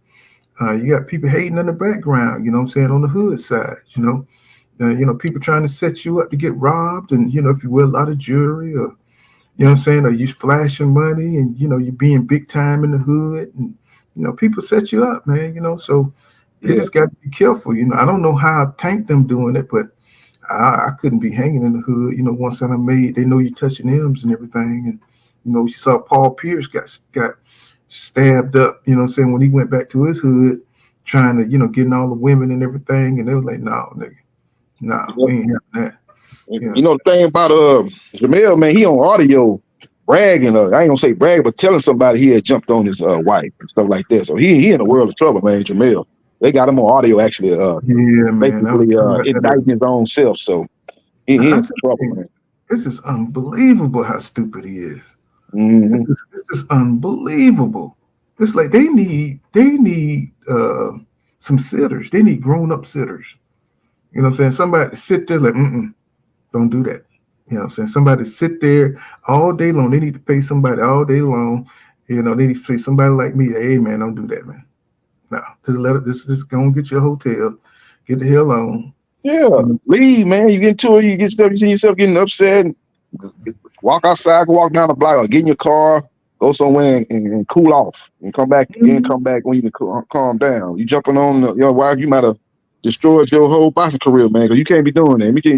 got people hating in the background, what I'm saying, on the hood side, people trying to set you up to get robbed, and, if you wear a lot of jewelry or, what I'm saying, or you flashing money and, you being big time in the hood, and, people set you up, man, so you just got to be careful, I don't know how Tank them doing it, but I couldn't be hanging in the hood, once I made, they know you touching M's and everything, and, you saw Paul Pierce got stabbed up, what I'm saying, when he went back to his hood, trying to, getting all the women and everything, and they was like, no, nigga, we ain't having that. The thing about Jamel, man, he on audio bragging, I ain't gonna say brag, but telling somebody he had jumped on his wife and stuff like that. So he in a world of trouble, man, Jamel. They got him on audio actually, basically indicting his own self. So he in trouble, man. This is unbelievable how stupid he is. Mm-hmm. This is unbelievable. It's like they need some sitters. They need grown-up sitters. You know what I'm saying? Somebody to sit there like, don't do that. You know what I'm saying? Somebody to sit there all day long. They need to pay somebody all day long. They need to pay somebody like me. Hey, man, don't do that, man. No, just go and get your hotel. Get the hell on. Yeah, leave, man. You get into it, you see yourself getting upset. Walk outside, walk down the block, or get in your car, go somewhere and cool off, and come back again. Come back when you can calm down. You jumping on your wife, you might have destroyed your whole boxing career, man. Because you can't be doing that. You can't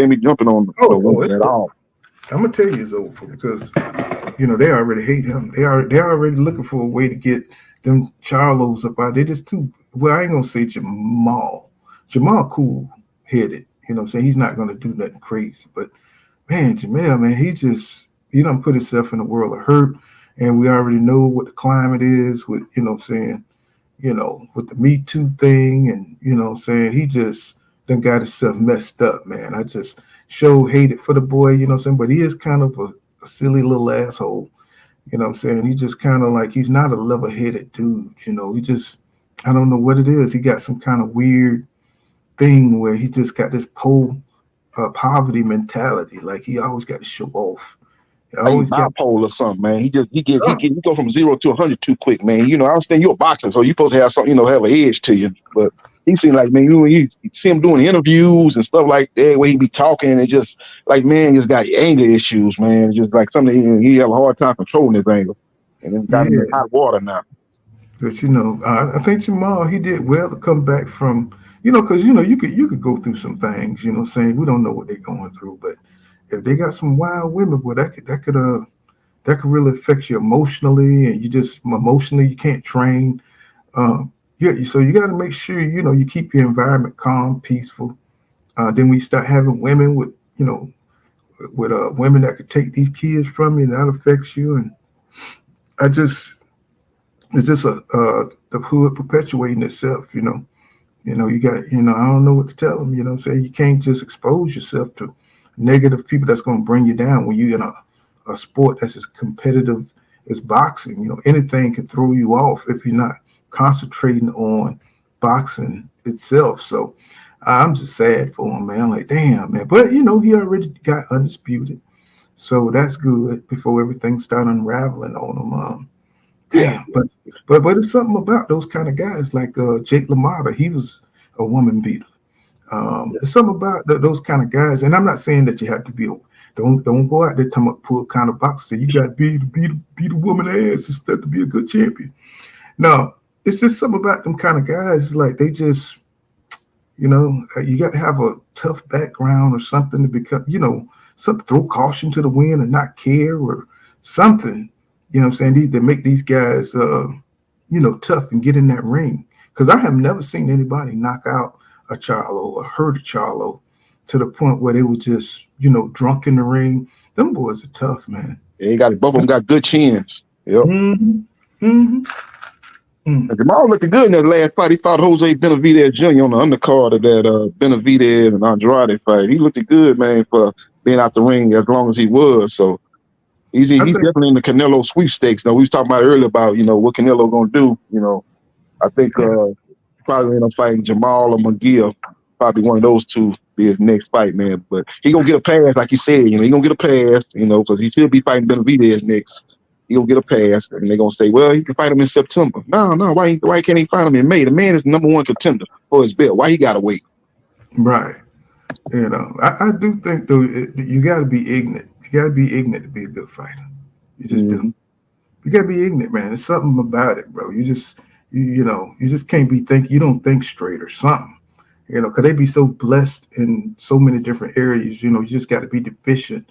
be jumping on women at all. I'm gonna tell you it's over because they already hate him. They already looking for a way to get them Charlos up out. They just too. Well, I ain't gonna say Jamal. Jamal cool headed. You know what I'm saying? He's not gonna do nothing crazy, but. Man, Jamel, man, he done put himself in a world of hurt, and we already know what the climate is with, with the Me Too thing, and, he just done got himself messed up, man. I just hated for the boy, but he is kind of a silly little asshole, he just kind of like, he's not a level-headed dude, he just, I don't know what it is. He got some kind of weird thing where he just got this poverty mentality, like he always got to show off. He always bipolar or something, man. He go from 0 to 100 too quick, man. I understand you're a boxer, so you're supposed to have something, have an edge to you. But he seemed like, man, you see him doing interviews and stuff like that, where he be talking and just like, man, just got anger issues, man. Just like something he have a hard time controlling his anger, and then got him in hot water now. But I think Jamal, he did well to come back from. Because you could go through some things, saying we don't know what they're going through, but if they got some wild women, boy, that could really affect you emotionally, and you can't train. So you got to make sure you keep your environment calm, peaceful. Then we start having women with women that could take these kids from you, and that affects you. And it's just the hood perpetuating itself. You got, I don't know what to tell them. I'm saying? You can't just expose yourself to negative people that's going to bring you down when you're in a sport that's as competitive as boxing. Anything can throw you off if you're not concentrating on boxing itself. So I'm just sad for him, man. I'm like, damn, man. But, he already got undisputed. So that's good before everything started unraveling on him. Damn, but it's something about those kind of guys like Jake LaMotta. He was a woman beater. There's something about those kind of guys, and I'm not saying that you have to be. Don't go out there talking about pull kind of boxer. You got to beat a woman ass instead to be a good champion. No, it's just something about them kind of guys. It's like they just, you got to have a tough background or something to become, something, throw caution to the wind and not care or something. You know what I'm saying? They make these guys, tough and get in that ring. Because I have never seen anybody knock out a Charlo or hurt a Charlo to the point where they were just, drunk in the ring. Them boys are tough, man. Yeah, both of them got good chins. Yep. Jamal looked good in that last fight. He fought Jose Benavidez Jr. on the undercard of that Benavidez and Andrade fight. He looked good, man, for being out the ring as long as he was. So he's definitely in the Canelo sweepstakes. Now, we was talking about earlier about, what Canelo going to do. I think probably end up fighting Jamal or McGill. Probably one of those two be his next fight, man. But he going to get a pass, like you said. He going to get a pass, because he should be fighting Benavidez next. He going to get a pass, and they're going to say, well, he can fight him in September. No, why can't he fight him in May? The man is the number one contender for his belt. Why he got to wait? Right. I do think, though, you got to be ignorant. You got to be ignorant to be a good fighter. You just do. You got to be ignorant, man. There's something about it, bro. You just can't be you don't think straight or something. Because they be so blessed in so many different areas. You just got to be deficient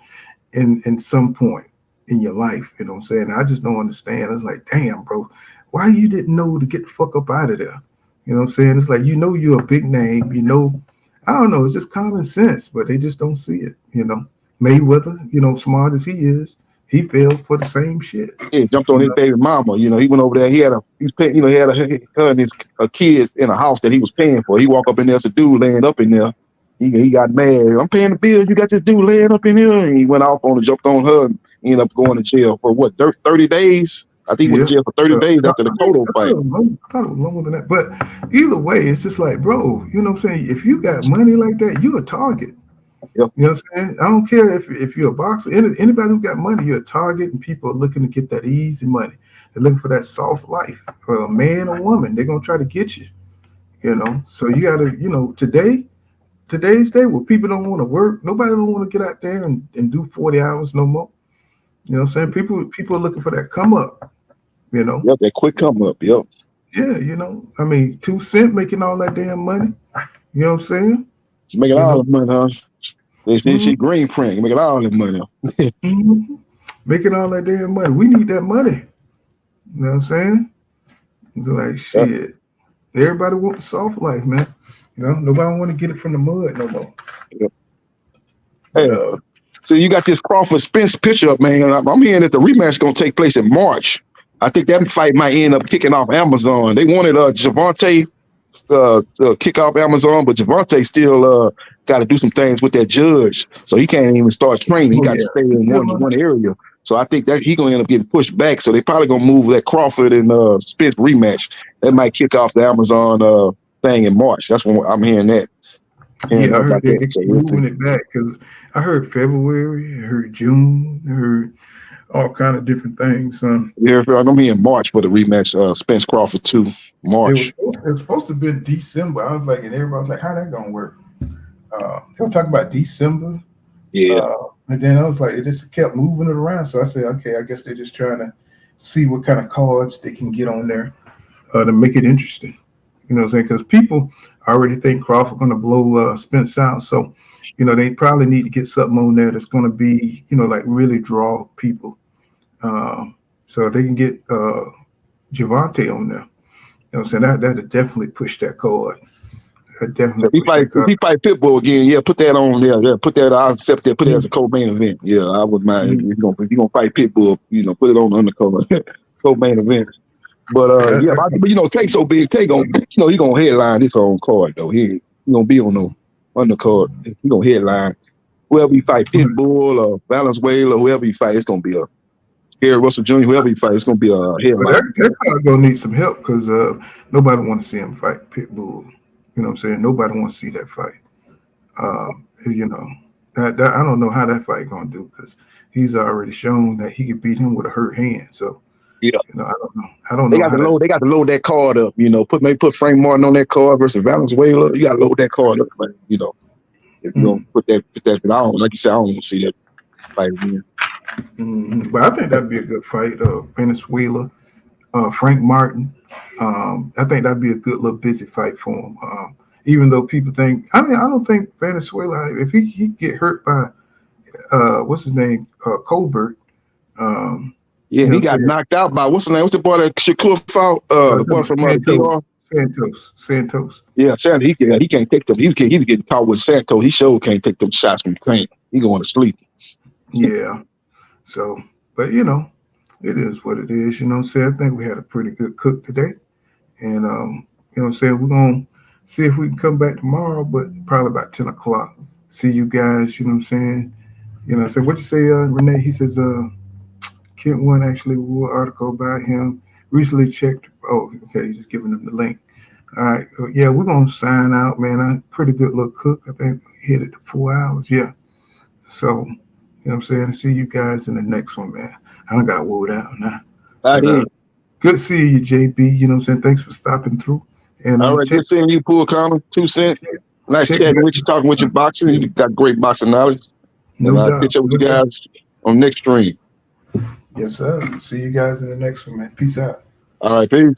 in some point in your life. You know what I'm saying? I just don't understand. It's like, damn, bro, why you didn't know to get the fuck up out of there? You know what I'm saying? It's like, you're a big name. I don't know. It's just common sense, but they just don't see it. Mayweather, smart as he is, he fell for the same shit. Yeah, jumped on his baby mama. He went over there. He had her and his kids in a house that he was paying for. He walked up in there, a dude laying up in there. He got mad. I'm paying the bill. You got this dude laying up in here, and he went off on her, jumped on her, and ended up going to jail for what, 30 days? I think he went to jail for 30 days after the Cotto fight. I thought it was longer than that. But either way, it's just like, bro, you know what I'm saying? If you got money like that, you're a target. Yep. You know what I'm saying? I don't care if you're a boxer. Anybody who got money, you're a target, and people are looking to get that easy money. They're looking for that soft life. For a man or woman, they're going to try to get you. So you got to, today's day where people don't want to work, nobody don't want to get out there and do 40 hours no more. You know what I'm saying? People are looking for that come up, Yep, that quick come up, yep. Yeah, 2 Cent making all that damn money. You know what I'm saying? She's making all the money, huh? She green print, making all that money. Making all that damn money. We need that money. You know what I'm saying? It's like, shit. Everybody wants the soft life, man. Nobody want to get it from the mud no more. Yep. Hey, so you got this Crawford-Spence picture up, man. I'm hearing that the rematch is going to take place in March. I think that fight might end up kicking off Amazon. They wanted Javante to kick off Amazon, but Javante still got to do some things with that judge, so he can't even start training. He got to stay in one area. So I think that he's going to end up getting pushed back. So they probably going to move that Crawford and Spence rematch. That might kick off the Amazon thing in March. That's when I'm hearing that. I heard they're moving it back because I heard February, I heard June, I heard all kind of different things. I'm hearing March for the rematch, Spence Crawford 2, March. It was supposed to be December. I was like, and everybody was like, how that going to work? They were talking about December. Yeah. And then I was like, it just kept moving it around. So I said, okay, I guess they're just trying to see what kind of cards they can get on there to make it interesting. You know what I'm saying? Because people already think Crawford going to blow Spence out. So, they probably need to get something on there that's going to be, like really draw people. So they can get Javante on there. You know what I'm saying? That'd definitely push that card. Definitely. If he fight Pitbull again, yeah, put that on there. Yeah, put that. I'll accept that. Put it as a co-main event. Yeah, I wouldn't mind. If you're gonna fight Pitbull, put it on the undercard. Co-main event. But yeah, but you know, Tate so big, Tate gonna, you know, he gonna headline his own card though. He gonna be on no undercard. He gonna headline whoever he fight, Pitbull or Valenzuela, whoever he fight, it's gonna be a Gary Russell Jr. Whoever he fight, it's gonna be a headline. They're probably gonna need some help because nobody want to see him fight Pitbull. You know what I'm saying? Nobody wants to see that fight. You know, that I don't know how that fight gonna do because he's already shown that he could beat him with a hurt hand. So. Yeah, you know, I don't know. They got to load that card up. You know, put Frank Martin on that card versus Valenzuela. You got to load that card up. But, you know, if you don't put that, but I don't, like you said, I don't want to see that fight again. But I think that'd be a good fight. Venezuela, Frank Martin. I think that'd be a good little busy fight for him. Even though people think, I don't think Venezuela, if he get hurt by what's his name, Colbert. Yeah, he got knocked out by what's the name? What's the boy that Shakur fought? The boy from Santos. Yeah, Santos. He can't take them. He was getting caught with Santos. He sure can't take them shots from Clean. He going to sleep. Yeah. So, but you know, it is what it is. You know what I'm saying? I think we had a pretty good cook today, and you know what I'm saying. We're gonna see if we can come back tomorrow, but probably about 10 o'clock. See you guys. You know what I'm saying? You know, so what you say, Renee? He says, Kent One actually wore an article about him. Recently checked. Oh, okay. He's just giving them the link. All right. Yeah, we're going to sign out, man. I'm pretty good little cook. I think hit it to 4 hours. Yeah. So, you know what I'm saying? See you guys in the next one, man. I done got wore out now. Good seeing you, JB. You know what I'm saying? Thanks for stopping through. And all right, good seeing you, Pool Connor. 2 cents. Nice chatting with you, talking with your boxing. You got great boxing knowledge. And I'll catch up with you guys on next stream. Yes, sir. See you guys in the next one, man. Peace out. All right, peace.